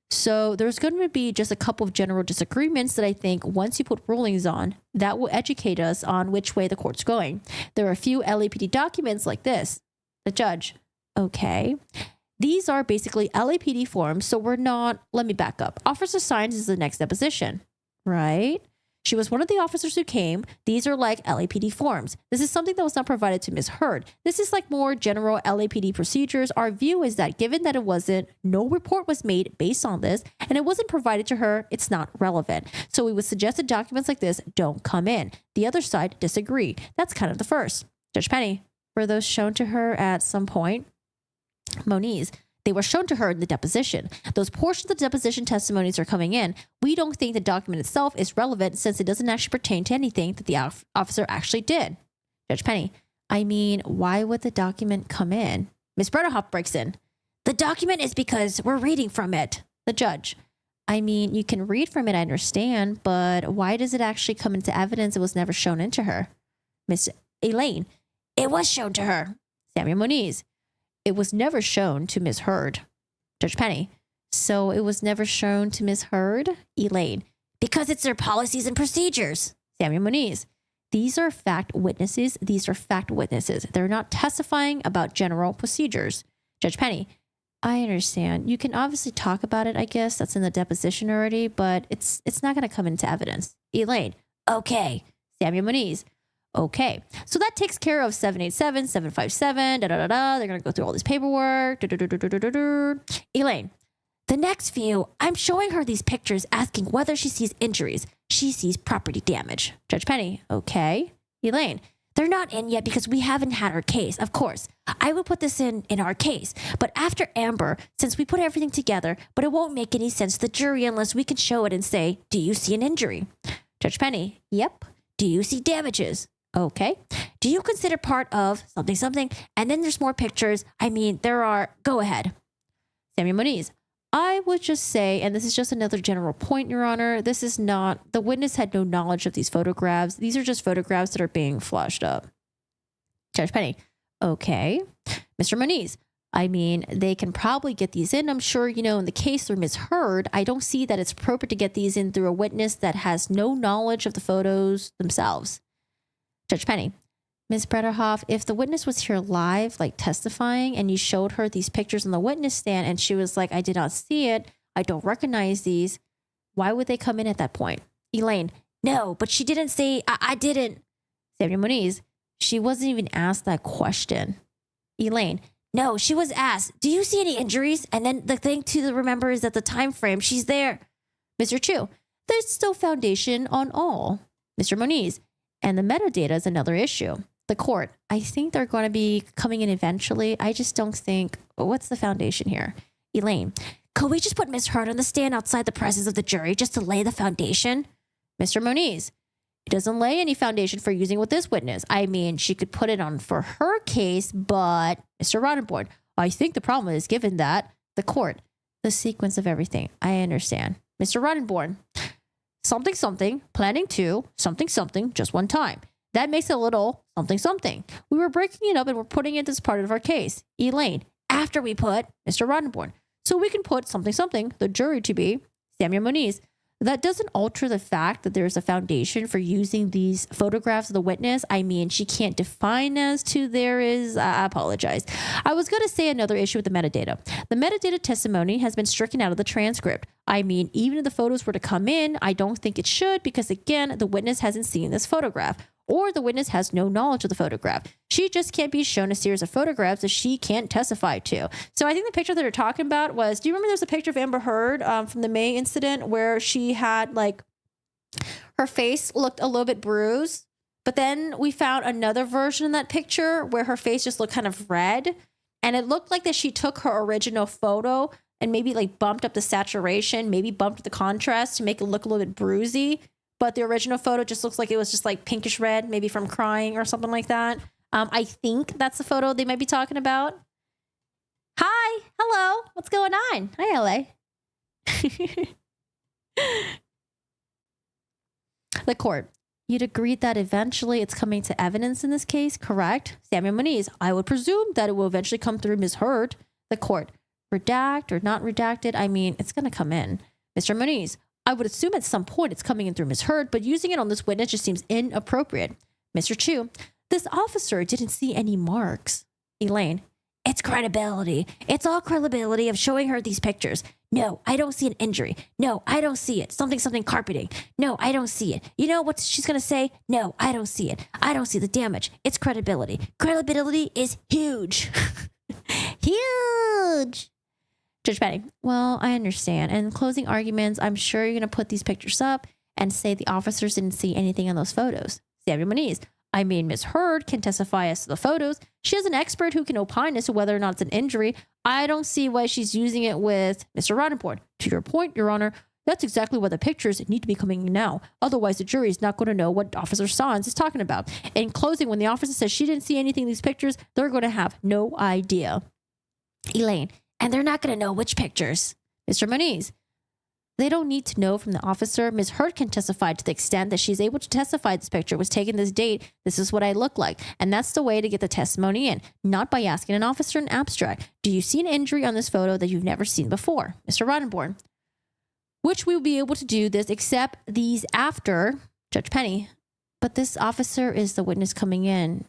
So there's going to be just a couple of general disagreements that I think once you put rulings on, that will educate us on which way the court's going. There are a few LAPD documents like this. The judge, okay. These are basically LAPD forms, so we're not, let me back up. Officer Sines is the next deposition, right? She was one of the officers who came. These are like LAPD forms. This is something that was not provided to Ms. Heard. This is like more general LAPD procedures. Our view is that given that it wasn't, no report was made based on this, and it wasn't provided to her, it's not relevant. So we would suggest that documents like this don't come in. The other side disagreed. That's kind of the first. Judge Penny, were those shown to her at some point? Moniz, they were shown to her in the deposition. Those portions of the deposition testimonies are coming in. We don't think the document itself is relevant since it doesn't actually pertain to anything that the officer actually did. Judge Penny, I mean, why would the document come in? Ms. Bretterhoff breaks in. The document is because we're reading from it. The judge, I mean, you can read from it, I understand, but why does it actually come into evidence? It was never shown into her. Miss Elaine, it was shown to her. Samuel Moniz, it was never shown to Ms. Heard. Judge Penny, so it was never shown to Ms. Heard? Elaine, because it's their policies and procedures. Samuel Moniz, these are fact witnesses. These are fact witnesses. They're not testifying about general procedures. Judge Penny, I understand. You can obviously talk about it, I guess. That's in the deposition already, but it's not going to come into evidence. Elaine, okay. Samuel Moniz, okay, so that takes care of 787, 757, They're going to go through all this paperwork. Elaine, the next few, I'm showing her these pictures asking whether she sees injuries. She sees property damage. Judge Penny, okay. Elaine, they're not in yet because we haven't had our case. Of course, I will put this in our case. But after Amber, since we put everything together, but it won't make any sense to the jury unless we can show it and say, do you see an injury? Judge Penny, yep. Do you see damages? Okay. Do you consider part of something? And then there's more pictures. I mean, there are, go ahead. Samuel Moniz, I would just say, and this is just another general point, Your Honor, this is not, the witness had no knowledge of these photographs. These are just photographs that are being flushed up. Judge Penny, okay. Mr. Moniz, I mean, they can probably get these in. I'm sure, in the case through Ms. Heard, I don't see that it's appropriate to get these in through a witness that has no knowledge of the photos themselves. Judge Penny, Ms. Bretterhoff, if the witness was here live, like testifying, and you showed her these pictures on the witness stand and she was like, I did not see it, I don't recognize these. Why would they come in at that point? Elaine, no, but she didn't say, I didn't. Samuel Moniz, she wasn't even asked that question. Elaine, no, she was asked, do you see any injuries? And then the thing to remember is that the time frame, she's there. Mr. Chu, there's still foundation on all. Mr. Moniz, and the metadata is another issue. The court, I think they're going to be coming in eventually. I just don't think, what's the foundation here? Elaine, could we just put Ms. Hurd on the stand outside the presence of the jury just to lay the foundation? Mr. Moniz, it doesn't lay any foundation for using with this witness. I mean, she could put it on for her case, but Mr. Rottenborn, I think the problem is given that the court, the sequence of everything. I understand. Mr. Rottenborn, something, something, planning to, something, something, just one time. That makes a little something, something. We were breaking it up and we're putting it as part of our case. Elaine, after we put Mr. Rottenborn, so we can put something, something, the jury to be Samuel Moniz. That doesn't alter the fact that there's a foundation for using these photographs of the witness. I mean, she can't define as to there is, I apologize. I was going to say another issue with the metadata. The metadata testimony has been stricken out of the transcript. I mean, even if the photos were to come in, I don't think it should because, again, the witness hasn't seen this photograph or the witness has no knowledge of the photograph. She just can't be shown a series of photographs that she can't testify to. So I think the picture that they're talking about was, do you remember there's a picture of Amber Heard from the May incident where she had like, her face looked a little bit bruised, but then we found another version in that picture where her face just looked kind of red. And it looked like that she took her original photo and maybe like bumped up the saturation, maybe bumped the contrast to make it look a little bit bruisey. But the original photo just looks like it was just like pinkish red, maybe from crying or something like that. I think that's the photo they might be talking about. Hi, hello, what's going on? Hi, LA. The court, you'd agreed that eventually it's coming to evidence in this case, correct? Samuel Moniz, I would presume that it will eventually come through Ms. Heard. The court, redact or not redacted, I mean, it's going to come in. Mr. Moniz, I would assume at some point it's coming in through Ms. Heard, but using it on this witness just seems inappropriate. Mr. Chu, this officer didn't see any marks. Elaine, it's credibility. It's all credibility of showing her these pictures. No, I don't see an injury. No, I don't see it. Something, something carpeting. No, I don't see it. You know what she's going to say? No, I don't see it. I don't see the damage. It's credibility. Credibility is huge. Huge. Judge Penny, well, I understand. And in closing arguments, I'm sure you're going to put these pictures up and say the officers didn't see anything on those photos. Samuel Moniz, I mean, Ms. Heard can testify as to the photos. She has an expert who can opine as to whether or not it's an injury. I don't see why she's using it with Mr. Rottenborn. To your point, Your Honor, that's exactly why the pictures need to be coming in now. Otherwise, the jury is not going to know what Officer Sanz is talking about. In closing, when the officer says she didn't see anything in these pictures, they're going to have no idea. Elaine, and they're not going to know which pictures. Mr. Moniz, they don't need to know from the officer. Ms. Heard can testify to the extent that she's able to testify this picture was taken this date. This is what I look like. And that's the way to get the testimony in, not by asking an officer in abstract. Do you see an injury on this photo that you've never seen before? Mr. Rottenborn, which we will be able to do this except these after Judge Penny. But this officer is the witness coming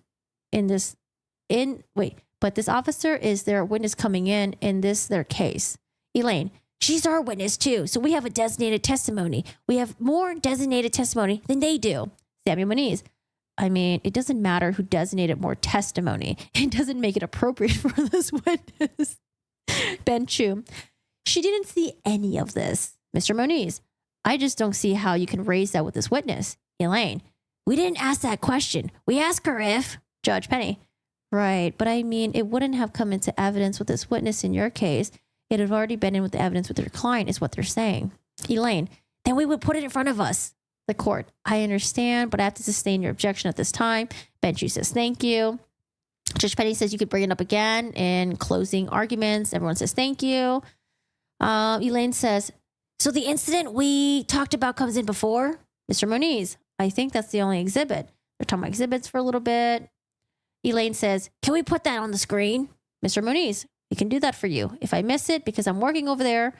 but this officer is their witness coming in their case. Elaine, she's our witness too. So we have a designated testimony. We have more designated testimony than they do. Samuel Moniz, I mean, it doesn't matter who designated more testimony. It doesn't make it appropriate for this witness. Ben Chu, she didn't see any of this. Mr. Moniz, I just don't see how you can raise that with this witness. Elaine, we didn't ask that question. We asked her if Judge Penny. Right, but I mean, it wouldn't have come into evidence with this witness in your case. It had already been in with the evidence with your client, is what they're saying. Elaine, then we would put it in front of us. The court, I understand, but I have to sustain your objection at this time. Benchu says, thank you. Judge Penny says you could bring it up again in closing arguments. Everyone says, thank you. Elaine says, so the incident we talked about comes in before? Mr. Moniz, I think that's the only exhibit. They're talking about exhibits for a little bit. Elaine says, can we put that on the screen? Mr. Moniz, we can do that for you. If I miss it because I'm working over there.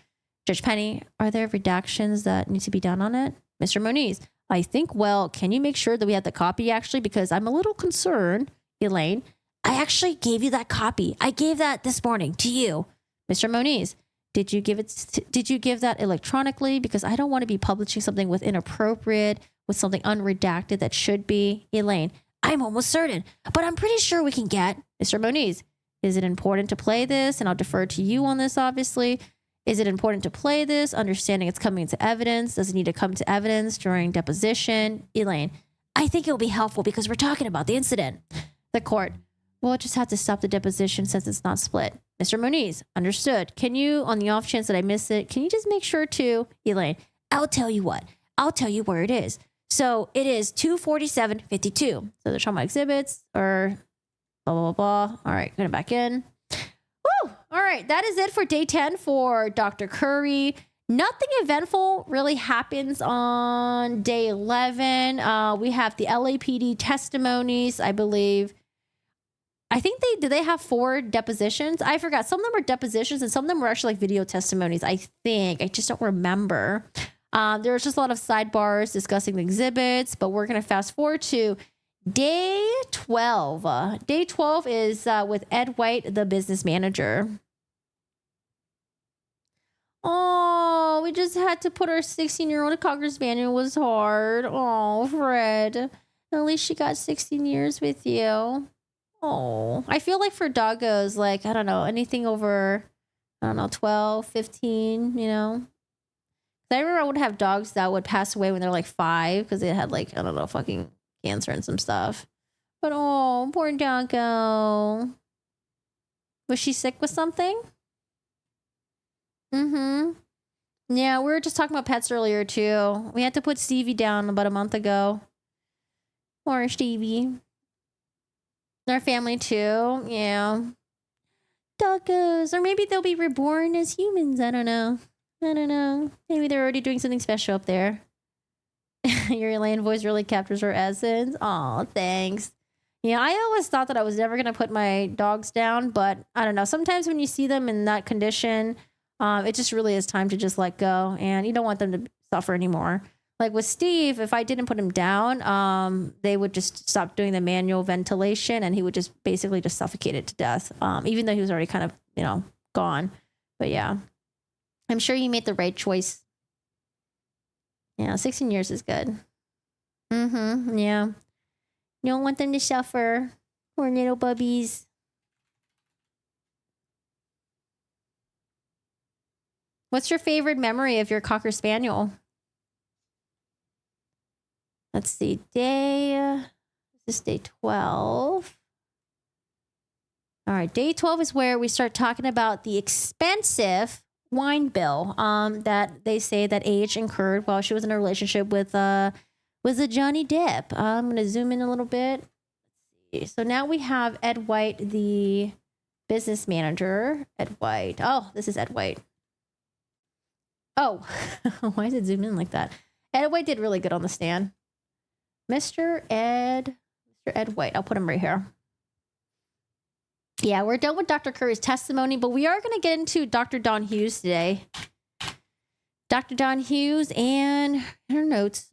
Judge Penny, are there redactions that need to be done on it? Mr. Moniz, I think, well, can you make sure that we have the copy actually? Because I'm a little concerned. Elaine, I actually gave you that copy. I gave that this morning to you. Mr. Moniz, Did you give that electronically? Because I don't want to be publishing something with something unredacted that should be. Elaine, I'm almost certain, but I'm pretty sure we can get. Mr. Moniz, is it important to play this? And I'll defer to you on this, obviously. Is it important to play this? Understanding it's coming to evidence. Does it need to come to evidence during deposition? Elaine, I think it will be helpful because we're talking about the incident. The court, we'll just have to stop the deposition since it's not split. Mr. Moniz, understood. Can you, on the off chance that I miss it, can you just make sure to, Elaine, I'll tell you what. I'll tell you where it is. So it is 247.52. So they're talking about exhibits or blah, blah, blah. All right, going back in. Woo! All right, that is it for day 10 for Dr. Curry. Nothing eventful really happens on day 11. We have the LAPD testimonies, I believe. I think they have 4 depositions? I forgot. Some of them were depositions and some of them were actually like video testimonies, I think. I just don't remember. There was just a lot of sidebars discussing the exhibits, but we're going to fast forward to day 12. Day 12 is with Ed White, the business manager. Oh, we just had to put our 16-year-old Cocker Spaniel. It was hard. Oh, Fred. At least she got 16 years with you. Oh, I feel like for doggos, like, I don't know, anything over, 12, 15, you know? I remember I would have dogs that would pass away when they're like 5 because they had like, fucking cancer and some stuff. But oh, poor doggo. Was she sick with something? Mm-hmm. Yeah, we were just talking about pets earlier too. We had to put Stevie down about a month ago. Poor Stevie. Our family too. Yeah. Doggos. Or maybe they'll be reborn as humans. I don't know. Maybe they're already doing something special up there. Your Elaine voice really captures her essence. Aw, thanks. Yeah, I always thought that I was never going to put my dogs down, but I don't know. Sometimes when you see them in that condition, it just really is time to just let go, and you don't want them to suffer anymore. Like with Steve, if I didn't put him down, they would just stop doing the manual ventilation, and he would just basically just suffocate it to death, even though he was already kind of, gone. But yeah. I'm sure you made the right choice. Yeah, 16 years is good. Mm-hmm, yeah. You don't want them to suffer. Poor little bubbies. What's your favorite memory of your Cocker Spaniel? Let's see. This is day 12. All right, day 12 is where we start talking about the expensive wine bill that they say that Age incurred while she was in a relationship with a Johnny Depp. I'm going to zoom in a little bit. So now we have Ed White, the business manager. Ed White. Oh, this is Ed White. Oh, why is it zoom in like that? Ed White did really good on the stand. Mr. Ed White. I'll put him right here. Yeah, we're done with Dr. Curry's testimony, but we are going to get into Dr. Dawn Hughes today. Dr. Dawn Hughes and her notes.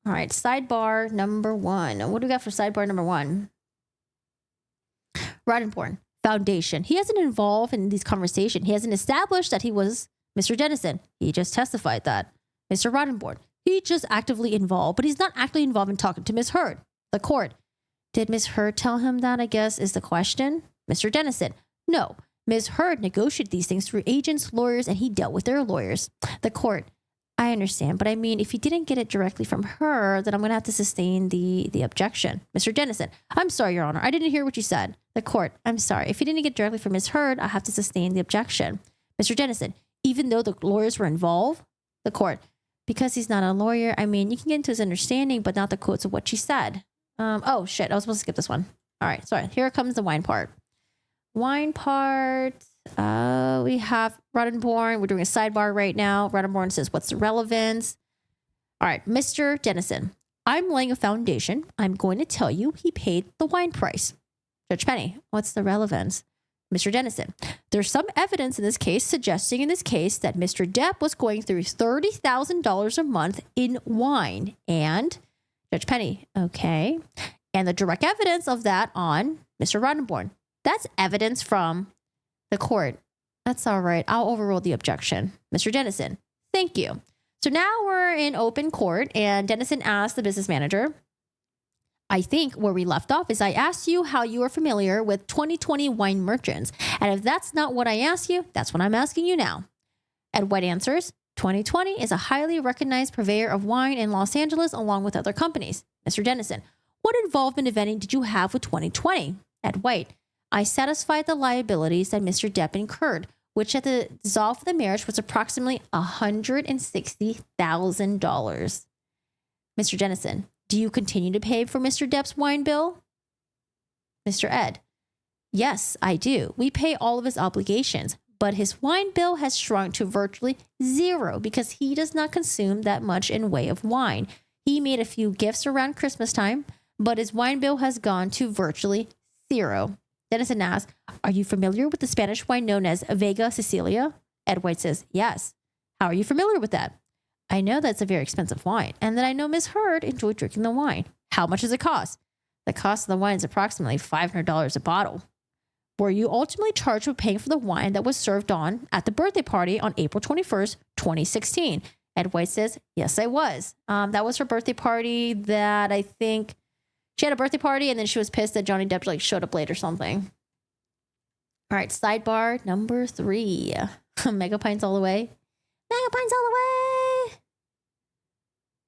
All right, sidebar number 1. What do we got for sidebar number 1? Roddenborn Foundation. He hasn't involved in these conversations. He hasn't established that he was Mr. Dennison. He just testified that. Mr. Roddenborn. He just actively involved, but he's not actively involved in talking to Ms. Heard. The court. Did Ms. Heard tell him that, I guess, is the question? Mr. Dennison. No. Ms. Heard negotiated these things through agents, lawyers, and he dealt with their lawyers. The court. I understand, but I mean, if you didn't get it directly from her, then I'm going to have to sustain the objection. Mr. Dennison. I'm sorry, Your Honor. I didn't hear what you said. The court. I'm sorry. If you didn't get directly from Ms. Heard, I have to sustain the objection. Mr. Dennison. Even though the lawyers were involved? The court. Because he's not a lawyer, I mean, you can get into his understanding, but not the quotes of what she said. Oh, shit. I was supposed to skip this one. All right. Sorry. Here comes the wine part. Wine part. We have Roddenborn. We're doing a sidebar right now. Roddenborn says, what's the relevance? All right. Mr. Dennison. I'm laying a foundation. I'm going to tell you he paid the wine price. Judge Penny. What's the relevance? Mr. Dennison. There's some evidence in this case suggesting in this case that Mr. Depp was going through $30,000 a month in wine. And Judge Penny. Okay. And the direct evidence of that on Mr. Roddenborn. That's evidence from the court. That's all right. I'll overrule the objection. Mr. Dennison, thank you. So now we're in open court, and Dennison asked the business manager, I think where we left off is I asked you how you are familiar with 2020 wine merchants. And if that's not what I asked you, that's what I'm asking you now. Ed White answers, 2020 is a highly recognized purveyor of wine in Los Angeles along with other companies. Mr. Dennison, what involvement, if any, did you have with 2020? Ed White, I satisfied the liabilities that Mr. Depp incurred, which at the dissolve of the marriage was approximately $160,000. Mr. Dennison, do you continue to pay for Mr. Depp's wine bill? Mr. Ed, yes, I do. We pay all of his obligations, but his wine bill has shrunk to virtually zero because he does not consume that much in way of wine. He made a few gifts around Christmas time, but his wine bill has gone to virtually zero. Dennison asks, are you familiar with the Spanish wine known as Vega Sicilia? Ed White says, yes. How are you familiar with that? I know that's a very expensive wine, and that I know Miss Heard enjoyed drinking the wine. How much does it cost? The cost of the wine is approximately $500 a bottle. Were you ultimately charged with paying for the wine that was served on at the birthday party on April 21st, 2016? Ed White says, yes, I was. That was her birthday party that I think she had a birthday party and then she was pissed that Johnny Depp like showed up late or something. All right, sidebar number 3. Mega Pints all the way. Mega Pints all the way.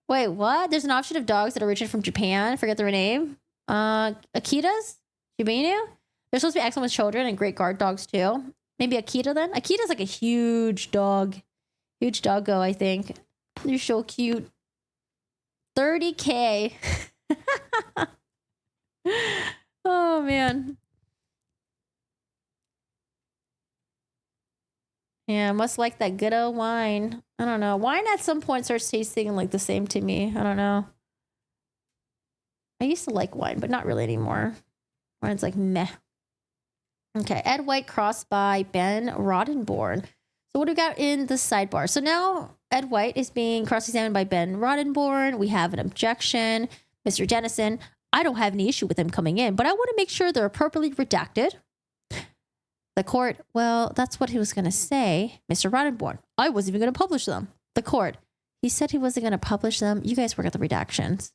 Wait, what? There's an offshoot of dogs that originate from Japan. Forget their name. Akitas? Shibinu? They're supposed to be excellent with children and great guard dogs too. Maybe Akita then? Akita's like a huge dog. Huge doggo, I think. They're so cute. $30K. Oh, man. Yeah, must like that good old wine. I don't know. Wine at some point starts tasting like the same to me. I don't know. I used to like wine, but not really anymore. Wine's like meh. Okay, Ed White crossed by Ben Roddenborn. So what do we got in the sidebar? So now Ed White is being cross-examined by Ben Roddenborn. We have an objection. Mr. Dennison, I don't have any issue with him coming in, but I want to make sure they're appropriately redacted. The court, well, that's what he was going to say. Mr. Roddenborn, I wasn't even going to publish them. The court, he said he wasn't going to publish them. You guys work at the redactions.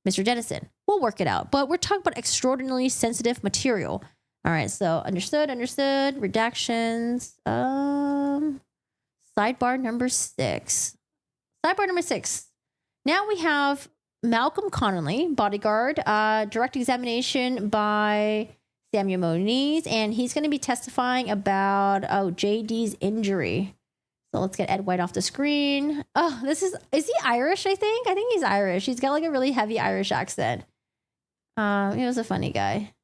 Mr. Dennison, we'll work it out, but we're talking about extraordinarily sensitive material. All right, so understood. Redactions. Sidebar number 6. Sidebar number 6. Now we have Malcolm Connolly, Bodyguard, direct examination by Samuel Moniz, and he's going to be testifying about JD's injury. So let's get Ed White off the screen. Oh, is he Irish? I think he's Irish. He's got like a really heavy Irish accent. He was a funny guy.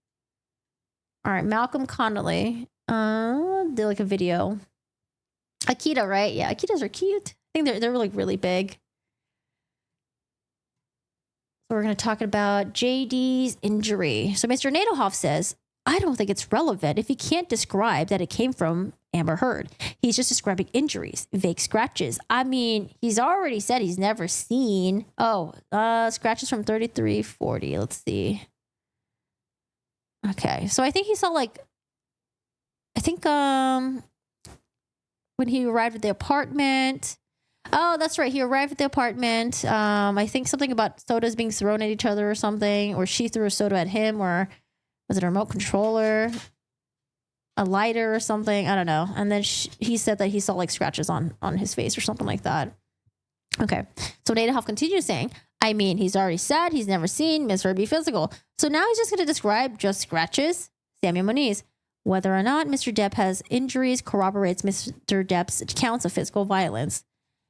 All right, Malcolm Connolly. Did like a video. Akita, right? Yeah, Akitas are cute. I think they're like really big. So we're going to talk about JD's injury. So Mr. Nadelhoff says, I don't think it's relevant if he can't describe that it came from Amber Heard. He's just describing injuries, vague scratches. I mean, he's already said he's never seen. Scratches from 3340. Let's see. Okay, so I think he saw when he arrived at the apartment. Oh, that's right. He arrived at the apartment. I think something about sodas being thrown at each other or something, or she threw a soda at him, or was it a remote controller, a lighter or something? I don't know. And then he said that he saw like scratches on his face or something like that. Okay. So Nadelhoff continues saying, I mean, he's already said he's never seen Miss Heard be physical. So now he's just going to describe just scratches. Samuel Moniz, whether or not Mr. Depp has injuries corroborates Mr. Depp's accounts of physical violence.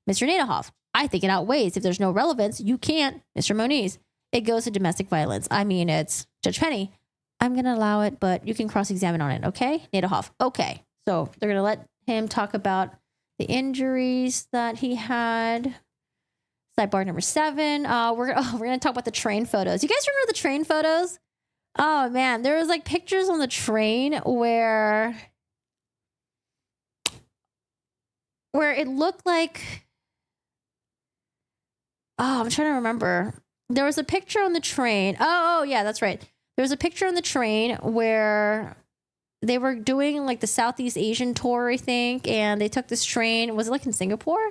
Mr. Nadelhoff, I think it outweighs. If there's no relevance, you can't. Mr. Moniz, it goes to domestic violence. I mean, it's Judge Penny. I'm going to allow it, but you can cross-examine on it, okay? Nadelhoff, okay. So they're going to let him talk about the injuries that he had. Sidebar number 7. We're going to talk about the train photos. You guys remember the train photos? Oh, man. There was like pictures on the train where it looked like... Oh, I'm trying to remember. There was a picture on the train. Oh, yeah, that's right. There was a picture on the train where they were doing like the Southeast Asian tour, I think, and they took this train. Was it like in Singapore?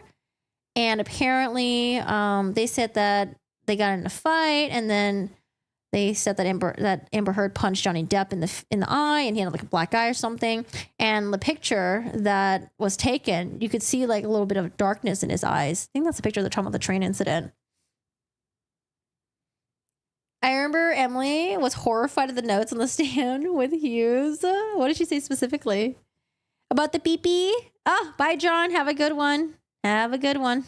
And apparently, they said that they got in a fight, and then they said that Amber Heard punched Johnny Depp in the eye, and he had like a black eye or something. And the picture that was taken, you could see like a little bit of darkness in his eyes. I think that's the picture they're talking about, the train incident. I remember Emily was horrified at the notes on the stand with Hughes. What did she say specifically? About the pee-pee? Oh, bye, John. Have a good one. Have a good one.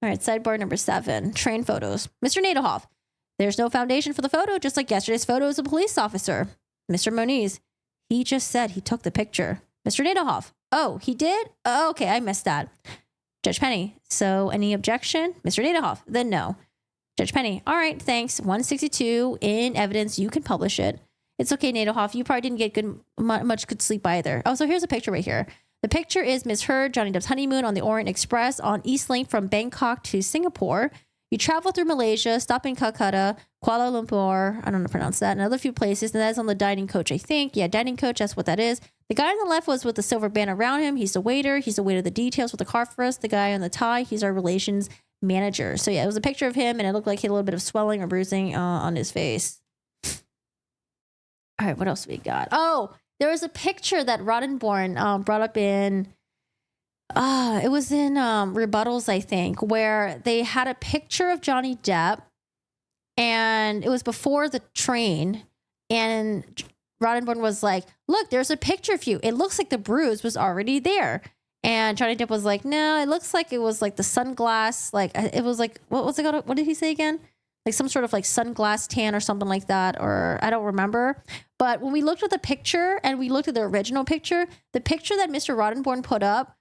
All right, sidebar number 7, train photos. Mr. Nadelhoff, there's no foundation for the photo, just like yesterday's photo as a police officer. Mr. Moniz, he just said he took the picture. Mr. Nadelhoff, oh, he did? Oh, okay, I missed that. Judge Penny, so any objection? Mr. Nadelhoff, then no. Judge Penny, all right, thanks. 162 in evidence. You can publish it. It's okay, Nadelhoff. You probably didn't get much good sleep either. Oh, so here's a picture right here. The picture is Ms. Heard, Johnny Depp's honeymoon on the Orient Express on East Link from Bangkok to Singapore. You travel through Malaysia, stop in Calcutta, Kuala Lumpur, I don't know how to pronounce that, and another few places, and that's on the dining coach, I think. Yeah, dining coach, that's what that is. The guy on the left was with the silver band around him. He's the waiter. He's the waiter of the details with the car for us. The guy on the tie, he's our relations manager. So yeah, it was a picture of him, and it looked like he had a little bit of swelling or bruising on his face. All right, what else we got? Oh, there was a picture that Roddenborn brought up in... it was in rebuttals, I think, where they had a picture of Johnny Depp, and it was before the train, and Roddenborn was like, look, there's a picture of you. It looks like the bruise was already there. And Johnny Depp was like, no, it looks like it was like the sunglass, like it was like, what was it called? What did he say again? Like some sort of like sunglass tan or something like that, or I don't remember. But when we looked at the picture and we looked at the original picture, the picture that Mr. Roddenborn put up,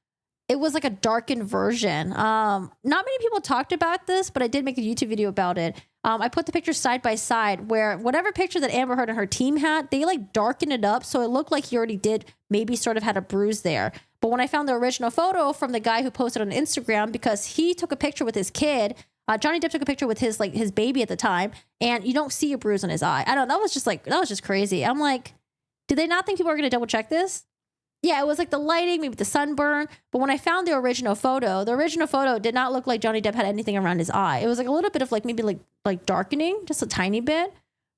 it was like a darkened version. Not many people talked about this, but I did make a YouTube video about it. I put the pictures side by side where whatever picture that Amber Heard and her team had, they like darkened it up. So it looked like he already did maybe sort of had a bruise there. But when I found the original photo from the guy who posted on Instagram, because he took a picture with his kid, Johnny Depp took a picture with his baby at the time, and you don't see a bruise on his eye. I don't know. That was just crazy. I'm like, did they not think people were going to double check this? Yeah, it was like the lighting, maybe the sunburn. But when I found the original photo did not look like Johnny Depp had anything around his eye. It was like a little bit of like maybe like darkening, just a tiny bit,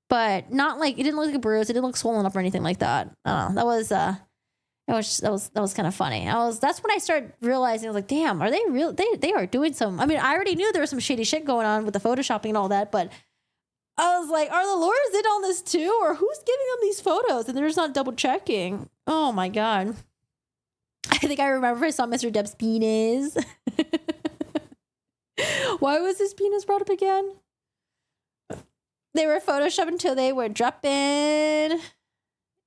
but not like, it didn't look like a bruise. It didn't look swollen up or anything like that. I don't know. That was kind of funny. That's when I started realizing, I was like, damn, are they real? They are doing some, I mean, I already knew there was some shady shit going on with the photoshopping and all that, but I was like, are the lawyers in on this too? Or who's giving them these photos? And they're just not double checking. Oh my God. I think I remember I saw Mr. Depp's penis. Why was his penis brought up again? They were photoshopped until they were dropping.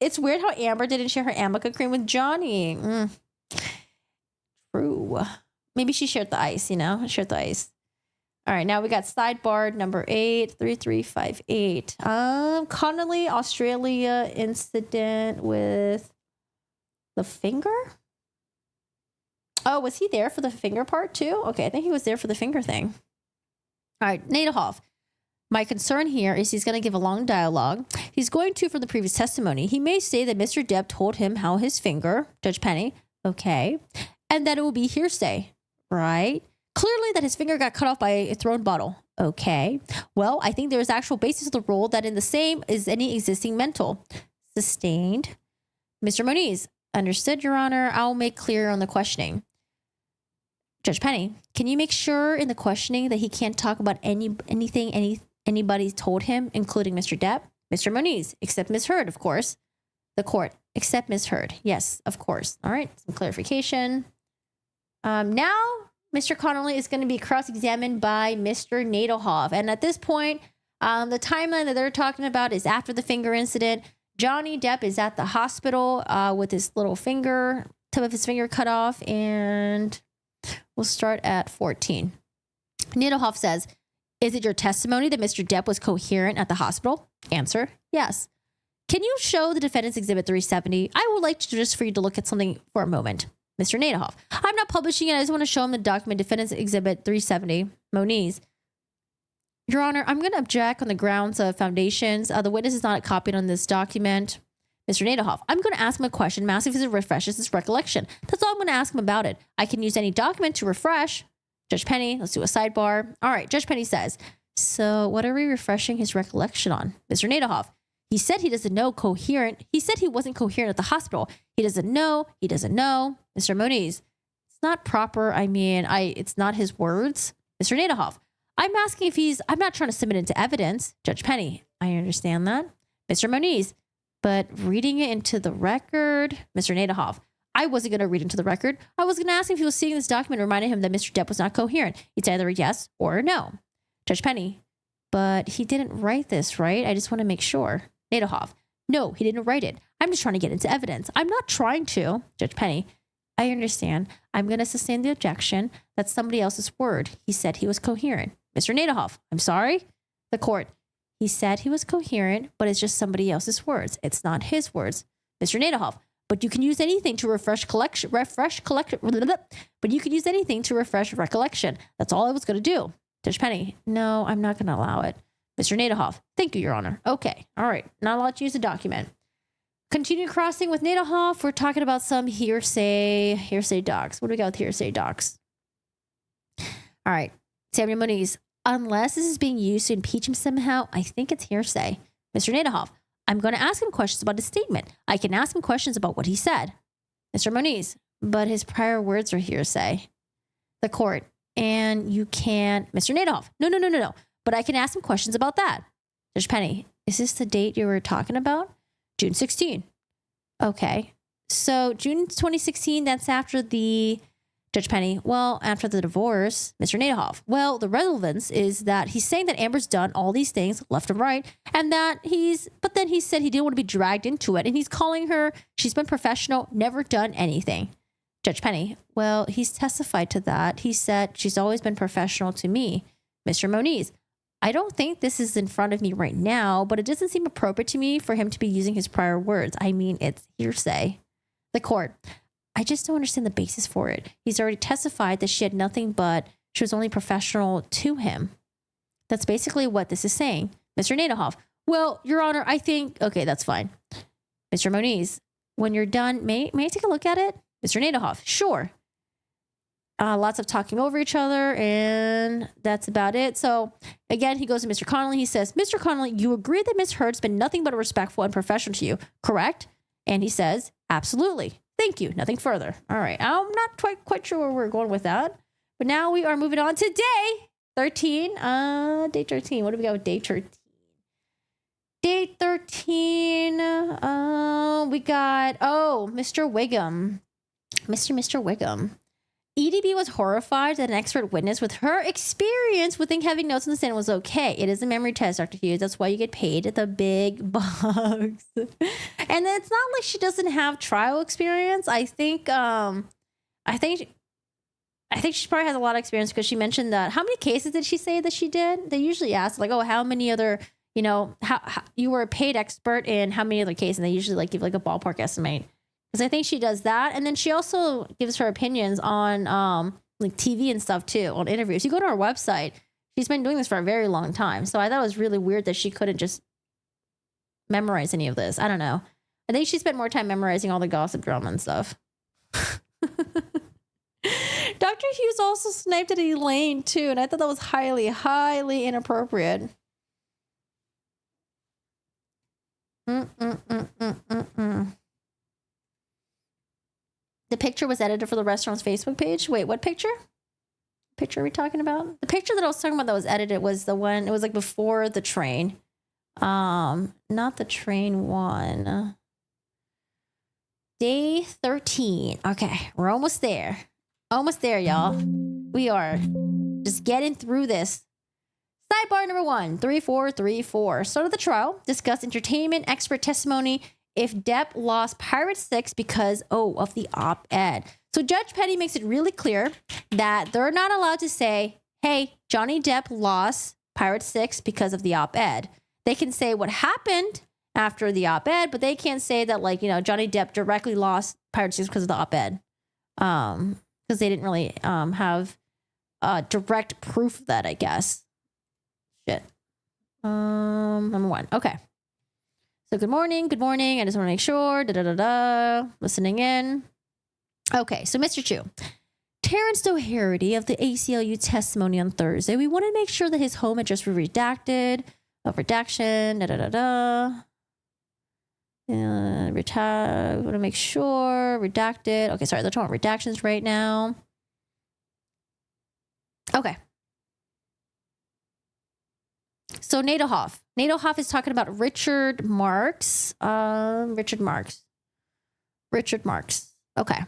It's weird how Amber didn't share her Amica cream with Johnny. True. Maybe she shared the ice, shared the ice. All right, now we got sidebar number 8, 3358. Connolly, Australia incident with the finger? Oh, was he there for the finger part too? Okay, I think he was there for the finger thing. All right, Nadelhoff. My concern here is he's going to give a long dialogue. He's going to from the previous testimony. He may say that Mr. Depp told him how his finger, Judge Penny, okay, and that it will be hearsay, right? Clearly that his finger got cut off by a thrown bottle. Okay. Well, I think there is actual basis of the rule that in the same is any existing mental. Sustained. Mr. Moniz, understood, Your Honor. I'll make clear on the questioning. Judge Penny, can you make sure in the questioning that he can't talk about anything anybody told him, including Mr. Depp? Mr. Moniz, except Ms. Heard, of course. The court, except Ms. Heard. Yes, of course. All right, some clarification. Now, Mr. Connolly is going to be cross-examined by Mr. Nadelhoff. And at this point, the timeline that they're talking about is after the finger incident. Johnny Depp is at the hospital with his little finger, tip of his finger cut off, and we'll start at 14. Nadelhoff says, is it your testimony that Mr. Depp was coherent at the hospital? Answer, yes. Can you show the defendant's exhibit 370? I would like to just for you to look at something for a moment. Mr. Nadelhoff, I'm not publishing it. I just want to show him the document defendant's exhibit 370. Moniz, Your Honor, I'm going to object on the grounds of foundations. The witness is not copied on this document. Mr. Nadehoff, I'm going to ask him a question. I'm asking if it refreshes his recollection. That's all I'm going to ask him about it. I can use any document to refresh. Judge Penny, let's do a sidebar. All right, Judge Penny says, so what are we refreshing his recollection on? Mr. Nadehoff, he said he doesn't know coherent. He said he wasn't coherent at the hospital. He doesn't know. He doesn't know. Mr. Moniz, it's not proper. I mean, it's not his words. Mr. Nadehoff, I'm asking if I'm not trying to submit it into evidence. Judge Penny, I understand that. Mr. Moniz, but reading it into the record, Mr. Nadehoff, I wasn't going to read into the record. I was going to ask him if he was seeing this document reminded him that Mr. Depp was not coherent. It's either a yes or a no. Judge Penny, but he didn't write this, right? I just want to make sure. Nadehoff, no, he didn't write it. I'm just trying to get into evidence. I'm not trying to. Judge Penny, I understand. I'm going to sustain the objection. That's somebody else's word. He said he was coherent. Mr. Nadehoff, I'm sorry. The court, he said he was coherent, but it's just somebody else's words. It's not his words. Mr. Nadehoff, but you can use anything to refresh but you can use anything to refresh recollection. That's all I was going to do. Judge Penny, no, I'm not going to allow it. Mr. Nadehoff, thank you, Your Honor. Okay, all right, not allowed to use the document. Continue crossing with Nadehoff. We're talking about some hearsay docs. What do we got with hearsay docs? All right, Samuel Moniz, unless this is being used to impeach him somehow, I think it's hearsay. Mr. Nadehoff, I'm going to ask him questions about his statement. I can ask him questions about what he said. Mr. Moniz, but his prior words are hearsay. The court, and you can't. Mr. Nadehoff, no. But I can ask him questions about that. Judge Penny, is this the date you were talking about? June 16. Okay. So June 2016, that's after the... Judge Penny, well, after the divorce. Mr. Nadehoff, well, the relevance is that he's saying that Amber's done all these things left and right, and that but then he said he didn't want to be dragged into it, and he's calling her, she's been professional, never done anything. Judge Penny, well, he's testified to that. He said she's always been professional to me. Mr. Moniz, I don't think this is in front of me right now, but it doesn't seem appropriate to me for him to be using his prior words. I mean, it's hearsay. The court, I just don't understand the basis for it. He's already testified that she had nothing but she was only professional to him. That's basically what this is saying. Mr. Nadehoff, well, Your Honor, I think, okay, that's fine. Mr. Moniz, when you're done, may I take a look at it? Mr. Nadehoff, sure. Lots of talking over each other, and that's about it. So again, he goes to Mr. Connolly. He says, Mr. Connolly, you agree that Miss Heard's been nothing but respectful and professional to you, correct? And he says, absolutely. Thank you. Nothing further. All right. I'm not quite sure where we're going with that. But now we are moving on to day 13. Day 13. What do we got with day 13? Day 13. We got, Mr. Wiggum. Mr. Wiggum. EDB was horrified that an expert witness with her experience would think having notes on the stand was okay. It is a memory test, Dr. Hughes. That's why you get paid the big bucks. And it's not like she doesn't have trial experience. I think she probably has a lot of experience because she mentioned that. How many cases did she say that she did? They usually ask like, oh, how many other, how you were a paid expert in how many other cases? And they usually like give like a ballpark estimate. Because I think she does that. And then she also gives her opinions on like TV and stuff too, on interviews. You go to her website, she's been doing this for a very long time. So I thought it was really weird that she couldn't just memorize any of this. I don't know. I think she spent more time memorizing all the gossip drama and stuff. Dr. Hughes also sniped at Elaine too. And I thought that was highly, highly inappropriate. The picture was edited for the restaurant's Facebook page. Wait, what picture? Picture are we talking about? The picture that I was talking about that was edited was the one, it was like before the train. Not the train one. Day 13. Okay, we're almost there. Almost there, y'all. We are just getting through this. Sidebar number 1, 3434. Start of the trial. Discuss entertainment, expert testimony, if Depp lost Pirate 6 because, of the op-ed. So Judge Penny makes it really clear that they're not allowed to say, hey, Johnny Depp lost Pirate 6 because of the op-ed. They can say what happened after the op-ed, but they can't say that, like, Johnny Depp directly lost Pirate 6 because of the op-ed. Because they didn't really have direct proof of that, I guess. Shit. Number 1. Okay. So good morning. Good morning. I just want to make sure. Listening in. Okay. So Mr. Chu. Terrence Doherty of the ACLU testimony on Thursday. We want to make sure that his home address was redacted. Redaction. Want to make sure. Redacted. Okay, sorry. They're talking about redactions right now. Okay. So Nadelhoff. Nadelhoff is talking about Richard Marks. Richard Marks. Okay.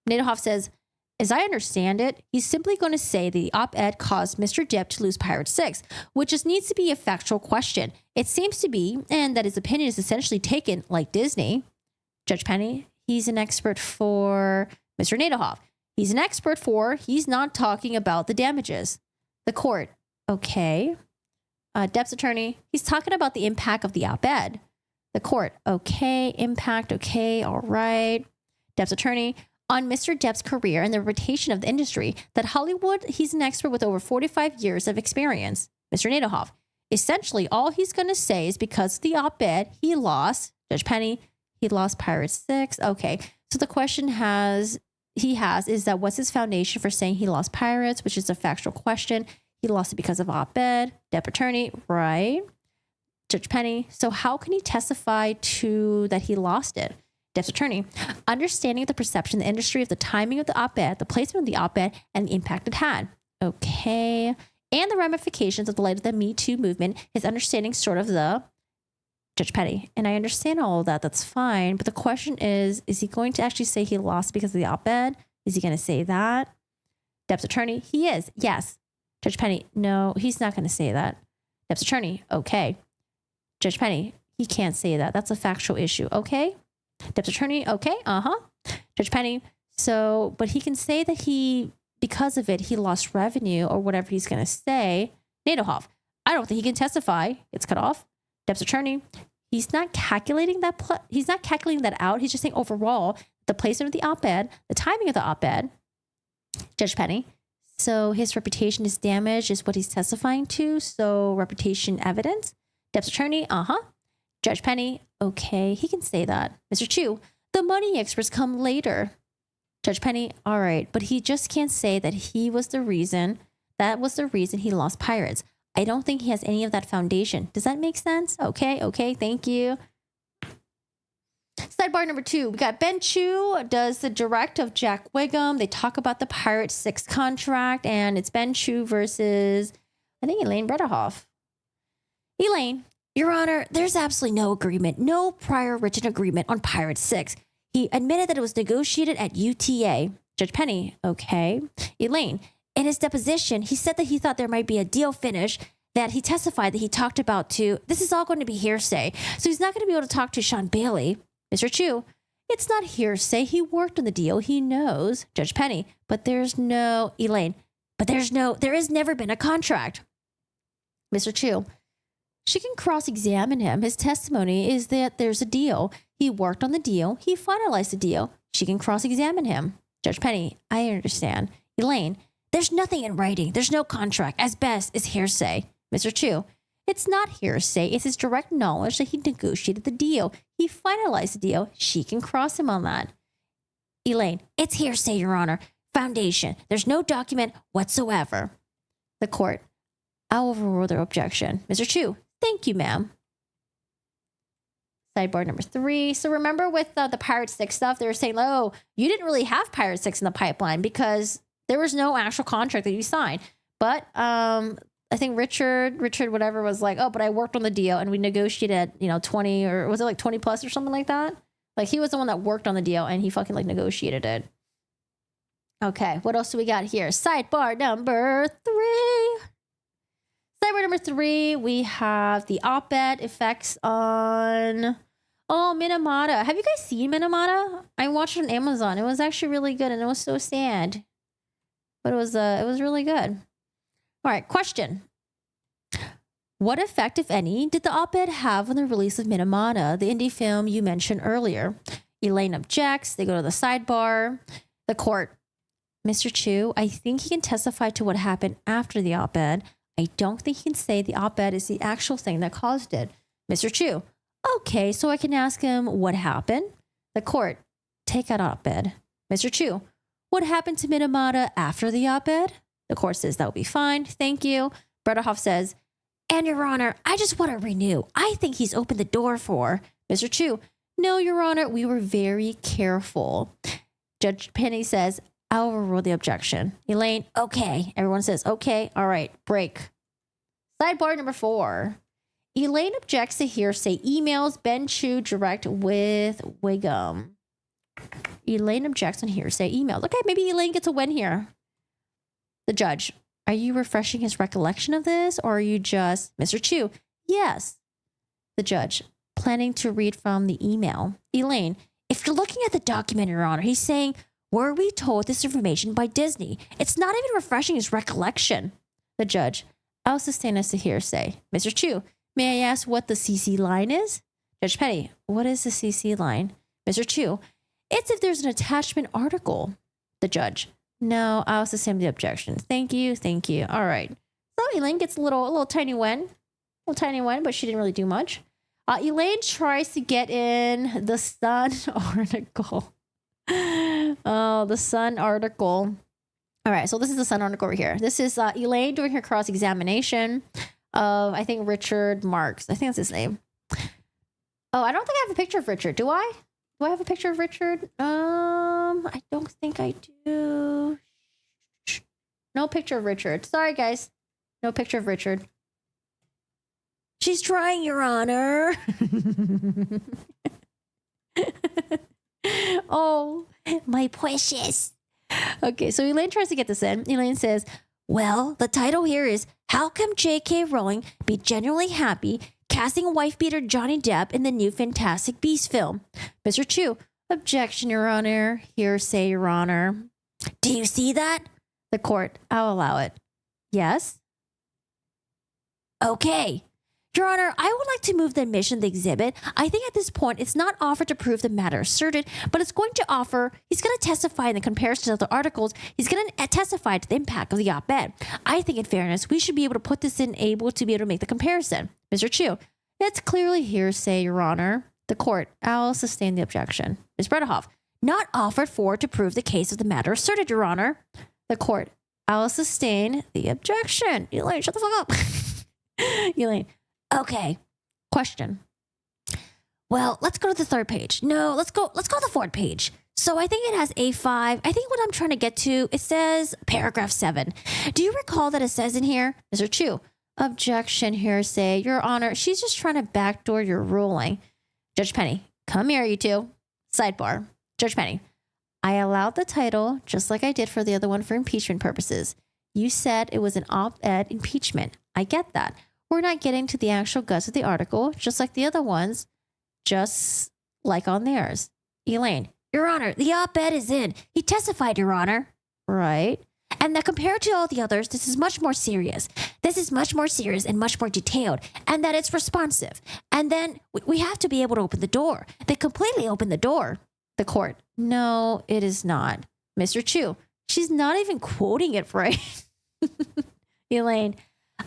Nadelhoff says, as I understand it, he's simply going to say the op-ed caused Mr. Depp to lose Pirate 6, which just needs to be a factual question. It seems to be, and that his opinion is essentially taken like Disney. Judge Penny, he's an expert for Mr. Nadelhoff. He's an expert for, he's not talking about the damages. The court, okay. Depp's attorney, he's talking about the impact of the op-ed. The court, okay. Impact, okay. All right. Depp's attorney, on Mr. Depp's career and the reputation of the industry, that Hollywood, he's an expert with over 45 years of experience. Mr. Nadelhoff, essentially all he's going to say is because of the op-ed, he lost, Judge Penny, he lost Pirate 6. Okay, so the question is that what's his foundation for saying he lost Pirates, which is a factual question. He lost it because of op-ed. Depp attorney, right? Judge Penny, so how can he testify to that he lost it? Depp's attorney, understanding of the perception, the industry of the timing of the op-ed, the placement of the op-ed, and the impact it had. Okay. And the ramifications of the light of the Me Too movement, his understanding sort of the Judge Petty. And I understand all of that. That's fine. But the question is he going to actually say he lost because of the op-ed? Is he going to say that? Depp's attorney, he is. Yes. Judge Penny, no, he's not going to say that. Depp's attorney, okay. Judge Penny, he can't say that. That's a factual issue. Okay. Depp's attorney, okay, Judge Penny, so, but he can say that because of it, he lost revenue or whatever he's going to say. Nadelhoff, I don't think he can testify. It's cut off. Depp's attorney, he's not calculating that. He's not calculating that out. He's just saying overall, the placement of the op-ed, the timing of the op-ed. Judge Penny, so his reputation is damaged is what he's testifying to. So reputation evidence. Depp's attorney, Judge Penny, okay, he can say that. Mr. Chu, the money experts come later. Judge Penny, all right, but he just can't say that that was the reason he lost Pirates. I don't think he has any of that foundation. Does that make sense? Okay, thank you. Sidebar number 2, we got Ben Chu does the direct of Jack Wiggum. They talk about the Pirate 6 contract, and it's Ben Chu versus, I think, Elaine Bredehoff. Elaine, Your Honor, there's absolutely no agreement, no prior written agreement on Pirate 6. He admitted that it was negotiated at UTA. Judge Penny, okay. Elaine, in his deposition, he said that he thought there might be a deal finish that he testified that he talked about to. This is all going to be hearsay. So he's not going to be able to talk to Sean Bailey. Mr. Chu, it's not hearsay. He worked on the deal. He knows. Judge Penny, but there's no, Elaine, there has never been a contract. Mr. Chu, she can cross-examine him. His testimony is that there's a deal. He worked on the deal. He finalized the deal. She can cross-examine him. Judge Penny, I understand. Elaine, there's nothing in writing. There's no contract. As best is hearsay. Mr. Chu, it's not hearsay. It's his direct knowledge that he negotiated the deal. He finalized the deal. She can cross him on that. Elaine, it's hearsay, Your Honor. Foundation. There's no document whatsoever. The court, I'll overrule their objection. Mr. Chu, thank you, ma'am. Sidebar number 3. So remember with the Pirate 6 stuff, they were saying, oh, you didn't really have Pirate 6 in the pipeline because there was no actual contract that you signed. But I think Richard whatever was like, oh, but I worked on the deal and we negotiated, 20 or was it like 20 plus or something like that? Like he was the one that worked on the deal and he fucking like negotiated it. Okay, what else do we got here? Sidebar number 3. Sidebar number 3, we have the op-ed effects on Minamata. Have you guys seen Minamata? I watched it on Amazon. It was actually really good and it was so sad. But it was really good. All right, question. What effect, if any, did the op-ed have on the release of Minamata, the indie film you mentioned earlier? Elaine objects. They go to the sidebar. The court. Mr. Chu, I think he can testify to what happened after the op-ed. I don't think he can say the op-ed is the actual thing that caused it. Mr. Chu, okay, so I can ask him what happened. The court, take out op-ed. Mr. Chu, what happened to Minamata after the op-ed? The court says that will be fine. Thank you. Bredderhoff says, and Your Honor, I just want to renew. I think he's opened the door for Mr. Chu. No, Your Honor, we were very careful. Judge Penny says, I'll overrule the objection. Elaine, okay. Everyone says, okay. All right, break. Sidebar number 4. Elaine objects to hearsay emails Ben Chu direct with Wiggum. Elaine objects on hearsay emails. Okay, maybe Elaine gets a win here. The judge, are you refreshing his recollection of this, or are you just Mr. Chu? Yes. The judge, planning to read from the email. Elaine, if you're looking at the document, Your Honor, he's saying, were we told this information by Disney? It's not even refreshing his recollection. The judge, I'll sustain as a hearsay. Mr. Chu, may I ask what the CC line is? Judge Petty, what is the CC line? Mr. Chu, it's if there's an attachment article. The judge, no, I'll sustain the objection. Thank you, thank you. All right. So Elaine gets a little tiny win. But she didn't really do much. Elaine tries to get in the Sun article. Oh, the Sun article. All right, so this is the Sun article over here. This is Elaine doing her cross-examination of, I think, Richard Marks. I think that's his name. Oh, I don't think I have a picture of Richard. Do I? Do I have a picture of Richard? I don't think I do. No picture of Richard. Sorry, guys. No picture of Richard. She's trying, Your Honor. Oh, my precious. Okay, so Elaine tries to get this in. Elaine says, well, the title here is How Come J.K. Rowling Be Genuinely Happy Casting Wife-Beater Johnny Depp in the new Fantastic Beasts film? Mr. Chu, objection, Your Honor. Hearsay, Your Honor. Do you see that? The court, I'll allow it. Yes? Okay. Your Honor, I would like to move the admission of the exhibit. I think at this point, it's not offered to prove the matter asserted, but it's going to offer, he's going to testify in the comparison of the articles. He's going to testify to the impact of the op-ed. I think in fairness, we should be able to put this in able to be able to make the comparison. Mr. Chu, that's clearly hearsay, Your Honor. The court, I'll sustain the objection. Ms. Bredderhoff, not offered for to prove the case of the matter asserted, Your Honor. The court, I'll sustain the objection. Elaine, shut the fuck up. Elaine, okay. Question. Well, let's go to the third page. No, let's go to the fourth page. So I think it has A5. I think what I'm trying to get to, it says paragraph 7. Do you recall that it says in here, Mr. Chu, objection, hearsay, Your Honor, she's just trying to backdoor your ruling. Judge Penny, come here, you two. Sidebar. Judge Penny, I allowed the title just like I did for the other one for impeachment purposes. You said it was an op-ed impeachment. I get that. We're not getting to the actual guts of the article, just like the other ones, just like on theirs. Elaine, Your Honor, the op-ed is in. He testified, Your Honor. Right. And that compared to all the others, this is much more serious. This is much more serious and much more detailed, and that it's responsive. And then we have to be able to open the door. They completely open the door. The court, no, it is not. Mr. Chu, she's not even quoting it right. Elaine,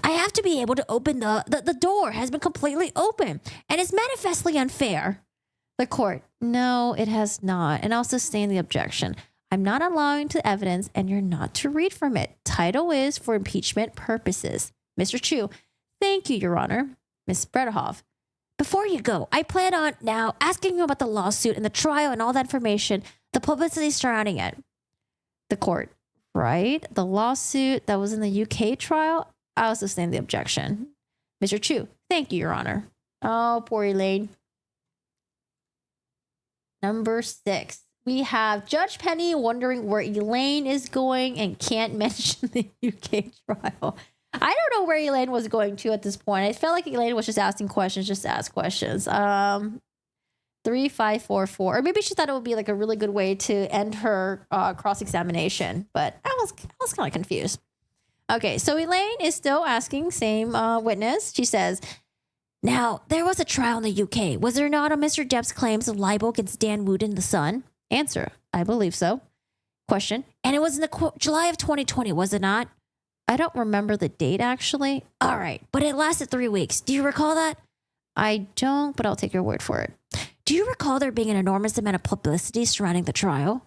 I have to be able to open the door has been completely open and it's manifestly unfair. The court, no, it has not. And I'll sustain the objection. I'm not allowing to evidence and you're not to read from it. Title is for impeachment purposes. Mr. Chu, thank you, Your Honor. Ms. Bredderhoff, before you go, I plan on now asking you about the lawsuit and the trial and all that information, the publicity surrounding it. The court, right? The lawsuit that was in the UK trial? I'll sustain the objection. Mr. Chu, thank you, Your Honor. Oh, poor Elaine. Number 6. We have Judge Penny wondering where Elaine is going and can't mention the UK trial. I don't know where Elaine was going to at this point. I felt like Elaine was just asking questions, just to ask questions. 3544. Or maybe she thought it would be like a really good way to end her cross-examination. But I was kind of confused. Okay, so Elaine is still asking, same witness. She says, now, there was a trial in the UK. Was there not on Mr. Depp's claims of libel against Dan Wood in The Sun? Answer, I believe so. Question, and it was in the July of 2020, was it not? I don't remember the date actually. All right, but it lasted 3 weeks. Do you recall that? I don't, but I'll take your word for it. Do you recall there being an enormous amount of publicity surrounding the trial?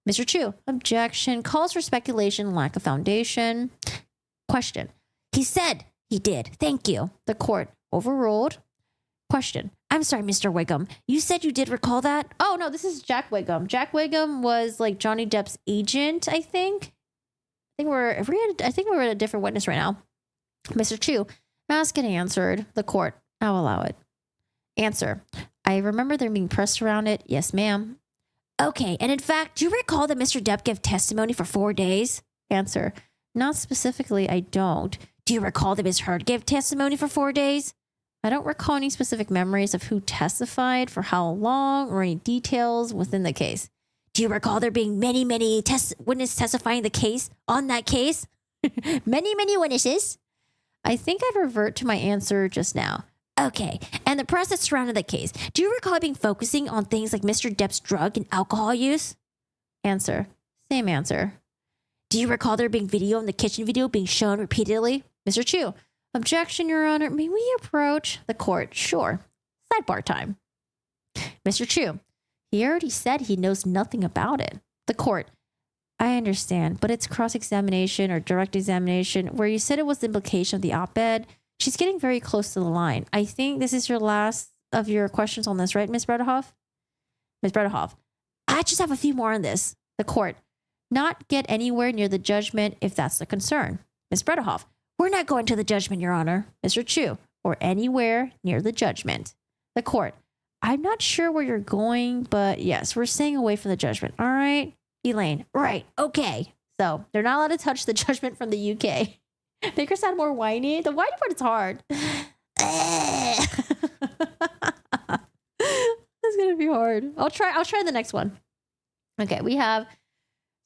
Mr. Chu, objection, calls for speculation, lack of foundation. Question, he said he did. Thank you. The court overruled. Question, I'm sorry, Mr. Wiggum. You said you did recall that? Oh, no, this is Jack Wiggum. Jack Wiggum was like Johnny Depp's agent, I think. I think we're at a different witness right now. Mr. Chu, asked and answered. The court, I'll allow it. Answer, I remember there being press around it. Yes, ma'am. Okay, and in fact, do you recall that Mr. Depp gave testimony for 4 days? Answer, not specifically, I don't. Do you recall that Ms. Heard gave testimony for 4 days? I don't recall any specific memories of who testified, for how long, or any details within the case. Do you recall there being many witnesses testifying the case on that case? many witnesses? I think I'd revert to my answer just now. Okay, and the press that surrounded the case. Do you recall being focusing on things like Mr. Depp's drug and alcohol use? Answer, same answer. Do you recall there being video in the kitchen video being shown repeatedly? Mr. Chu, objection, Your Honor. May we approach the court? Sure. Sidebar time. Mr. Chu, he already said he knows nothing about it. The court, I understand, but it's cross-examination or direct examination where you said it was the implication of the op-ed. She's getting very close to the line. I think this is your last of your questions on this, right, Ms. Bredehoff? Ms. Bredehoff, I just have a few more on this. The court, not get anywhere near the judgment if that's the concern. Ms. Bredehoff, we're not going to the judgment, Your Honor. Mr. Chu, or anywhere near the judgment. The court, I'm not sure where you're going, but yes, we're staying away from the judgment. All right, Elaine. Right. Okay. So they're not allowed to touch the judgment from the UK. Make her sound more whiny. The whiny part is hard. That's gonna be hard. I'll try the next one. Okay, we have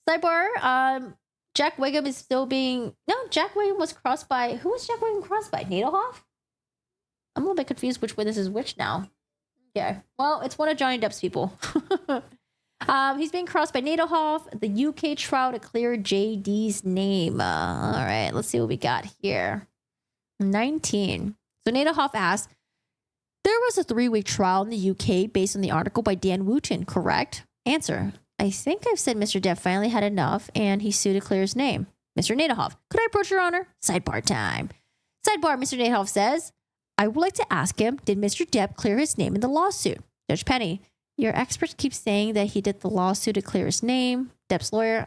sidebar. Jack Wiggum is still being Jack Wiggum was crossed by who was Jack Wiggum crossed by? Nadelhoff? I'm a little bit confused which witness is which now. Okay. Well, it's one of Johnny Depp's people. He's being crossed by Nadelhoff, the UK trial to clear JD's name. All right, let's see what we got here. 19. So Nadelhoff asked, there was a 3-week trial in the UK based on the article by Dan Wooten, correct? Answer, I think I've said Mr. Depp finally had enough and he sued to clear his name. Mr. Nadelhoff, could I approach Your Honor? Sidebar time. Sidebar, Mr. Nadelhoff says, I would like to ask him, did Mr. Depp clear his name in the lawsuit? Judge Penny, your experts keep saying that he did the lawsuit to clear his name. Depp's lawyer,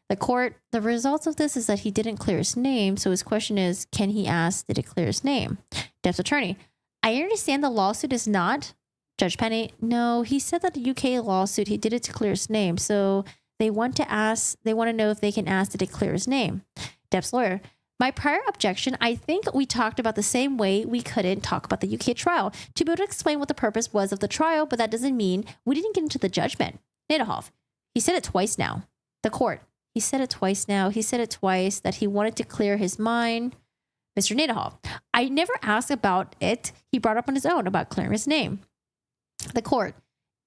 The court, the results of this is that he didn't clear his name. So his question is, can he ask, did it clear his name? Depp's attorney, I understand the lawsuit is not. Judge Penny, no, he said that the UK lawsuit, he did it to clear his name. So they want to know if they can ask, did it clear his name? Depp's lawyer, my prior objection, I think we talked about the same way we couldn't talk about the UK trial to be able to explain what the purpose was of the trial, but that doesn't mean we didn't get into the judgment. Nadelhoff, he said it twice now. The court, he said it twice now. He said it twice that he wanted to clear his mind. Mr. Nadelhoff, I never asked about it. He brought up on his own about clearing his name. The court,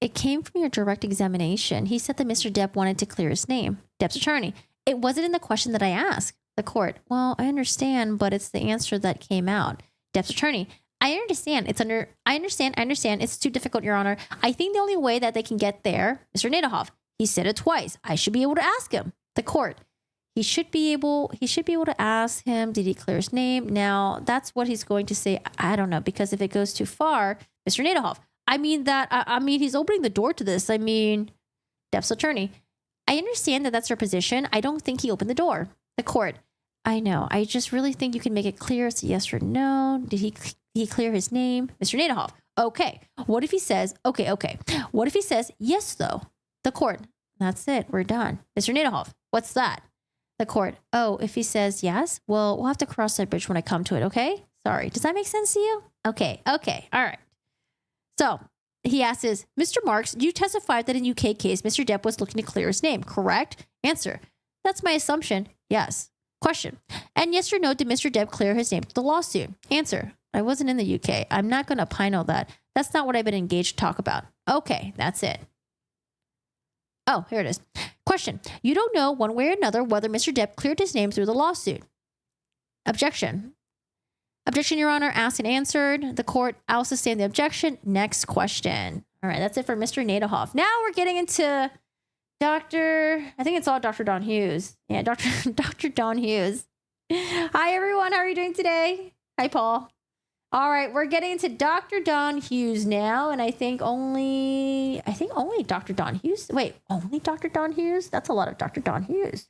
it came from your direct examination. He said that Mr. Depp wanted to clear his name. Depp's attorney, it wasn't in the question that I asked. The court, well, I understand, but it's the answer that came out. Depp's attorney, I understand. I understand. It's too difficult, Your Honor. I think the only way that they can get there, Mr. Nadelhoff, he said it twice. I should be able to ask him. The court, he should be able to ask him, did he clear his name? Now, that's what he's going to say. I don't know, because if it goes too far, Mr. Nadelhoff, I mean, he's opening the door to this. I mean, Depp's attorney, I understand that that's your position. I don't think he opened the door. The court, I know. I just really think you can make it clear. It's a yes or no. Did he clear his name? Mr. Nadelhoff, okay. What if he says, okay. What if he says, yes, though? The court, that's it. We're done. Mr. Nadelhoff, what's that? The court, oh, if he says yes, well, we'll have to cross that bridge when I come to it, okay? Sorry. Does that make sense to you? Okay. All right. So he asks, Mr. Marks, you testified that in UK case, Mr. Depp was looking to clear his name, correct? Answer, that's my assumption. Yes. Question, and yes or no, did Mr. Depp clear his name to the lawsuit? Answer, I wasn't in the UK. I'm not going to opine on that. That's not what I've been engaged to talk about. Okay, that's it. Oh, here it is. Question, you don't know one way or another whether Mr. Depp cleared his name through the lawsuit. Objection. Objection, Your Honor, asked and answered. The court, I'll sustain the objection. Next question. All right, that's it for Mr. Nadehoff. Now we're getting into I think it's all Dr. Don Hughes. Yeah, Dr. Don Hughes. Hi, everyone. How are you doing today? Hi, Paul. All right, we're getting into Dr. Don Hughes now, and I think only Dr. Don Hughes. Wait, only Dr. Don Hughes? That's a lot of Dr. Don Hughes.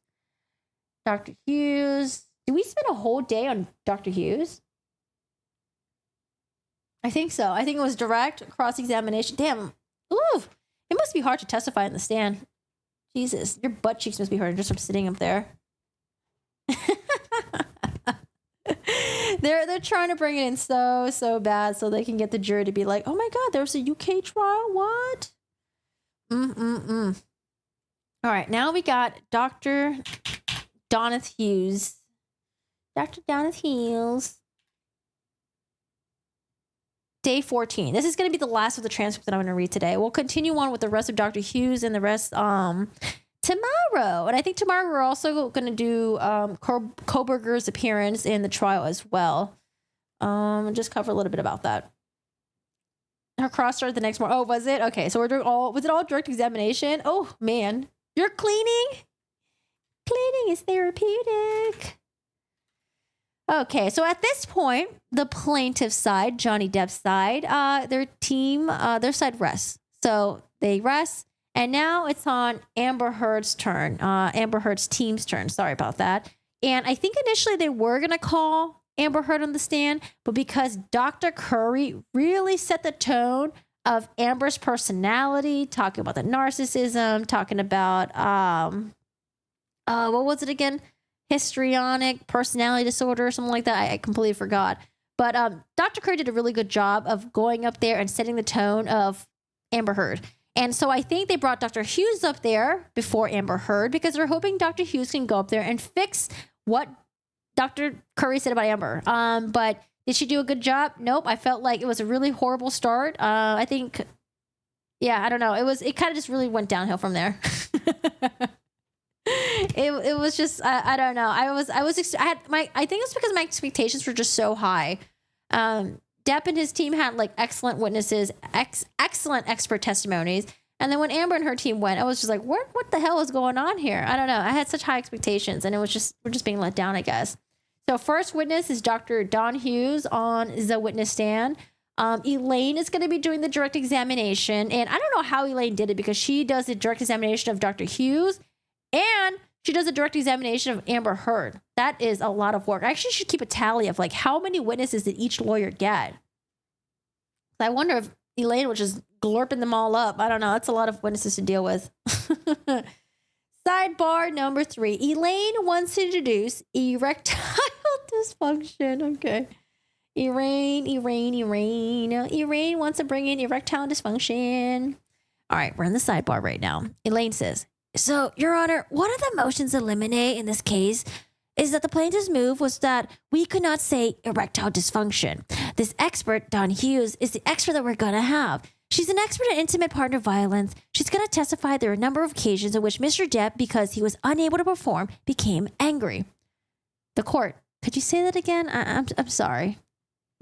Dr. Hughes. Did we spend a whole day on Dr. Hughes? I think so. I think it was direct cross-examination. Damn. Ooh, it must be hard to testify in the stand. Jesus, your butt cheeks must be hurting just from sitting up there. They're trying to bring it in so bad so they can get the jury to be like, oh my God, there was a UK trial? What? All right, now we got Dr. Donath Hughes. Dr. Donath Hughes. Day 14. This is going to be the last of the transcript that I'm going to read today. We'll continue on with the rest of Dr. Hughes and the rest tomorrow. And I think tomorrow we're also going to do Koberger's appearance in the trial as well. Just cover a little bit about that. Her cross started the next morning. Oh, was it? Okay, so was it all direct examination? Oh, man. You're cleaning? Cleaning is therapeutic. Okay, so at this point, the plaintiff's side, Johnny Depp's side, their side rests. So they rest, and now it's on Amber Heard's turn, Amber Heard's team's turn. Sorry about that. And I think initially they were going to call Amber Heard on the stand, but because Dr. Curry really set the tone of Amber's personality, talking about the narcissism, talking about, what was it again? Histrionic personality disorder or something like that. I completely forgot. But Dr. Curry did a really good job of going up there and setting the tone of Amber Heard. And so I think they brought Dr. Hughes up there before Amber Heard because they're hoping Dr. Hughes can go up there and fix what Dr. Curry said about Amber. But did she do a good job? Nope. I felt like it was a really horrible start. I think, I don't know. It kind of just really went downhill from there. It was just I don't know. I think it's because my expectations were just so high. Depp and his team had like excellent witnesses, excellent expert testimonies, and then when Amber and her team went, I was just like, what the hell is going on here? I don't know. I had such high expectations, and we're just being let down, I guess. So first witness is Dr. Don Hughes on the witness stand. Elaine is going to be doing the direct examination, and I don't know how Elaine did it because she does the direct examination of Dr. Hughes. And she does a direct examination of Amber Heard. That is a lot of work. I actually should keep a tally of like how many witnesses did each lawyer get. I wonder if Elaine was just glurping them all up. I don't know. That's a lot of witnesses to deal with. Sidebar number 3. Elaine wants to introduce erectile dysfunction. Okay. Elaine wants to bring in erectile dysfunction. All right. We're in the sidebar right now. Elaine says, so, Your Honor, one of the motions eliminate in this case is that the plaintiff's move was that we could not say erectile dysfunction. This expert, Don Hughes, is the expert that we're going to have. She's an expert in intimate partner violence. She's going to testify there are a number of occasions in which Mr. Depp, because he was unable to perform, became angry. The court, could you say that again? I'm sorry.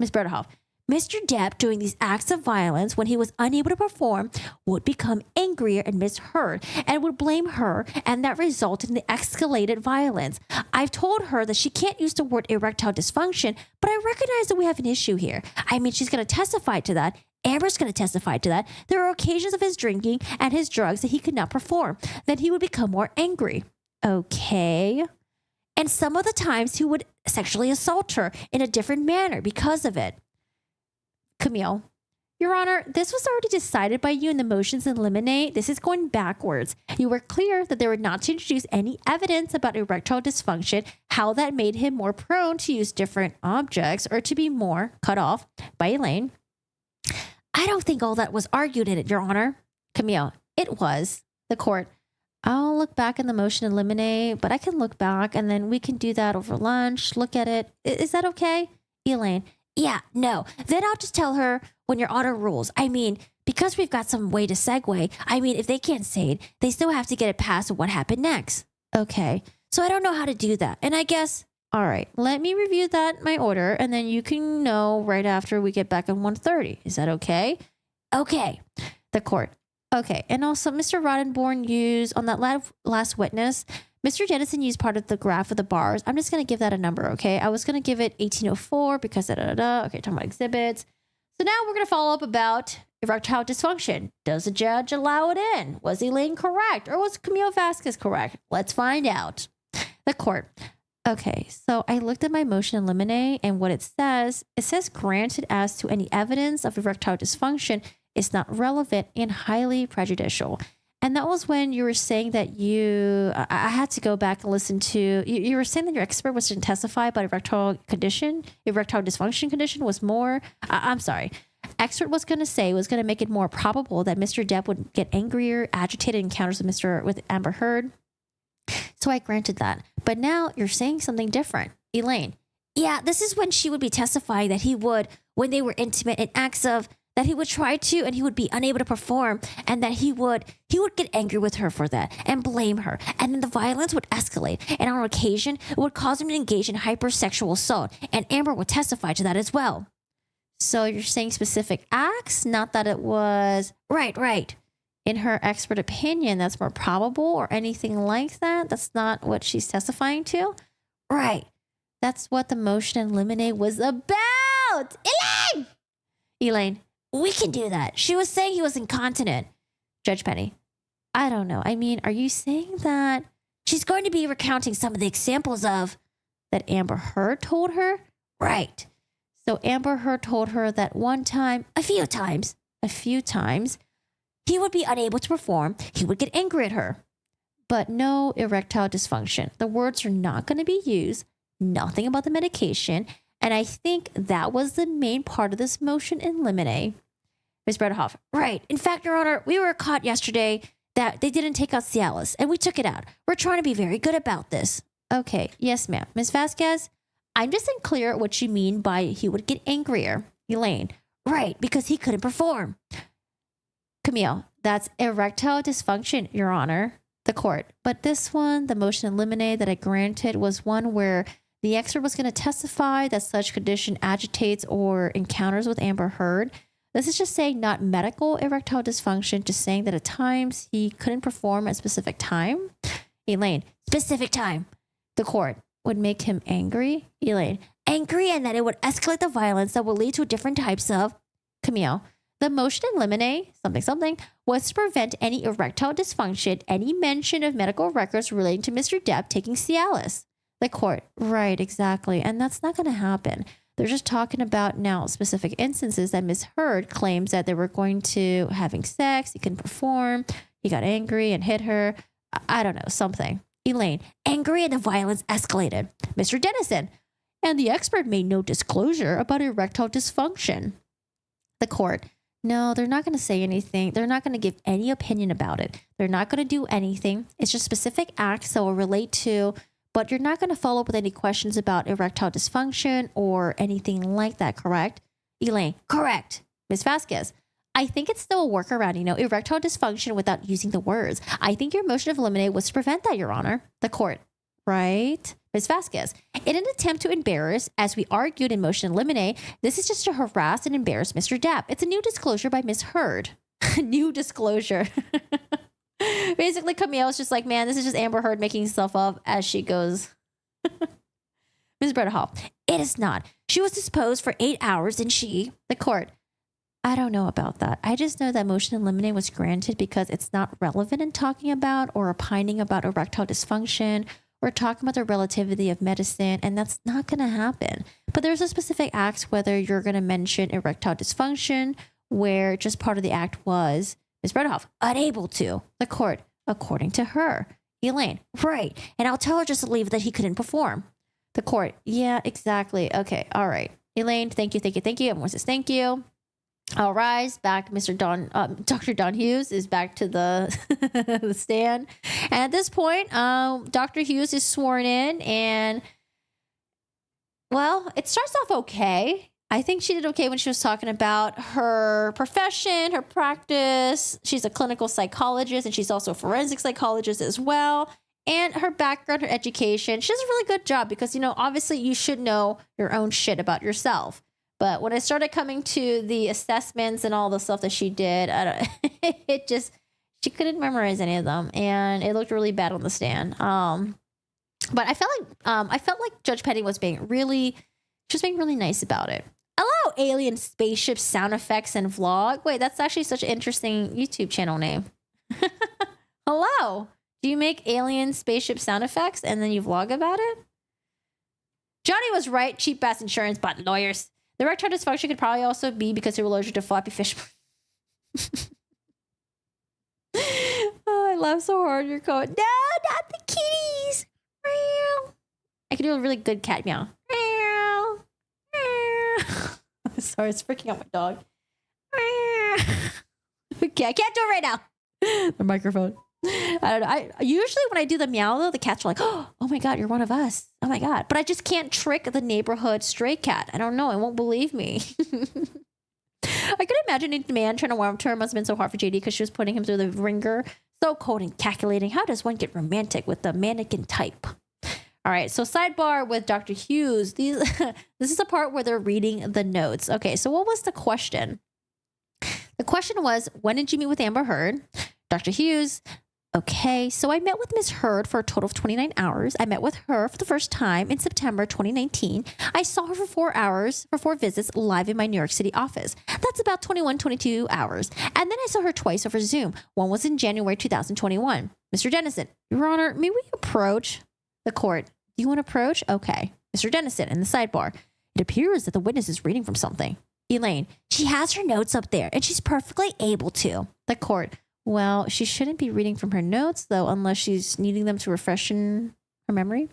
Ms. Berderhoff. Mr. Depp, doing these acts of violence when he was unable to perform, would become angrier at Ms. Heard and would blame her, and that resulted in the escalated violence. I've told her that she can't use the word erectile dysfunction, but I recognize that we have an issue here. I mean, she's going to testify to that. Amber's going to testify to that. There are occasions of his drinking and his drugs that he could not perform. Then he would become more angry. Okay. And some of the times he would sexually assault her in a different manner because of it. Camille, Your Honor, this was already decided by you in the motions in limine. This is going backwards. You were clear that they were not to introduce any evidence about erectile dysfunction, how that made him more prone to use different objects or to be more cut off by Elaine. I don't think all that was argued in it, Your Honor. Camille, it was. The court, I'll look back in the motion in limine, but I can look back and then we can do that over lunch, look at it. Is that okay? Elaine, yeah, no. Then I'll just tell her when Your Honor rules. I mean, because we've got some way to segue, I mean, if they can't say it, they still have to get it past what happened next. Okay. So I don't know how to do that. And I guess All right, let me review my order, and then you can know right after we get back on 1:30. Is that okay? Okay. The court. Okay. And also, Mr. Roddenborn used on that last witness, Mr. Dennison used part of the graph of the bars. I'm just going to give that a number, okay? I was going to give it 1804 because da-da-da-da. Okay, talking about exhibits. So now we're going to follow up about erectile dysfunction. Does the judge allow it in? Was Elaine correct? Or was Camille Vasquez correct? Let's find out. The court. Okay, so I looked at my motion in limine, and what it says granted as to any evidence of erectile dysfunction is not relevant and highly prejudicial. And that was when you were saying that I had to go back and listen to, you were saying that your expert was to testify about erectile dysfunction condition was more, I'm sorry. Expert was going to make it more probable that Mr. Depp would get angrier, agitated encounters with Amber Heard. So I granted that. But now you're saying something different. Elaine. Yeah, this is when she would be testifying that he would, when they were intimate in acts of, that he would try to and he would be unable to perform, and that he would get angry with her for that and blame her. And then the violence would escalate. And on occasion, it would cause him to engage in hypersexual assault. And Amber would testify to that as well. So you're saying specific acts, not that it was right. In her expert opinion, that's more probable or anything like that. That's not what she's testifying to. Right. That's what the motion in limine was about. Elaine, we can do that. She was saying he was incontinent. Judge Penny, I don't know. I mean, are you saying that she's going to be recounting some of the examples of that Amber Heard told her? Right. So Amber Heard told her that one time, a few times, he would be unable to perform. He would get angry at her. But no erectile dysfunction. The words are not going to be used. Nothing about the medication. And I think that was the main part of this motion in limine. Ms. Bredehoff, right. In fact, Your Honor, we were caught yesterday that they didn't take out Cialis, and we took it out. We're trying to be very good about this. Okay. Yes, ma'am. Ms. Vasquez, I'm just unclear what you mean by he would get angrier. Elaine, right, because he couldn't perform. Camille, that's erectile dysfunction, Your Honor. The court. But this one, the motion in limine that I granted, was one where the expert was going to testify that such condition agitates or encounters with Amber Heard. This is just saying not medical erectile dysfunction, just saying that at times he couldn't perform at a specific time. Elaine, specific time. The court would make him angry. Elaine, angry, and that it would escalate the violence that will lead to different types of. Camille, the motion in limine, something, was to prevent any erectile dysfunction, any mention of medical records relating to Mr. Depp taking Cialis. The court, right, exactly. And that's not going to happen. They're just talking about now specific instances that Ms. Heard claims that they were going to having sex, he couldn't perform, he got angry and hit her. I don't know, something. Elaine, angry and the violence escalated. Mr. Dennison, and the expert made no disclosure about erectile dysfunction. The court, no, they're not going to say anything. They're not going to give any opinion about it. They're not going to do anything. It's just specific acts that will relate to, but you're not going to follow up with any questions about erectile dysfunction or anything like that, correct? Elaine, correct. Ms. Vasquez, I think it's still a workaround, erectile dysfunction without using the words. I think your motion of limine was to prevent that, Your Honor. The court, right? Ms. Vasquez, in an attempt to embarrass, as we argued in motion in limine, this is just to harass and embarrass Mr. Depp. It's a new disclosure by Ms. Heard. New disclosure. Basically, Camille's just like, man, this is just Amber Heard making stuff up as she goes. Ms. Bredehoff, it is not. She was disposed for 8 hours and the court. I don't know about that. I just know that motion in limine was granted because it's not relevant in talking about or opining about erectile dysfunction. We're talking about the relativity of medicine, and that's not going to happen. But there's a specific act whether you're going to mention erectile dysfunction, where just part of the act was Ms. Bredehoff, unable to. The court, according to her. Elaine, right. And I'll tell her just to leave that he couldn't perform. The court, yeah, exactly. Okay, all right. Elaine, thank you. Everyone says thank you. I'll rise back. Dr. Don Hughes is back to the, the stand. And at this point, Dr. Hughes is sworn in, and well, it starts off okay. I think she did okay when she was talking about her profession, her practice. She's a clinical psychologist, and she's also a forensic psychologist as well. and her background, her education. She does a really good job because, obviously you should know your own shit about yourself. But when I started coming to the assessments and all the stuff that she did, she couldn't memorize any of them, and it looked really bad on the stand. But I felt like Judge Penny was being really nice about it. Hello, alien spaceship sound effects and vlog. Wait, that's actually such an interesting YouTube channel name. Hello. Do you make alien spaceship sound effects and then you vlog about it? Johnny was right. Cheap ass insurance, but lawyers. The erectile dysfunction could probably also be because you're allergic to floppy fish. Oh, I laugh so hard. You're going, no, not the kitties. I can do a really good cat meow. Sorry, it's freaking out my dog. Okay, I can't do it right now. The microphone. I don't know. I usually when I do the meow though, the cats are like, oh my God, you're one of us. Oh my God. But I just can't trick the neighborhood stray cat. I don't know. It won't believe me. I could imagine a man trying to warm to her must have been so hard for JD because she was putting him through the ringer. So cold and calculating. How does one get romantic with the mannequin type? All right, so sidebar with Dr. Hughes. This is the part where they're reading the notes. Okay, so what was the question? The question was, when did you meet with Amber Heard? Dr. Hughes, okay, so I met with Ms. Heard for a total of 29 hours. I met with her for the first time in September 2019. I saw her for 4 hours, for 4 visits live in my New York City office. That's about 22 hours. And then I saw her twice over Zoom. One was in January 2021. Mr. Dennison, Your Honor, may we approach the court? Do you want to approach? Okay. Mr. Dennison in the sidebar. It appears that the witness is reading from something. Elaine, she has her notes up there and she's perfectly able to. The court. Well, she shouldn't be reading from her notes, though, unless she's needing them to refresh in her memory.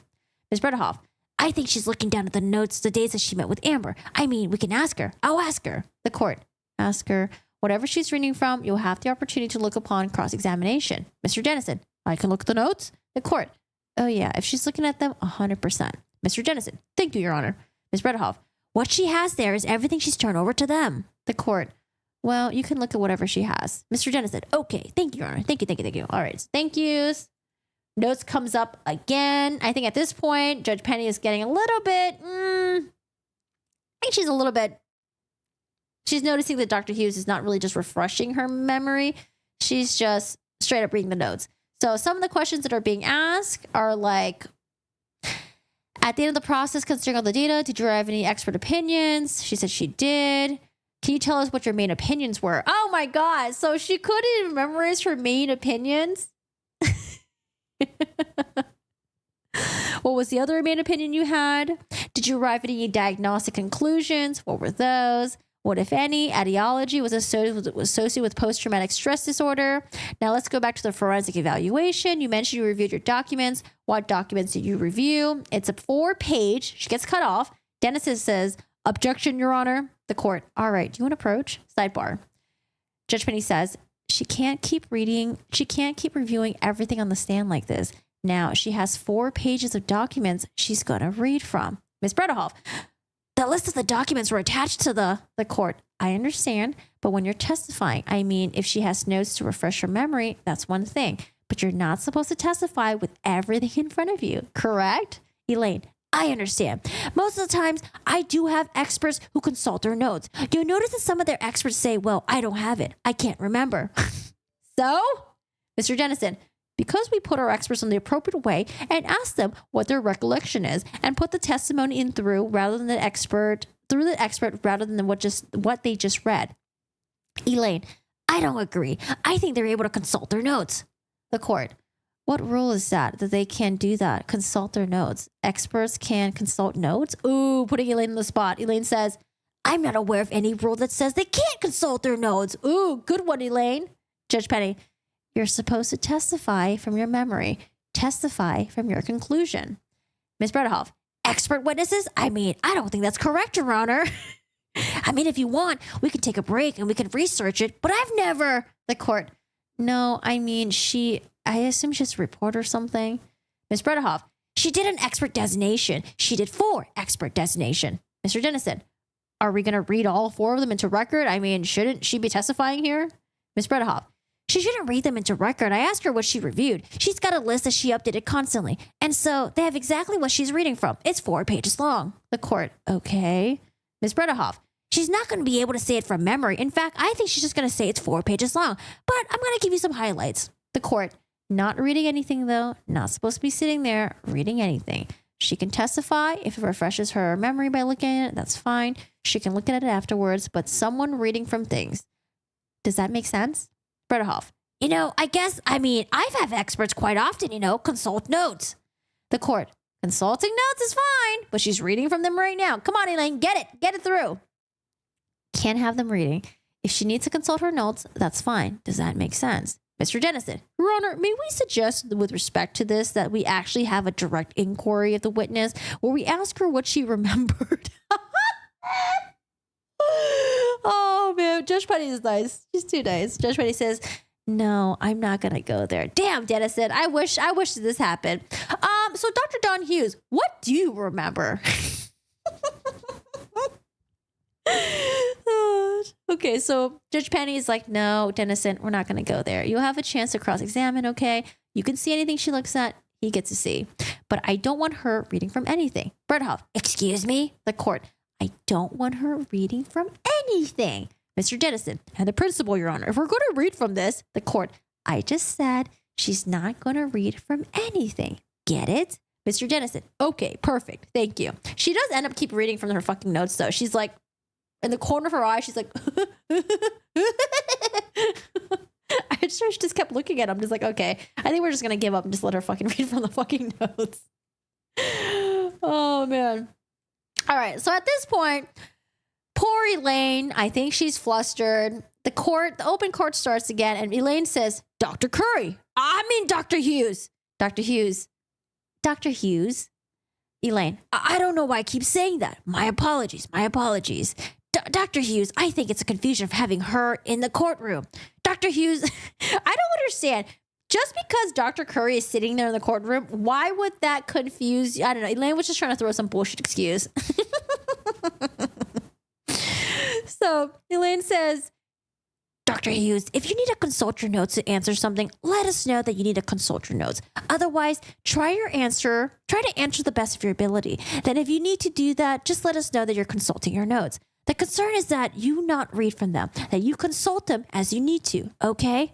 Ms. Bredehoff, I think she's looking down at the notes the days that she met with Amber. I mean, we can ask her. I'll ask her. The court. Ask her. Whatever she's reading from, you'll have the opportunity to look upon cross-examination. Mr. Dennison, I can look at the notes. The court. Oh, yeah, if she's looking at them, 100%. Mr. Dennison, thank you, Your Honor. Ms. Bredehoff, what she has there is everything she's turned over to them. The court. Well, you can look at whatever she has. Mr. Dennison, okay, thank you, Your Honor. Thank you. All right, so thank yous. Notes comes up again. I think at this point, Judge Penny is getting a little bit, I think she's noticing that Dr. Hughes is not really just refreshing her memory. She's just straight up reading the notes. So some of the questions that are being asked are like, at the end of the process, considering all the data, did you have any expert opinions? She said she did. Can you tell us what your main opinions were? Oh my God. So she couldn't even memorize her main opinions? What was the other main opinion you had? Did you arrive at any diagnostic conclusions? What were those? What, if any, etiology was associated with post-traumatic stress disorder? Now let's go back to the forensic evaluation. You mentioned you reviewed your documents. What documents did you review? It's a 4-page. She gets cut off. Dennison says, objection, Your Honor. The court. All right. Do you want to approach? Sidebar. Judge Penny says, she can't keep reviewing everything on the stand like this. Now she has 4 pages of documents she's going to read from. Ms. Bredehoff, the list of the documents were attached to the court. I understand, but when you're testifying, I mean, if she has notes to refresh her memory, that's one thing. But you're not supposed to testify with everything in front of you, correct? Elaine, I understand. Most of the times, I do have experts who consult their notes. You'll notice that some of their experts say, well, I don't have it. I can't remember. So, Mr. Dennison, because we put our experts in the appropriate way and ask them what their recollection is and put the testimony in through the expert rather than what they just read. Elaine, I don't agree. I think they're able to consult their notes. The court. What rule is that they can do that? Consult their notes. Experts can consult notes? Ooh, putting Elaine on the spot. Elaine says, I'm not aware of any rule that says they can't consult their notes. Ooh, good one, Elaine. Judge Penny, you're supposed to testify from your memory. Testify from your conclusion. Ms. Bredehoff, expert witnesses? I mean, I don't think that's correct, Your Honor. I mean, if you want, we can take a break and we can research it, but I've never... The court, no, I mean, I assume she's a reporter or something. Ms. Bredehoff, she did an expert designation. She did 4 expert designation. Mr. Dennison, are we going to read all 4 of them into record? I mean, shouldn't she be testifying here? Ms. Bredehoff, She shouldn't read them into record. I asked her what she reviewed. She's got a list that she updated constantly. And so they have exactly what she's reading from. It's 4 pages long. The court. Okay. Ms. Bredehoff. She's not going to be able to say it from memory. In fact, I think she's just going to say it's 4 pages long. But I'm going to give you some highlights. The court. Not reading anything, though. Not supposed to be sitting there reading anything. She can testify if it refreshes her memory by looking at it. That's fine. She can look at it afterwards. But someone reading from things. Does that make sense? Bredehoff. I've had experts quite often, consult notes. The court. Consulting notes is fine, but she's reading from them right now. Come on, Elaine, get it through. Can't have them reading. If she needs to consult her notes, that's fine. Does that make sense? Mr. Dennison. Your Honor, may we suggest with respect to this that we actually have a direct inquiry of the witness where we ask her what she remembered? Oh, man. Judge Penny is nice. She's too nice. Judge Penny says, no, I'm not going to go there. Damn, Dennison. I wish this happened. So Dr. Don Hughes, what do you remember? Okay, so Judge Penny is like, no, Dennison, we're not going to go there. You'll have a chance to cross-examine, okay? You can see anything she looks at, he gets to see. But I don't want her reading from anything. Bredehoff, excuse me? The court, I don't want her reading from anything. Mr. Dennison, and the principal, Your Honor, if we're going to read from this, the court, I just said she's not going to read from anything. Get it? Mr. Dennison, okay, perfect. Thank you. She does end up keep reading from her fucking notes, though. She's like, in the corner of her eye, she's like, I just kept looking at him. Just like, okay, I think we're just going to give up and just let her fucking read from the fucking notes. Oh, man. All right. So at this point, poor Elaine, I think she's flustered. The open court starts again. And Elaine says, Dr. Dr. Hughes. Dr. Hughes. Dr. Hughes. Elaine, I don't know why I keep saying that. My apologies. Dr. Hughes, I think it's a confusion of having her in the courtroom. Dr. Hughes, I don't understand. Just because Dr. Curry is sitting there in the courtroom, why would that confuse you? I don't know. Elaine was just trying to throw some bullshit excuse. So Elaine says, Dr. Hughes, if you need to consult your notes to answer something, let us know that you need to consult your notes. Otherwise, try to answer the best of your ability. Then if you need to do that, just let us know that you're consulting your notes. The concern is that you not read from them, that you consult them as you need to, okay?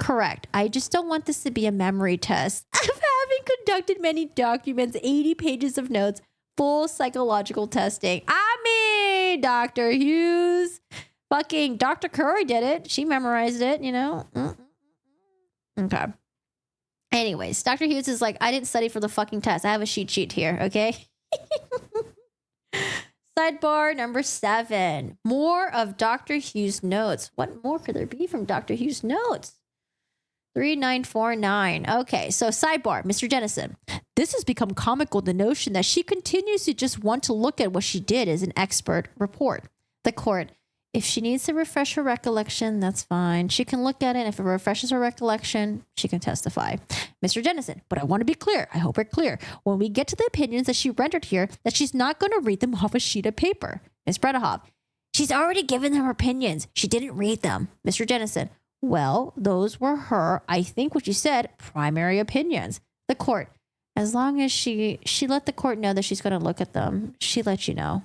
Correct. I just don't want this to be a memory test. Of having conducted many documents, 80 pages of notes, full psychological testing. Dr. Hughes. Fucking Dr. Curry did it. She memorized it, Okay. Anyways, Dr. Hughes is like, I didn't study for the fucking test. I have a cheat sheet here, okay? Sidebar number 7. More of Dr. Hughes' notes. What more could there be from Dr. Hughes' notes? 3949. Okay, so sidebar, Mr. Dennison. This has become comical, the notion that she continues to just want to look at what she did as an expert report. The court, if she needs to refresh her recollection, that's fine. She can look at it. If it refreshes her recollection, she can testify. Mr. Dennison, but I want to be clear. I hope we're clear. When we get to the opinions that she rendered here, that she's not going to read them off a sheet of paper. Ms. Bredehoff, she's already given them her opinions. She didn't read them. Mr. Dennison, well, those were her, I think what you said, primary opinions. The court, as long as she let the court know that she's going to look at them, she let you know.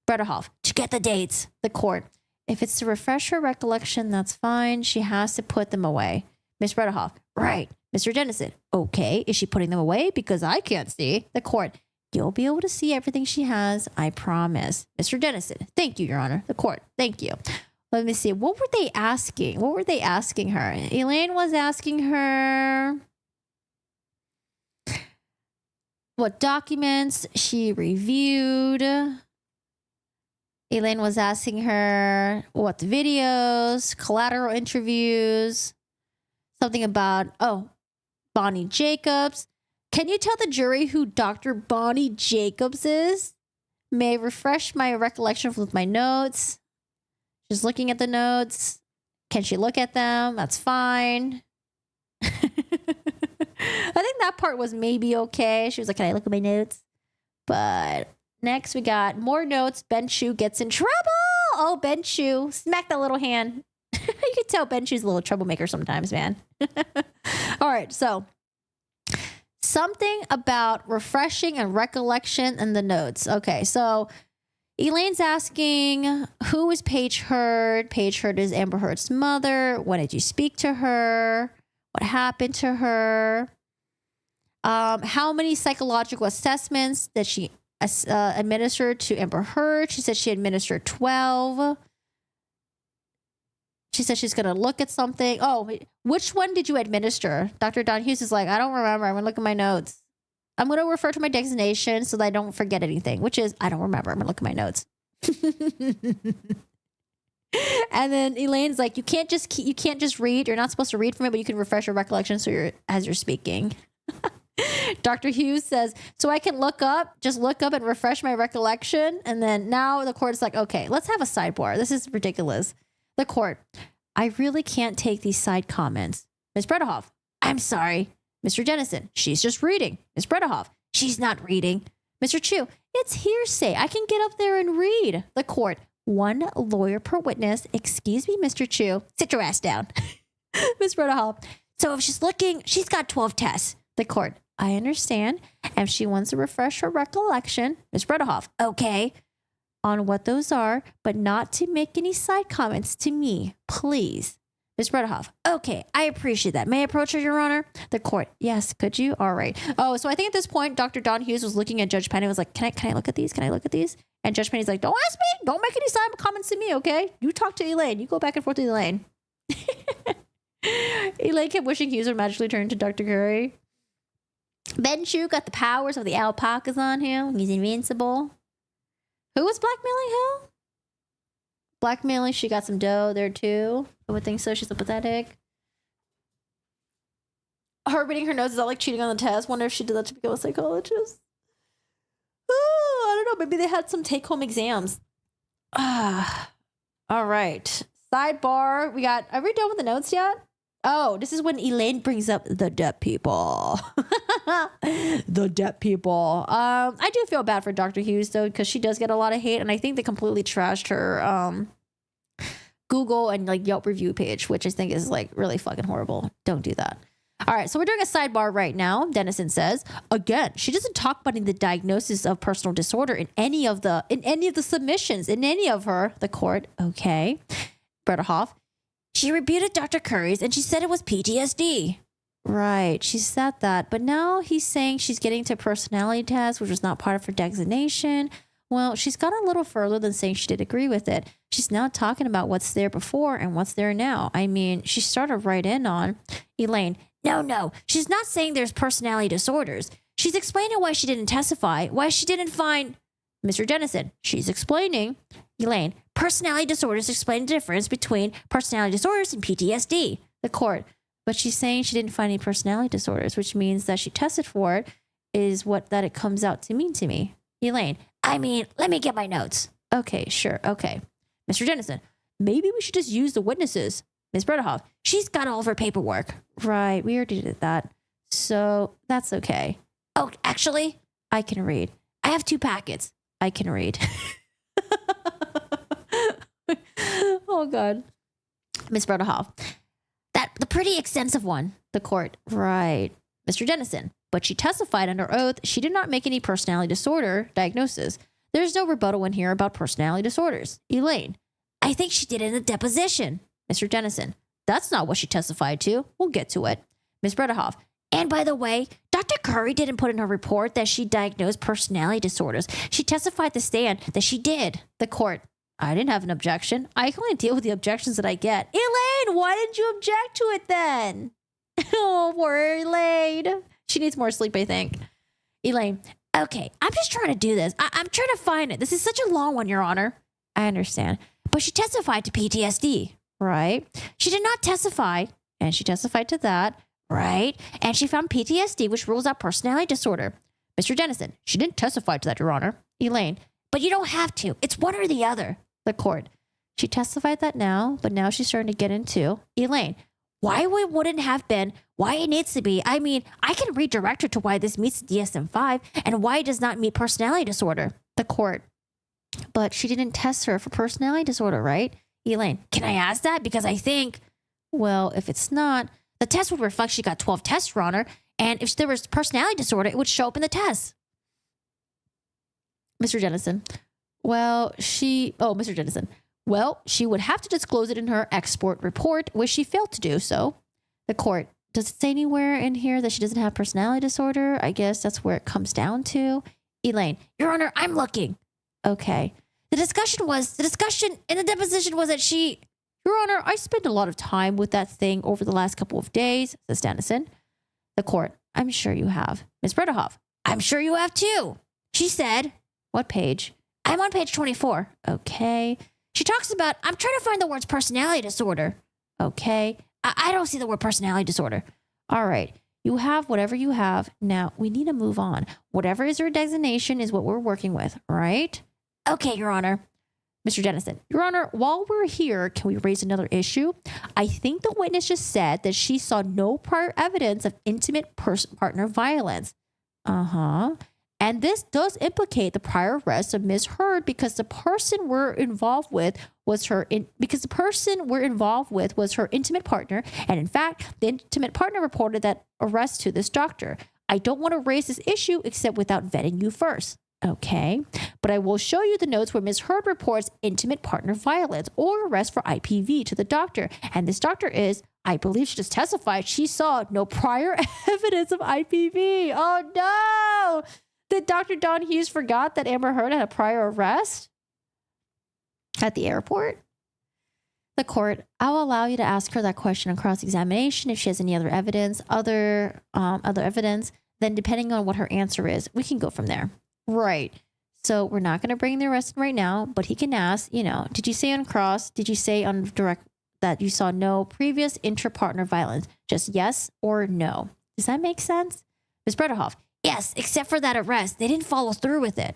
Bredehoff, to get the dates. The court, if it's to refresh her recollection, that's fine. She has to put them away. Ms. Bredehoff, right. Mr. Dennison, okay. Is she putting them away? Because I can't see. The court, you'll be able to see everything she has. I promise. Mr. Dennison, thank you, Your Honor. The court, thank you. Let me see. What were they asking? What were they asking her? Elaine was asking her what documents she reviewed. Elaine was asking her what videos, collateral interviews, something about, Bonnie Jacobs. Can you tell the jury who Dr. Bonnie Jacobs is? May I refresh my recollection with my notes? She's looking at the notes. Can she look at them? That's fine. I think that part was maybe okay. She was like, can I look at my notes? But next we got more notes. Ben Chu gets in trouble. Oh, Ben Chu. Smack that little hand. You can tell Benchu's a little troublemaker sometimes, man. All right, so something about refreshing and recollection in the notes. Okay, so Elaine's asking, who is Paige Heard? Paige Heard is Amber Heard's mother. When did you speak to her? What happened to her? How many psychological assessments did she administer to Amber Heard? She said she administered 12. She said she's going to look at something. Oh, which one did you administer? Dr. Don Hughes is like, I don't remember. I'm going to look at my notes. I'm going to refer to my designation so that I don't forget anything, which is, I don't remember. I'm going to look at my notes. And then Elaine's like, you can't just read. You're not supposed to read from it, but you can refresh your recollection as you're speaking. Dr. Hughes says, so I can look up and refresh my recollection. And then now the court is like, okay, let's have a sidebar. This is ridiculous. The court, I really can't take these side comments. Ms. Bredehoff, I'm sorry. Mr. Jennison, she's just reading. Ms. Bredehoff, she's not reading. Mr. Chu, it's hearsay. I can get up there and read. The court, one lawyer per witness. Excuse me, Mr. Chu. Sit your ass down. Ms. Bredehoff, so if she's looking, she's got 12 tests. The court, I understand. If she wants to refresh her recollection, Ms. Bredehoff, okay, on what those are, but not to make any side comments to me, please. Ms. Bredehoff, okay, I appreciate that. May I approach her, Your Honor? The court, yes, could you? All right. Oh, so I think at this point, Dr. Don Hughes was looking at Judge Penny and was like, can I look at these? Can I look at these? And Judge Penny's like, don't ask me. Don't make any side comments to me, okay? You talk to Elaine. You go back and forth to Elaine. Elaine kept wishing Hughes would magically turn to Dr. Curry. Ben Chu got the powers of the alpacas on him. He's invincible. Who was blackmailing who? Blackmailing, she got some dough there too. I would think so. She's so pathetic. Her reading her notes is all like cheating on the test. Wonder if she did that to become a psychologist. Oh, I don't know. Maybe they had some take-home exams. All right. Sidebar. Are we done with the notes yet? Oh, this is when Elaine brings up the Depp people. The Depp people. I do feel bad for Dr. Hughes, though, because she does get a lot of hate. And I think they completely trashed her Google and like Yelp review page, which I think is like really fucking horrible. Don't do that. All right, so we're doing a sidebar right now. Dennison says, again, she doesn't talk about the diagnosis of personal disorder in any of the submissions, in any of her, the court. Okay. Bredehoff, she rebuted Dr. Curry's and she said it was PTSD. Right, she said that. But now he's saying she's getting to personality test, which was not part of her designation. Well, she's gone a little further than saying she did agree with it. She's now talking about what's there before and what's there now. I mean, she started right in on Elaine. No. She's not saying there's personality disorders. She's explaining why she didn't testify, why she didn't find Mr. Jennison. She's explaining, Elaine, personality disorders explain the difference between personality disorders and PTSD. The court. But she's saying she didn't find any personality disorders, which means that she tested for it is what that it comes out to mean to me. Elaine, I mean, let me get my notes. Okay, sure. Okay. Mr. Jennison, maybe we should just use the witnesses. Ms. Bredehoff, she's got all of her paperwork. Right, we already did that. So that's okay. Oh, actually, I can read. I have 2 packets. I can read. Oh, God. Ms. Bredehoff, the pretty extensive one. The court. Right. Mr. Jennison, but she testified under oath she did not make any personality disorder diagnosis. There's no rebuttal in here about personality disorders. Elaine, I think she did it in a deposition. Mr. Jennison, that's not what she testified to. We'll get to it. Ms. Bredehoff, and by the way, Dr. Curry didn't put in her report that she diagnosed personality disorders. She testified at the stand that she did. The court, I didn't have an objection. I can only deal with the objections that I get. Elaine, why didn't you object to it then? Oh, poor Elaine. She needs more sleep, I think. Elaine, okay, I'm just trying to do this. I'm trying to find it. This is such a long one, Your Honor. I understand. But she testified to PTSD. Right? She did not testify, and she testified to that, right? And she found PTSD, which rules out personality disorder. Mr. Jennison, she didn't testify to that, Your Honor. Elaine, but you don't have to. It's one or the other. The court, she testified that now, but now she's starting to get into Elaine. Why it wouldn't have been, why it needs to be. I mean, I can redirect her to why this meets the DSM-5 and why it does not meet personality disorder. The court, but she didn't test her for personality disorder, right? Elaine, can I ask that? Because I think, well, if it's not, the test would reflect she got 12 tests on her. And if there was personality disorder, it would show up in the test. Mr. Jennison. Mr. Jennison. Well, she would have to disclose it in her export report, which she failed to do so. The court. Does it say anywhere in here that she doesn't have personality disorder? I guess that's where it comes down to. Elaine. Your Honor, I'm looking. Okay. The discussion in the deposition was that Your Honor, I spent a lot of time with that thing over the last couple of days, says Dennison. The court. I'm sure you have. Ms. Bredehoff. I'm sure you have too. She said, what page? I'm on page 24. Okay. She talks about, I'm trying to find the words personality disorder. Okay. I don't see the word personality disorder. All right. You have whatever you have. Now, we need to move on. Whatever is your designation is what we're working with, right? Okay, Your Honor. Mr. Jennison. Your Honor, while we're here, can we raise another issue? I think the witness just said that she saw no prior evidence of intimate partner violence. And this does implicate the prior arrest of Ms. Heard because the person we're involved with was her intimate partner. And in fact, the intimate partner reported that arrest to this doctor. I don't want to raise this issue except without vetting you first. Okay, but I will show you the notes where Ms. Heard reports intimate partner violence or arrest for IPV to the doctor. And this doctor is, I believe she just testified, she saw no prior evidence of IPV. Oh no! Did Dr. Don Hughes forgot that Amber Heard had a prior arrest at the airport? The court, I'll allow you to ask her that question on cross-examination if she has any other evidence, other evidence. Then depending on what her answer is, we can go from there. Right. So we're not going to bring the arrest in right now, but he can ask, did you say on cross, did you say on direct that you saw no previous intra-partner violence? Just yes or no. Does that make sense? Ms. Bredehoff, yes, except for that arrest. They didn't follow through with it.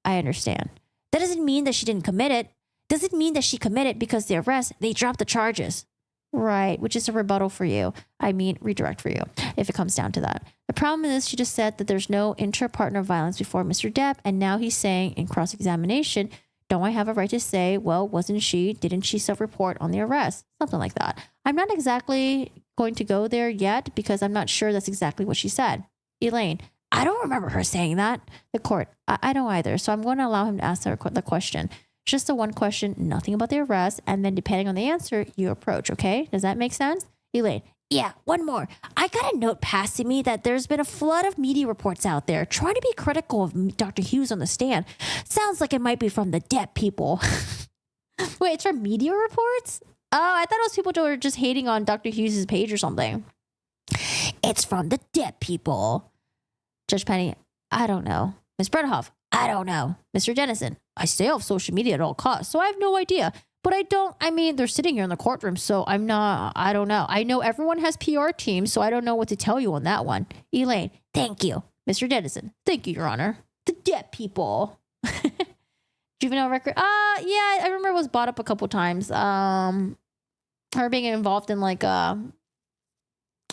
I understand. That doesn't mean that she didn't commit it. Doesn't mean that she committed because the arrest, they dropped the charges. Right, which is a rebuttal for you. Redirect for you, if it comes down to that. The problem is she just said that there's no intra-partner violence before Mr. Depp, and now he's saying in cross-examination, don't I have a right to say, well, didn't she self-report on the arrest? Something like that. I'm not exactly going to go there yet because I'm not sure that's exactly what she said. Elaine, I don't remember her saying that. The court, I don't either, so I'm going to allow him to ask her the question. Just the one question, nothing about the arrest, and then depending on the answer, you approach, okay? Does that make sense? Elaine, yeah, one more. I got a note passed to me that there's been a flood of media reports out there trying to be critical of Dr. Hughes on the stand. Sounds like it might be from the Depp people. Wait, it's from media reports? Oh, I thought it was people who were just hating on Dr. Hughes' page or something. It's from the Depp people. Judge Penny, I don't know. Ms. Bredehoff, I don't know. Mr. Dennison, I stay off social media at all costs, so I have no idea. But they're sitting here in the courtroom, so I don't know. I know everyone has PR teams, so I don't know what to tell you on that one. Elaine, thank you. Mr. Dennison, thank you, Your Honor. The Depp people. Juvenile record. Yeah, I remember it was brought up a couple times. Her being involved in like a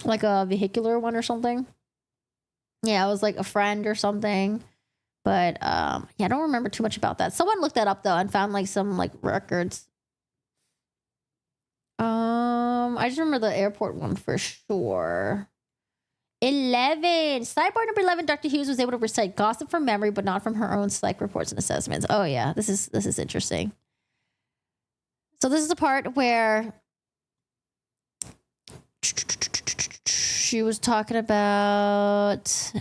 vehicular one or something. Yeah, it was like a friend or something. But I don't remember too much about that. Someone looked that up though and found like some like records. I just remember the airport one for sure. 11. Sidebar number 11. Dr. Hughes was able to recite gossip from memory, but not from her own psych reports and assessments. Oh yeah, this is interesting. So this is the part where she was talking about.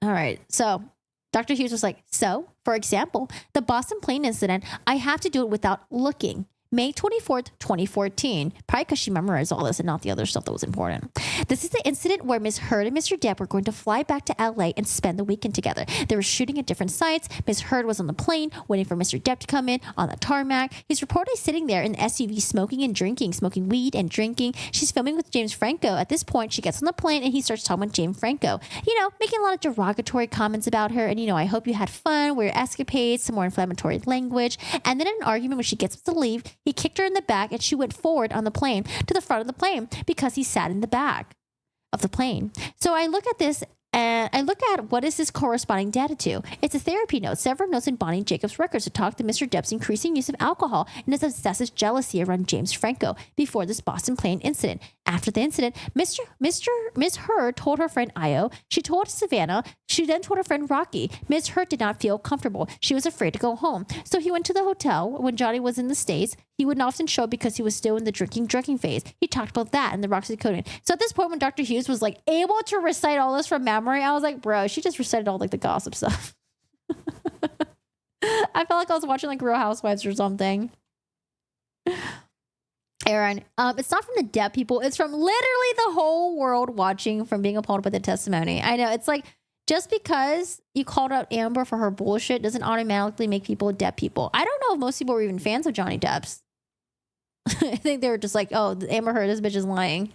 All right, so Dr. Hughes was like, so, for example, the Boston plane incident, I have to do it without looking. May 24th, 2014. Probably because she memorized all this and not the other stuff that was important. This is the incident where Ms. Heard and Mr. Depp were going to fly back to LA and spend the weekend together. They were shooting at different sites. Ms. Heard was on the plane waiting for Mr. Depp to come in on the tarmac. He's reportedly sitting there in the SUV smoking weed and drinking. She's filming with James Franco. At this point, she gets on the plane and he starts talking with James Franco. Making a lot of derogatory comments about her. And, I hope you had fun, weird escapades, some more inflammatory language. And then in an argument when she gets to leave, he kicked her in the back and she went forward on the plane to the front of the plane because he sat in the back of the plane. So I look at this And I look at what is this corresponding data to? It's a therapy note, several notes in Bonnie Jacobs' records to talk to Mr. Depp's increasing use of alcohol and his obsessive jealousy around James Franco before this Boston plane incident. After the incident, Miss Hurd told her friend Io. She told Savannah. She then told her friend Rocky. Miss Hurd did not feel comfortable. She was afraid to go home. So he went to the hotel when Johnny was in the States. He wouldn't often show up because he was still in the drinking phase. He talked about that and the Roxy coding. So at this point, when Dr. Hughes was like able to recite all this from memory, I was like, bro, she just recited all like the gossip stuff. I felt like I was watching like Real Housewives or something. Aaron, it's not from the Depp people. It's from literally the whole world watching from being appalled by the testimony. I know. It's like, just because you called out Amber for her bullshit doesn't automatically make people Depp people. I don't know if most people were even fans of Johnny Depp's. I think they were just like, oh, Amber Heard, this bitch is lying.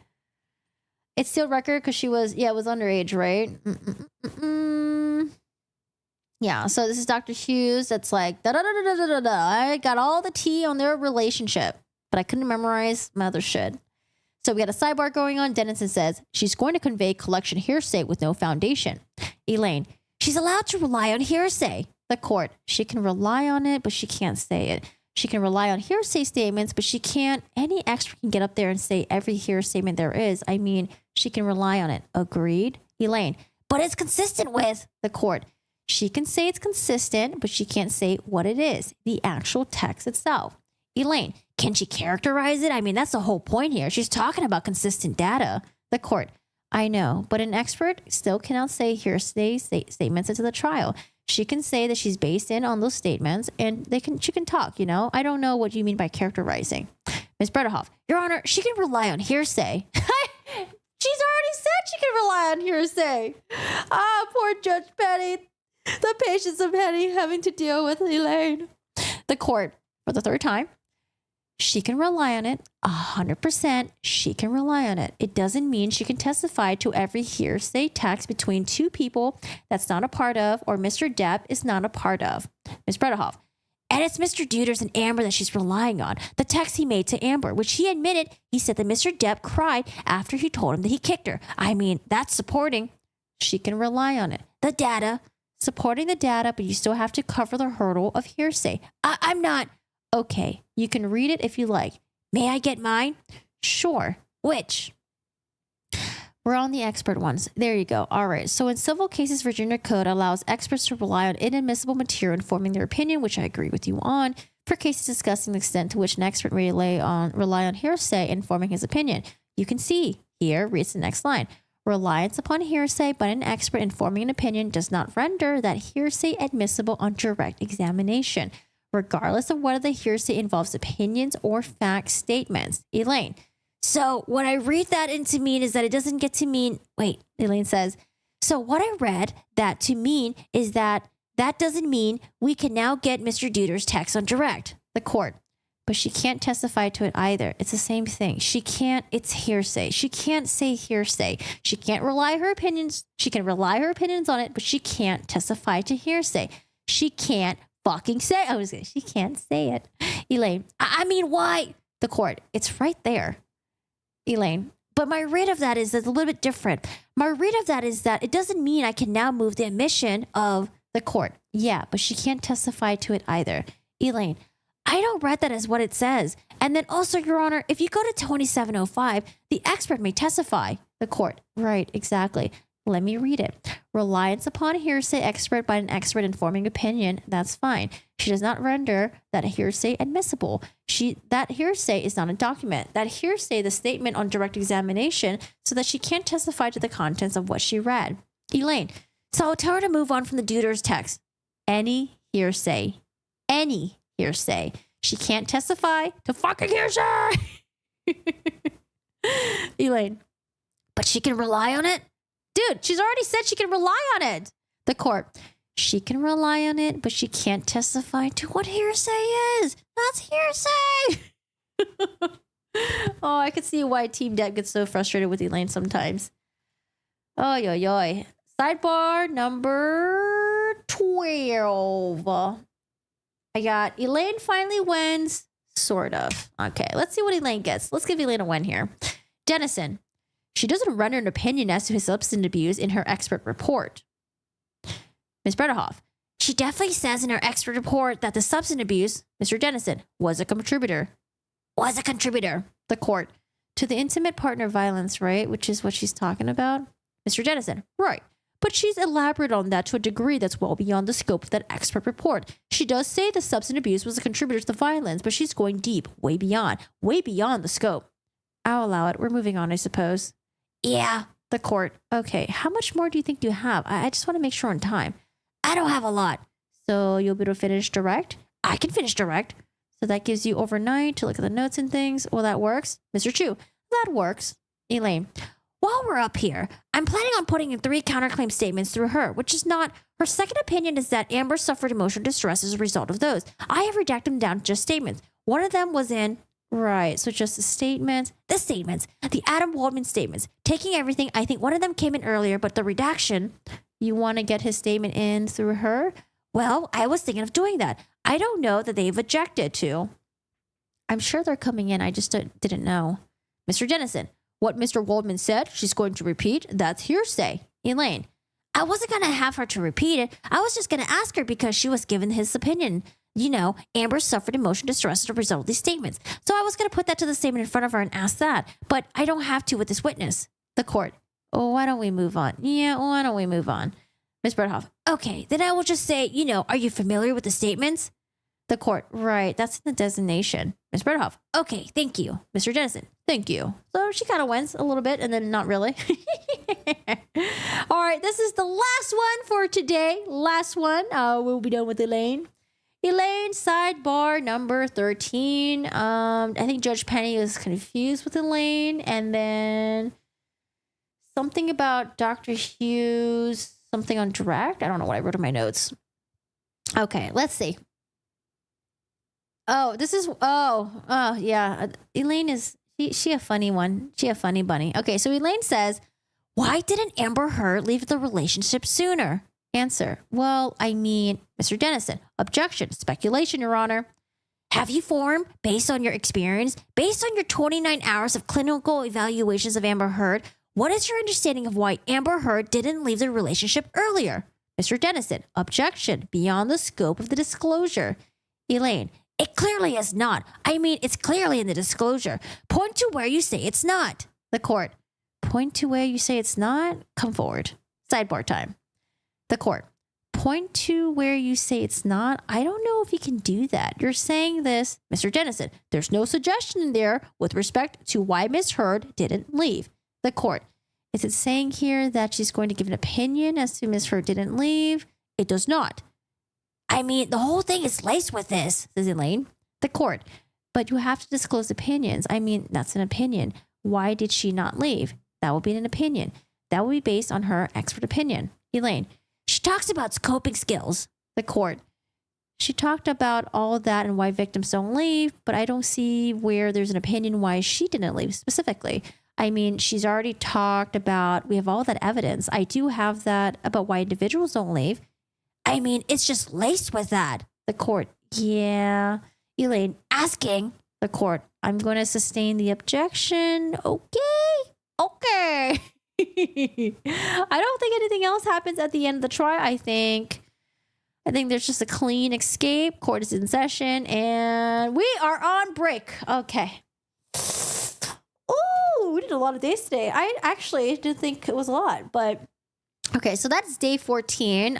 It's still record because she was, it was underage, right? Yeah, so this is Dr. Hughes. That's like, da-da-da-da-da-da-da. I got all the tea on their relationship, but I couldn't memorize my other shit. So we got a sidebar going on. Dennison says, she's going to convey collection hearsay with no foundation. Elaine, she's allowed to rely on hearsay. The court, she can rely on it, but she can't say it. She can rely on hearsay statements, but she can't. Any expert can get up there and say every hearsay statement there is. I mean, she can rely on it. Agreed? Elaine, but it's consistent with the court. She can say it's consistent, but she can't say what it is, the actual text itself. Elaine, can she characterize it? I mean, that's the whole point here. She's talking about consistent data. The court, I know, but an expert still cannot say hearsay statements into the trial. She can say that she's based in on those statements and she can talk, you know? I don't know what you mean by characterizing. Ms. Bredehoff, Your Honor, she can rely on hearsay. She's already said she can rely on hearsay. Ah, poor Judge Penny. The patience of Penny having to deal with Elaine. The court, for the third time, she can rely on it 100%. She can rely on it. It doesn't mean she can testify to every hearsay text between two people that's not a part of or Mr. Depp is not a part of. Ms. Bredehoff. And it's Mr. Deuters and Amber that she's relying on. The text he made to Amber, which he admitted, he said that Mr. Depp cried after he told him that he kicked her. I mean, that's supporting. She can rely on it. The data, supporting the data, but you still have to cover the hurdle of hearsay. I'm not. Okay, you can read it if you like. May I get mine? Sure. Which? We're on the expert ones. There you go. All right. So in civil cases, Virginia Code allows experts to rely on inadmissible material in forming their opinion, which I agree with you on. For cases discussing the extent to which an expert may rely on hearsay in forming his opinion, you can see here, reads the next line. Reliance upon hearsay by an expert in forming an opinion does not render that hearsay admissible on direct examination, regardless of whether the hearsay involves opinions or fact statements. Elaine. So what I read that into mean is that it doesn't get to mean, Elaine says, so what I read that to mean is that doesn't mean we can now get Mr. Deuter's text on direct. The court. But she can't testify to it either. It's the same thing. She can't, it's hearsay. She can't say hearsay. She can't rely her opinions. She can rely her opinions on it, but she can't testify to hearsay. She can't fucking say, she can't say it. Elaine, I mean, why? The court, it's right there. Elaine, but my read of that is a little bit different. My read of that is that it doesn't mean I can now move the admission of the court. Yeah, but she can't testify to it either. Elaine, I don't read that as what it says. And then also, Your Honor, if you go to 2705, the expert may testify. The court, right, exactly. Let me read it. Reliance upon hearsay expert by an expert in forming opinion, that's fine. She does not render that hearsay admissible. That hearsay is not a document. That hearsay, the statement on direct examination, so that she can't testify to the contents of what she read. Elaine, so I'll tell her to move on from the Deuter's text. Any hearsay. She can't testify to fucking hearsay. Elaine, but she can rely on it? Dude, she's already said she can rely on it. The court, she can rely on it, but she can't testify to what hearsay is. That's hearsay. Oh, I could see why Team Depp gets so frustrated with Elaine sometimes. Oh, yo. Sidebar number 12. I got Elaine finally wins. Sort of. Okay, let's see what Elaine gets. Let's give Elaine a win here. Dennison. She doesn't render an opinion as to his substance abuse in her expert report. Ms. Bredehoff, she definitely says in her expert report that the substance abuse, Mr. Dennison, was a contributor. Was a contributor. The court. To the intimate partner violence, right? Which is what she's talking about. Mr. Dennison, right. But she's elaborate on that to a degree that's well beyond the scope of that expert report. She does say the substance abuse was a contributor to the violence, but she's going deep, way beyond the scope. I'll allow it. We're moving on, I suppose. Yeah, the court. Okay, how much more do you think you have? I just want to make sure on time. I don't have a lot. So you'll be able to finish direct? I can finish direct. So that gives you overnight to look at the notes and things. Well, that works. Mr. Chu, that works. Elaine, while we're up here, I'm planning on putting in 3 counterclaim statements through her, which is not... Her second opinion is that Amber suffered emotional distress as a result of those. I have redacted them down to just statements. One of them was in... Right, so just the statements. The Adam Waldman statements. Taking everything, I think one of them came in earlier, but the redaction, you want to get his statement in through her? Well, I was thinking of doing that. I don't know that they've objected to. I'm sure they're coming in. I just didn't know. Mr. Dennison, what Mr. Waldman said, she's going to repeat. That's hearsay. Elaine, I wasn't going to have her to repeat it. I was just going to ask her because she was given his opinion. You know, Amber suffered emotional distress as a result of these statements. So I was going to put that to the statement in front of her and ask that. But I don't have to with this witness. The court. Oh, why don't we move on? Yeah, why don't we move on? Ms. Bredehoff. Okay, then I will just say, you know, are you familiar with the statements? The court. Right, that's in the designation. Ms. Bredehoff. Okay, thank you. Mr. Dennison. Thank you. So she kind of wins a little bit and then not really. All right, this is the last one for today. Last one. We'll be done with Elaine. Elaine, sidebar number 13. I think Judge Penny was confused with Elaine. And then something about Dr. Hughes, something on direct. I don't know what I wrote in my notes. Okay, let's see. Oh, this is, yeah. Elaine is, she a funny one. She a funny bunny. Okay, so Elaine says, why didn't Amber Heard leave the relationship sooner? Answer, well, I mean, Mr. Dennison. Objection, speculation, Your Honor. Have you formed, based on your experience, based on your 29 hours of clinical evaluations of Amber Heard, what is your understanding of why Amber Heard didn't leave the relationship earlier? Mr. Dennison, objection, beyond the scope of the disclosure. Elaine, it clearly is not. I mean, it's clearly in the disclosure. Point to where you say it's not. The court, point to where you say it's not? Come forward. Sidebar time. The court, point to where you say it's not. I don't know if you can do that. You're saying this, Mr. Dennison. There's no suggestion in there with respect to why Miss Heard didn't leave. The court, is it saying here that she's going to give an opinion as to Miss Heard didn't leave? It does not. I mean, the whole thing is laced with this, says Elaine. The court, but you have to disclose opinions. I mean, that's an opinion. Why did she not leave? That will be an opinion. That will be based on her expert opinion. Elaine, she talks about coping skills. The court, she talked about all of that and why victims don't leave, but I don't see where there's an opinion why she didn't leave specifically. I mean, she's already talked about, we have all that evidence. I do have that about why individuals don't leave. I mean, it's just laced with that. The court, yeah. Elaine, asking. The court, I'm going to sustain the objection. Okay. I don't think anything else happens at the end of the trial. I think there's just a clean escape. Court is in session and we are on break. Okay. Oh, we did a lot of days today. I actually didn't think it was a lot, but okay. So that's day 14.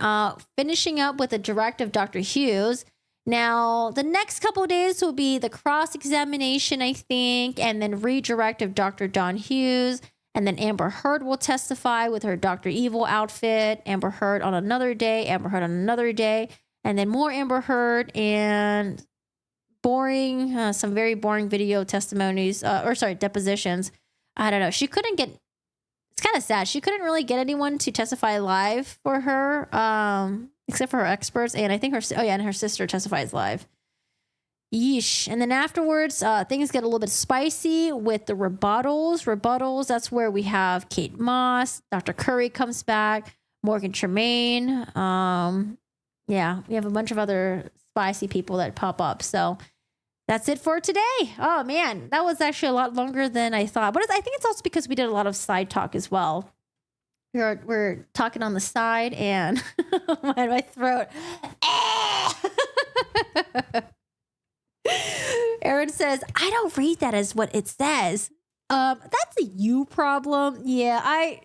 Finishing up with a direct of Dr. Hughes. Now, the next couple of days will be the cross-examination, I think, and then redirect of Dr. Don Hughes. And then Amber Heard will testify with her Dr. Evil outfit. Amber Heard on another day. Amber Heard on another day. And then more Amber Heard and boring, some very boring video testimonies, depositions. I don't know. She couldn't get, it's kind of sad. She couldn't really get anyone to testify live for her, except for her experts. And I think and her sister testifies live. Yeesh. And then afterwards, things get a little bit spicy with the rebuttals. That's where we have Kate Moss, Dr. Curry comes back, Morgan Tremaine. We have a bunch of other spicy people that pop up. So that's it for today. Oh man, that was actually a lot longer than I thought. But I think it's also because we did a lot of side talk as well. We're talking on the side, and my throat. Aaron says, I don't read that as what it says. That's a you problem. Yeah, I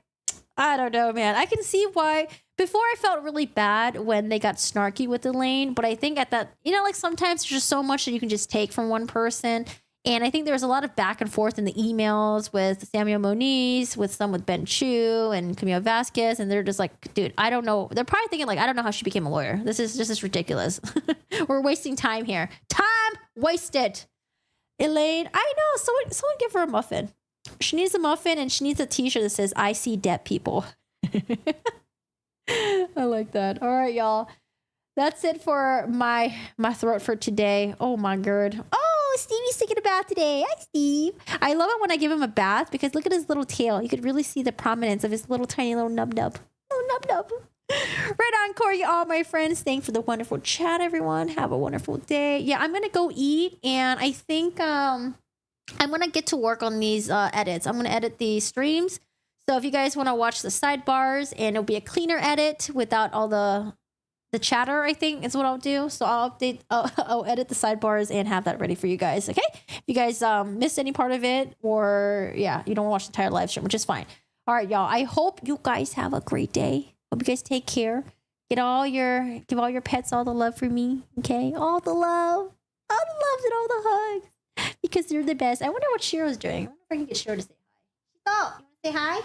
don't know, man. I can see why. Before I felt really bad when they got snarky with Elaine, but I think at that, like sometimes there's just so much that you can just take from one person. And I think there was a lot of back and forth in the emails with Samuel Moniz, with some with Ben Chu and Camille Vasquez. And they're just like, dude, I don't know. They're probably thinking like, I don't know how she became a lawyer. This is ridiculous. We're wasting time here. Time wasted. Elaine, I know. Someone give her a muffin. She needs a muffin and she needs a t-shirt that says, I see Depp people. I like that. All right, y'all. That's it for my throat for today. Oh my god. Oh, Stevie's taking a bath today. Hi, Steve. I love it when I give him a bath because look at his little tail. You could really see the prominence of his little tiny little nub. Little nub. Right on, Corey. All my friends. Thanks for the wonderful chat, everyone. Have a wonderful day. Yeah, I'm gonna go eat, and I think I'm gonna get to work on these edits. I'm gonna edit the streams. So if you guys want to watch the sidebars, and it'll be a cleaner edit without all the chatter, I think is what I'll do. So I'll edit the sidebars and have that ready for you guys. Okay. If you guys missed any part of it, or yeah, you don't watch the entire live stream, which is fine. All right, y'all. I hope you guys have a great day. Hope you guys take care. Give all your pets all the love for me. Okay. All the love and all the hugs, because they're the best. I wonder what Shiro's doing. I wonder if I can get Shiro to say hi. Oh, you want to say hi?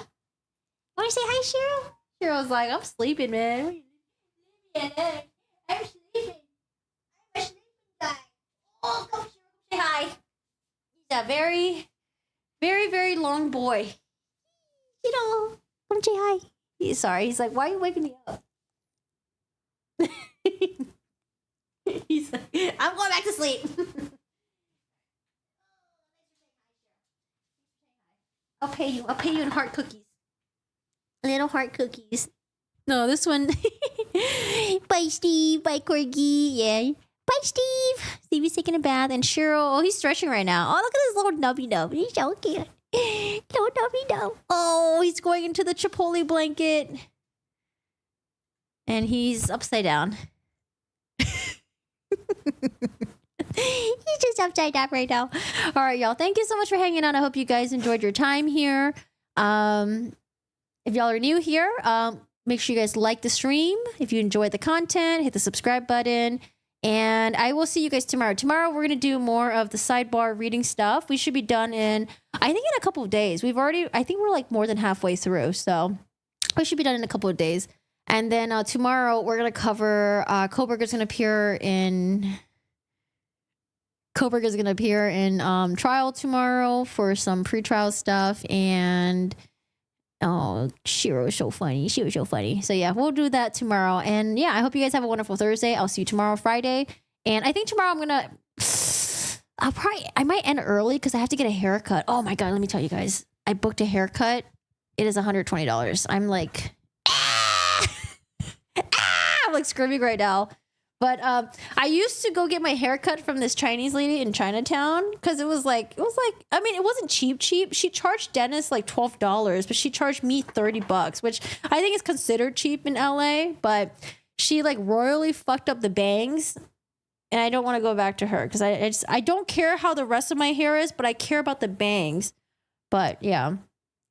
Want to say hi, Shiro? Shiro's like, I'm sleeping, man. I'm sleeping. I'm a sleeping guy. Oh, come say hi. He's a very, very, very long boy. Want to say hi? He's sorry. He's like, why are you waking me up? He's like, I'm going back to sleep. I'll pay you in heart cookies. Little heart cookies. No, this one. Bye, Steve. Bye, Corgi. Yeah. Bye, Steve. Stevie's taking a bath. And Cheryl, he's stretching right now. Oh, look at his little nubby nub. He's so cute. Little nubby nub. Oh, he's going into the Chipotle blanket. And he's upside down. He's just upside down right now. All right, y'all. Thank you so much for hanging out. I hope you guys enjoyed your time here. If y'all are new here, make sure you guys like the stream. If you enjoyed the content, hit the subscribe button. And I will see you guys tomorrow. Tomorrow, we're going to do more of the sidebar reading stuff. We should be done in a couple of days. I think we're like more than halfway through. So we should be done in a couple of days. And then tomorrow, we're going to cover, Koberger's going to appear in trial tomorrow for some pre-trial stuff. And oh, Shiro was so funny. She was so funny. So yeah, we'll do that tomorrow. And yeah, I hope you guys have a wonderful Thursday. I'll see you tomorrow, Friday. And I think tomorrow I might end early because I have to get a haircut. Oh my God, let me tell you guys. I booked a haircut. It is $120. I'm like, I'm like screaming right now. But I used to go get my haircut from this Chinese lady in Chinatown because it was like, I mean, it wasn't cheap. She charged Dennis like $12, but she charged me $30, which I think is considered cheap in LA. But she like royally fucked up the bangs, and I don't want to go back to her because I don't care how the rest of my hair is, but I care about the bangs. But yeah,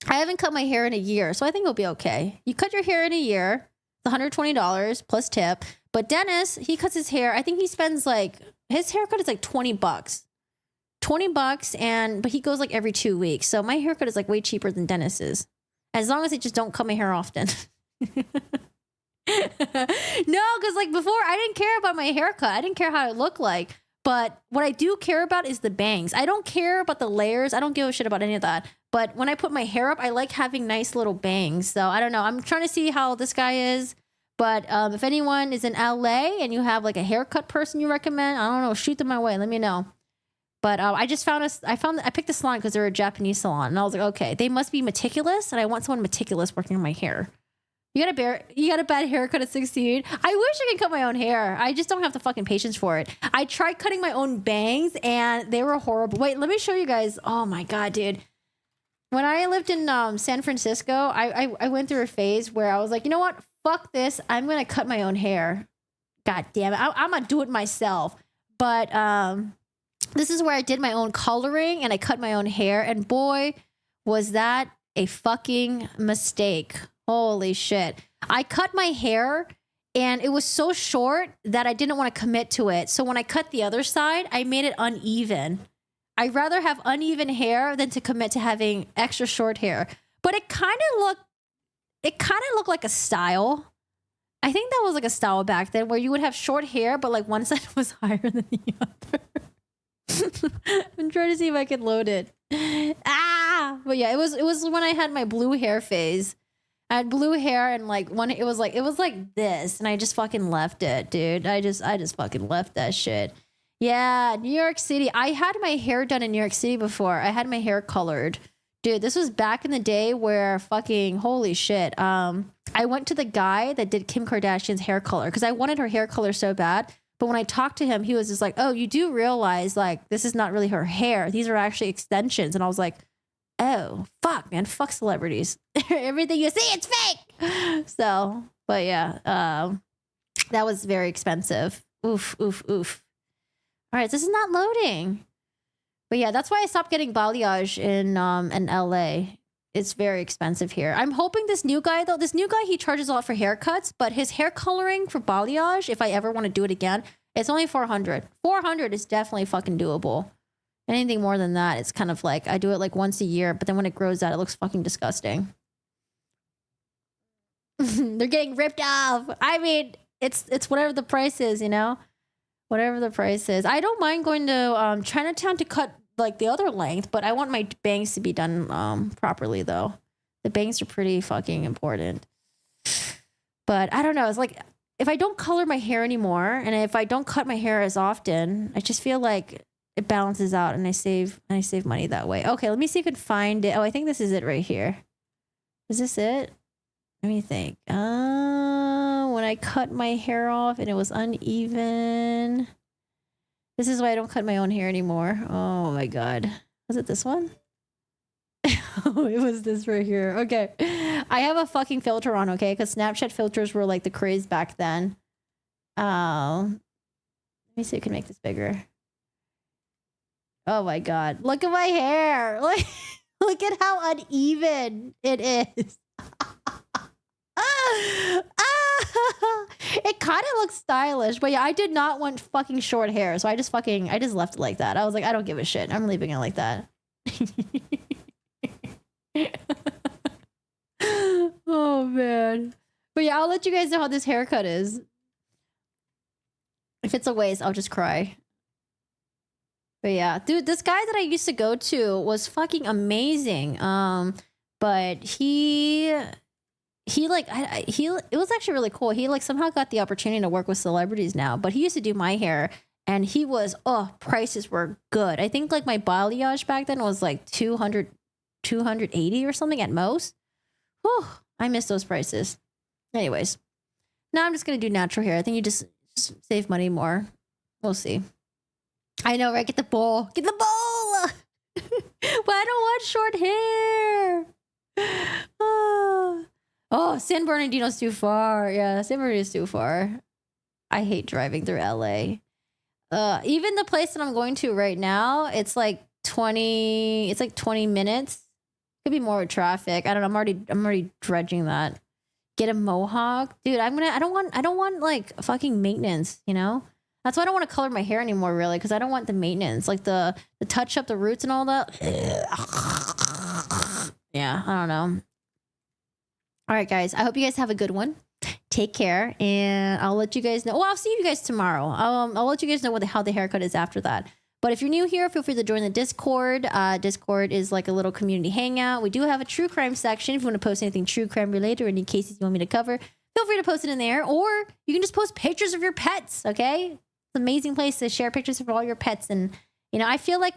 I haven't cut my hair in a year, so I think it'll be okay. You cut your hair in a year, it's $120 plus tip. But Dennis, he cuts his hair. I think he spends like, his haircut is like $20. $20, but he goes like every 2 weeks. So my haircut is like way cheaper than Dennis's. As long as I just don't cut my hair often. No, because like before I didn't care about my haircut. I didn't care how it looked like. But what I do care about is the bangs. I don't care about the layers. I don't give a shit about any of that. But when I put my hair up, I like having nice little bangs. So I don't know. I'm trying to see how this guy is. But if anyone is in LA and you have like a haircut person you recommend, I don't know, shoot them my way. Let me know. But I picked a salon because they're a Japanese salon. And I was like, okay, they must be meticulous. And I want someone meticulous working on my hair. You got a bad haircut at 16. I wish I could cut my own hair. I just don't have the fucking patience for it. I tried cutting my own bangs and they were horrible. Wait, let me show you guys. Oh my God, dude. When I lived in San Francisco, I went through a phase where I was like, you know what? Fuck this. I'm going to cut my own hair. God damn it. I'm going to do it myself. But this is where I did my own coloring and I cut my own hair. And boy, was that a fucking mistake. Holy shit. I cut my hair and it was so short that I didn't want to commit to it. So when I cut the other side, I made it uneven. I'd rather have uneven hair than to commit to having extra short hair. But it kind of looked like a style. I think that was like a style back then where you would have short hair, but like one side was higher than the other. I'm trying to see if I can load it. But yeah, it was when I had my blue hair phase. I had blue hair and like it was like this and I just fucking left it, dude. I just fucking left that shit. Yeah, New York City. I had my hair done in New York City before. I had my hair colored. Dude, this was back in the day where fucking holy shit. I went to the guy that did Kim Kardashian's hair color because I wanted her hair color so bad. But when I talked to him, he was just like, "Oh, you do realize like this is not really her hair. These are actually extensions." And I was like, "Oh, fuck, man. Fuck celebrities. Everything you see, it's fake." So, but yeah, that was very expensive. Oof, oof, oof. All right, this is not loading. But yeah, that's why I stopped getting balayage in LA. It's very expensive here. I'm hoping this new guy, he charges a lot for haircuts, but his hair coloring for balayage, if I ever want to do it again, it's only $400. $400 is definitely fucking doable. Anything more than that, it's kind of like, I do it like once a year, but then when it grows out, it looks fucking disgusting. They're getting ripped off. I mean, it's whatever the price is, you know? Whatever the price is. I don't mind going to Chinatown to cut like the other length, but I want my bangs to be done properly though. The bangs are pretty fucking important. But I don't know. It's like if I don't color my hair anymore and if I don't cut my hair as often, I just feel like it balances out and I save money that way. Okay, let me see if I can find it. Oh, I think this is it right here. Is this it? Let me think. When I cut my hair off and it was uneven. This is why I don't cut my own hair anymore. Oh my God. Was it this one? Oh, it was this right here. Okay. I have a fucking filter on, okay? Because Snapchat filters were like the craze back then. Let me see if I can make this bigger. Oh my God. Look at my hair. Look at how uneven it is. It kind of looks stylish, but yeah, I did not want fucking short hair, so I just left it like that. I was like, I don't give a shit. I'm leaving it like that. Oh man. But yeah, I'll let you guys know how this haircut is. If it's a waste, I'll just cry. But yeah, dude, this guy that I used to go to was fucking amazing. But it was actually really cool. He like somehow got the opportunity to work with celebrities now, but he used to do my hair and he was, prices were good. I think like my balayage back then was like 280 or something at most. Whew, I miss those prices. Anyways, now I'm just going to do natural hair. I think you just save money more. We'll see. I know, right? Get the bowl. Get the bowl! But I don't want short hair. Oh, San Bernardino's too far. Yeah, San Bernardino's too far. I hate driving through LA. Even the place that I'm going to right now, it's like 20 minutes. Could be more with traffic. I don't know. I'm already dredging that. Get a mohawk. Dude, I don't want like fucking maintenance, you know? That's why I don't want to color my hair anymore, really, because I don't want the maintenance. Like the touch up the roots and all that. Yeah, I don't know. All right, guys. I hope you guys have a good one. Take care, and I'll let you guys know. Well, I'll see you guys tomorrow. I'll let you guys know how the haircut is after that. But if you're new here, feel free to join the Discord. Discord is like a little community hangout. We do have a true crime section. If you want to post anything true crime related or any cases you want me to cover, feel free to post it in there. Or you can just post pictures of your pets, okay? It's an amazing place to share pictures of all your pets. And, you know, I feel like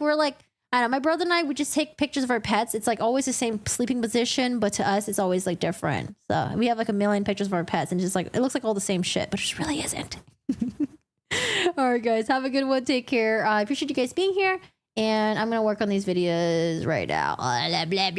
I don't know, my brother and I would just take pictures of our pets. It's like always the same sleeping position, but to us, it's always like different. So we have like a million pictures of our pets, and just like it looks like all the same shit, but it just really isn't. All right, guys, have a good one. Take care. I appreciate you guys being here, and I'm gonna work on these videos right now. Blah, blah, blah.